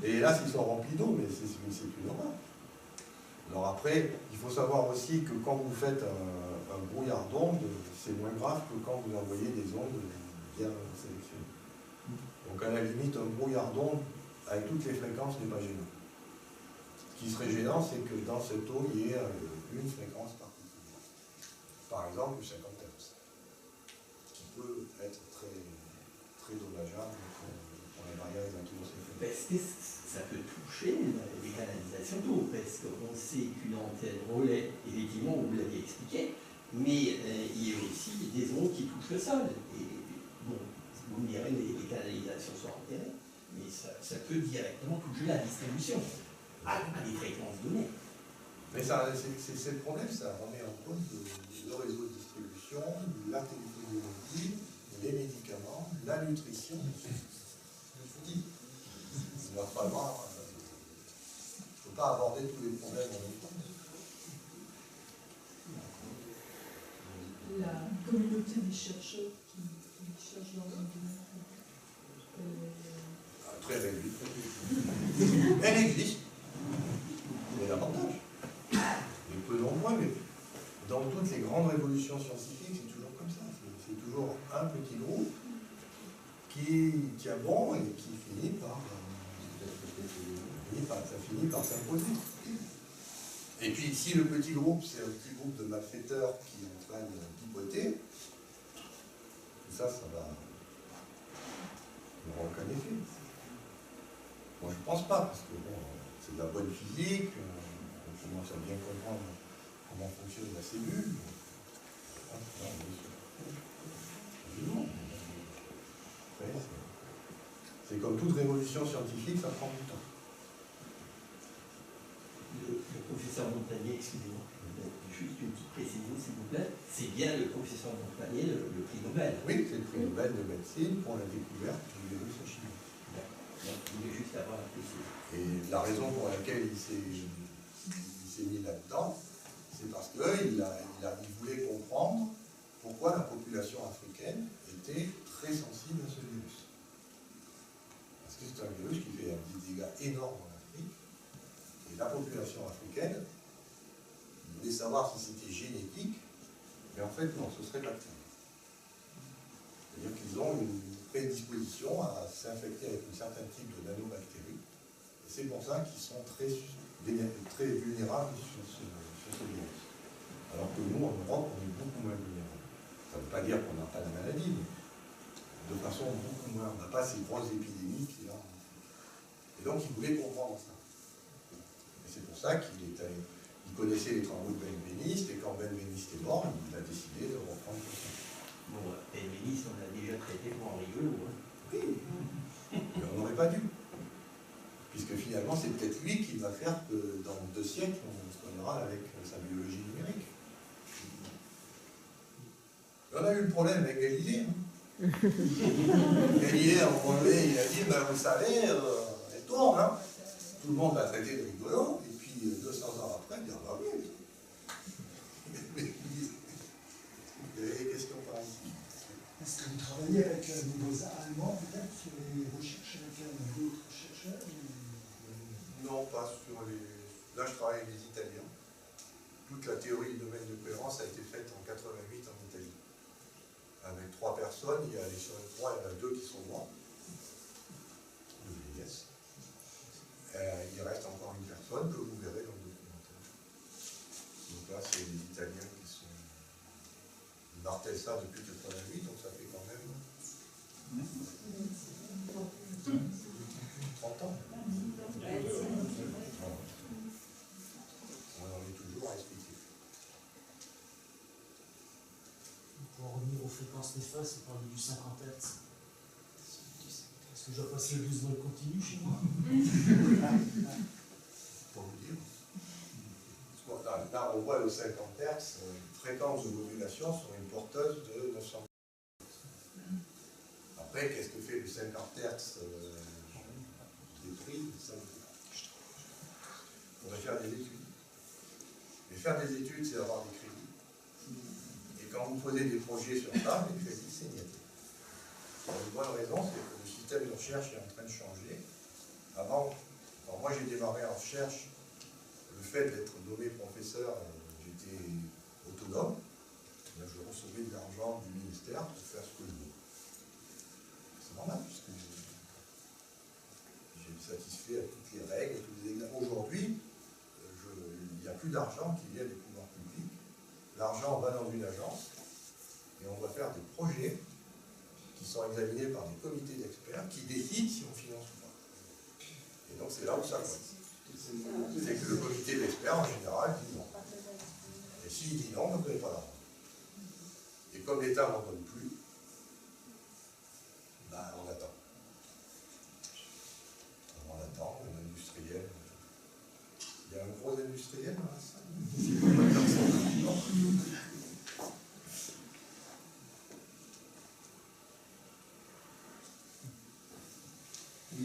A: Et là, ils sont remplis d'eau, mais c'est plus normal. Alors après, il faut savoir aussi que quand vous faites un brouillard d'ondes, c'est moins grave que quand vous envoyez des ondes bien sélectionnées. Donc à la limite, un brouillard d'ondes avec toutes les fréquences n'est pas gênant. Ce qui serait gênant, c'est que dans cette eau, il y ait une fréquence particulière. Par exemple, 50 Hz, qui peut être très dommageable pour les barrières électrocéphaliques.
N: Parce que ça peut toucher les canalisations d'eau, parce qu'on sait qu'une antenne relais, effectivement, vous l'avez expliqué, mais il y a aussi des ondes qui touchent le sol. Et bon, vous me direz, les canalisations sont enterrées, mais ça peut directement toucher la distribution à des fréquences données.
A: Mais c'est le problème, ça remet en cause le réseau de distribution, la téléphonie mobile, les médicaments, la nutrition. Je vous dis, il va falloir. Il ne faut pas aborder tous les problèmes en même temps.
L: La communauté des chercheurs qui cherchent dans le domaine.
A: Très réduite. Elle existe. Mais l'avantage. Mais peu nombreux, mais dans toutes les grandes révolutions scientifiques, c'est toujours comme ça. C'est toujours un petit groupe qui tient bon et qui finit par s'imposer. Et puis si le petit groupe, c'est un petit groupe de malfaiteurs qui est en train de pipoter, ça va n'aura aucun effet. Moi je pense pas, parce que bon, c'est de la bonne physique, on commence à bien comprendre comment fonctionne la cellule. C'est comme toute révolution scientifique, ça prend du temps.
N: Le professeur Montagnier, excusez-moi, juste une petite précision s'il vous plaît, c'est bien le professeur Montagnier, le prix Nobel.
A: Oui, c'est le prix Nobel de médecine pour la découverte du virus en Chine.
N: D'accord. Donc, je voulais juste avoir la précision.
A: Et la raison pour laquelle il s'est mis là-dedans, c'est parce qu'il voulait comprendre pourquoi la population africaine était très sensible à ce virus. Parce que c'est un virus qui fait des dégâts énormes en Afrique. Et la population africaine voulait savoir si c'était génétique, mais en fait, non, ce serait bactérien. C'est-à-dire qu'ils ont une prédisposition à s'infecter avec un certain type de nanobactéries. Et c'est pour ça qu'ils sont très vulnérables sur ce virus. Alors que nous, en Europe, on est beaucoup moins vulnérables. Ça ne veut pas dire qu'on n'a pas la maladie, mais de façon beaucoup moins. On n'a pas ces grosses épidémies qu'il y a. Et donc, il voulait comprendre ça. Et c'est pour ça qu'il connaissait les travaux de Benveniste, et quand Benveniste est mort, il a décidé de reprendre tout ça.
N: Bon, Benveniste, on l'a déjà traité pour un rigolo. Hein.
A: Oui, mais on n'aurait pas dû. Puisque finalement, c'est peut-être lui qui va faire que dans 2 siècles, on se connaîtra avec sa biologie numérique. On a eu le problème avec Galilée. Hein. Galilée, à un moment donné, il a dit, ben, vous savez, elle tourne. Hein. Tout le monde l'a traité de rigolo, et puis 200 ans après, il dit, ah bah oui. Il y avait des questions par ici.
M: Est-ce que vous travaillez avec des beaux-arts allemands, peut-être, sur les recherches avec d'autres chercheurs?
A: Non, pas sur les... Là, je travaille avec les Italiens. Toute la théorie du domaine de cohérence a été faite en 88 en Italie. Avec 3 personnes, sur les 3, il y en a 2 qui sont morts. De vieillesse. Il reste encore une personne que vous verrez dans le documentaire. partait ça depuis 88, donc ça fait quand même 30 ans. On en est toujours à expliquer.
K: Pour en revenir aux fréquences néfastes, on parle du 50 Hz. Est-ce que je dois passer le 12 volts continu chez moi?
A: Pour vous dire. Là, on voit le 50 Hz, fréquence de modulation sur une porteuse de 900 Hz. Après, qu'est-ce que fait le 50 Hz des prix? Ça, on va faire des études. Mais faire des études, c'est avoir des crédits. Et quand vous posez des projets sur ça, les crédits, c'est net. Une bonne raison, c'est que le système de recherche est en train de changer. Avant, quand moi j'ai démarré en recherche, le fait d'être nommé professeur, j'étais autonome. Je recevais de l'argent du ministère pour faire ce que je veux. C'est normal, puisque j'ai satisfait à toutes les règles, à tous les examens. Aujourd'hui, il n'y a plus d'argent qui vient des pouvoirs publics. L'argent va dans une agence et on va faire des projets qui sont examinés par des comités d'experts qui décident si on finance ou pas. Et donc c'est là où ça coince. C'est que le comité d'experts, en général, dit non. Et s'il dit non, vous n'avez pas l'argent. Et comme l'État n'en donne plus, ben, on attend. On attend, un industriel. Il y a un gros industriel dans la salle.
N: Oui.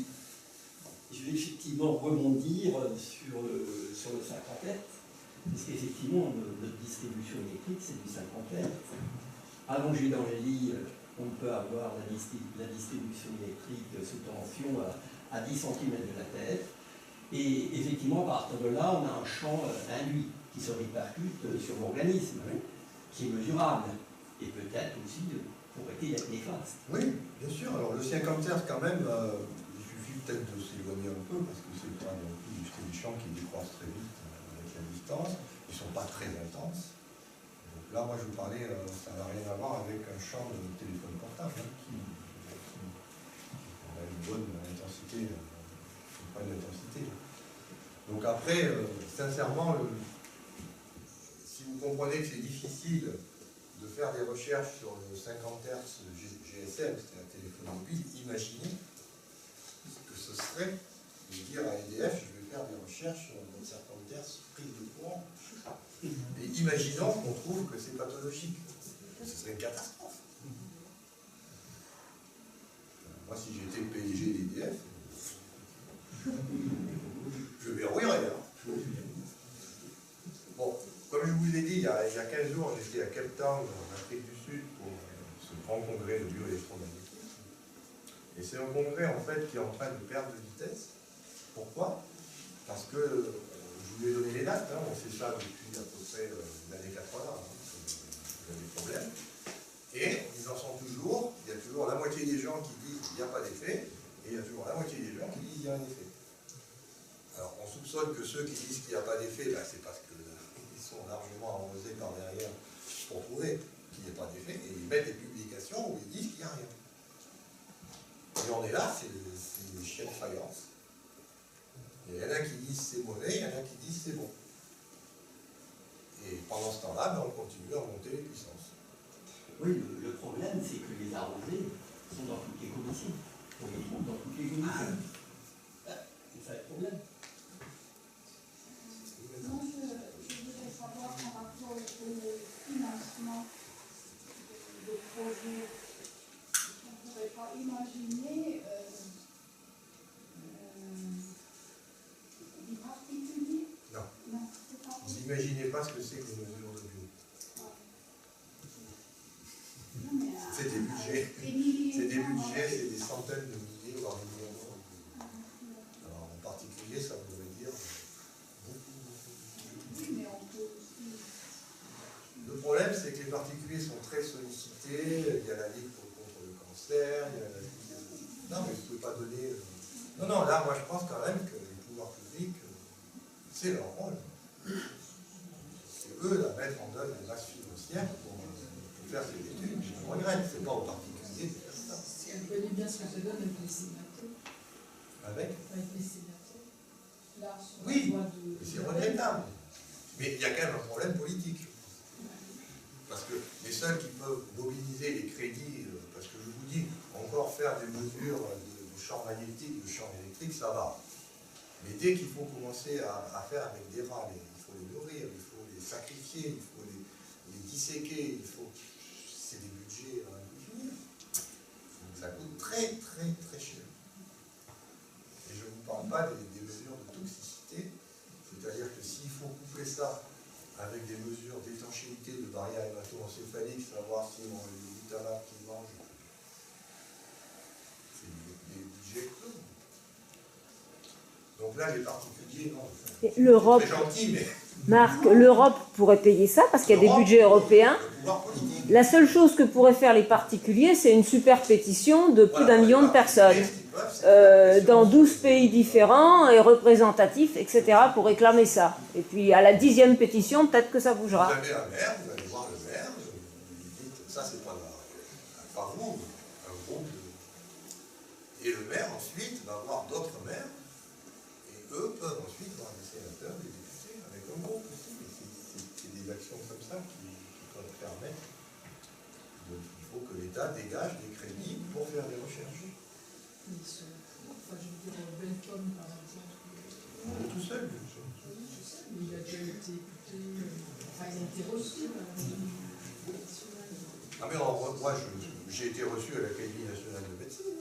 N: Je vais effectivement rebondir sur le 50 Hz, parce qu'effectivement, notre distribution électrique, c'est du 50 Hz. Allongé dans le lit, on peut avoir la distribution électrique sous tension à 10 cm de la tête. Et effectivement, à partir de là, on a un champ induit qui se répercute sur l'organisme, qui est mesurable, et peut-être aussi pourrait être néfaste.
A: Oui, bien sûr. Alors le 50 Hz, quand même, il suffit peut-être de s'éloigner un peu, parce que c'est pas non plus des champs qui décroissent très vite avec la distance. Ils ne sont pas très intenses. Donc là, moi, je vous parlais, ça n'a rien à voir avec un champ de téléphone portable, qui a une bonne intensité, pas une intensité. Donc après, sincèrement, si vous comprenez que c'est difficile de faire des recherches sur le 50 Hz GSM, c'est-à-dire téléphone mobile, imaginez ce que ce serait de dire à EDF, je vais faire des recherches sur le 50 Hz prise de courant. Et imaginons qu'on trouve que c'est pathologique. Ce serait une catastrophe. Moi, si j'étais le PDG d'EDF, je verrouillerais. Bon, comme je vous ai dit, il y a 15 jours, j'étais à Cape Town, en Afrique du Sud, pour ce grand congrès de bioélectromagnétisme. Et c'est un congrès, en fait, qui est en train de perdre de vitesse. Pourquoi? Parce que, je vous ai donné les dates, on sait ça depuis à peu près l'année 80, il y a des problèmes. Et ils en sont toujours, il y a toujours la moitié des gens qui disent qu'il n'y a pas d'effet, et il y a toujours la moitié des gens qui disent qu'il y a un effet. Alors on soupçonne que ceux qui disent qu'il n'y a pas d'effet, ben, c'est parce qu'ils sont largement arrosés par derrière pour prouver qu'il n'y a pas d'effet, et ils mettent des publications où ils disent qu'il n'y a rien. Et on est là, c'est des chiens de faïence. Il y en a qui disent c'est mauvais, il y en a qui disent c'est bon. Et pendant ce temps-là, ben, on continue à monter les puissances.
N: Oui, le problème, c'est que les arrosés sont dans toutes les commissions. On les trouve dans toutes les commissions. C'est ça le problème.
I: Non, je voudrais savoir par rapport au financement de projets. On ne pourrait pas imaginer des particuliers.
A: Non.
I: Non, c'est pas
A: Vous n'imaginez pas ce que c'est que les mesures de bio. C'est des budgets, c'est des centaines de milliers, voire des millions d'euros. Alors en particulier, ça voudrait dire beaucoup. Le problème, c'est que les particuliers sont très sollicités. Il y a la Ligue contre le cancer, il y a la Ligue... Non, mais vous ne pouvez pas donner... Non, là, moi, je pense quand même que les pouvoirs publics, c'est leur rôle. C'est eux à mettre en œuvre les masses financières pour faire ces études. regrette, c'est pas aux particuliers de faire ça.
L: Elle connaît bien ce que ça donne avec les sénateurs.
A: Avec
L: les sénateurs. Là, sur
A: oui,
L: la voie de...
A: c'est regrettable. Mais il y a quand même un problème politique. Parce que les seuls qui peuvent mobiliser les crédits, parce que je vous dis, encore faire des mesures de champ magnétique, de champ électrique, ça va. Mais dès qu'il faut commencer à faire avec des rats, il faut les nourrir, il faut les sacrifier, il faut les disséquer, c'est des budgets à finir. Donc ça coûte très très très cher. Et je ne vous parle pas des mesures de toxicité, c'est-à-dire que s'il faut couper ça avec des mesures d'étanchéité, de barrière hémato-encéphalique, savoir si on a des butalate qui mangent, c'est des budgets clos. Donc là, les particuliers, non.
B: L'Europe,
A: c'est très gentil, mais...
B: Marc, l'Europe pourrait payer ça parce qu'il y a des budgets européens. La seule chose que pourraient faire les particuliers, c'est une super pétition de plus d'1 million de personnes dans 12 pays différents et représentatifs, etc. pour réclamer ça. Et puis à la 10e pétition, peut-être que ça bougera.
A: Vous avez un maire, vous allez voir le maire, vous dites, ça c'est pas vous, un groupe de... Et le maire ensuite va voir d'autres maires, et eux peuvent ensuite voir des sénateurs, des députés, avec un groupe aussi. C'est des actions comme ça qui peuvent permettre. Donc il faut que l'État dégage des crédits pour faire des recherches.
L: Enfin, je veux dire, Belcom, par exemple.
A: On est tout seul.
L: Mais il a déjà été écouté, enfin, il a été reçu à l'Assemblée nationale.
A: Ah mais moi, j'ai été reçu à l'Académie nationale de médecine.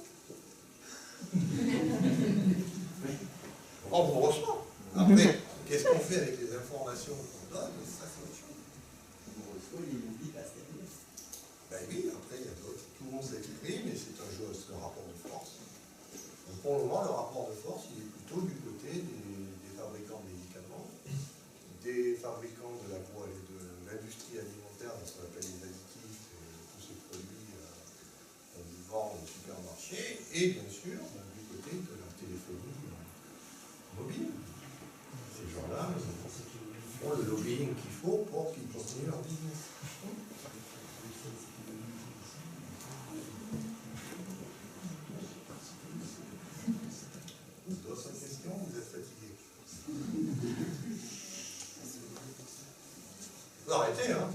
A: On vous reçoit. Après, qu'est-ce qu'on fait avec les informations qu'on donne? Ça, c'est autre chose.
N: On reçoit les lobbies pastèques.
A: Ben oui, après, il y a d'autres. Tout le monde s'exprime, mais c'est un jeu, c'est un rapport de force. Donc, pour le moment, le rapport de force, il est plutôt du côté des fabricants de médicaments, des fabricants de la voie et de l'industrie alimentaire, ce qu'on appelle les additifs, tous ces produits qu'on vend au supermarché, et bien sûr, du côté de la téléphonie mobile. Ces gens-là font le lobbying qu'il faut pour qu'ils continuent leur business. D'autres questions? Vous êtes fatigué? Vous arrêtez, hein?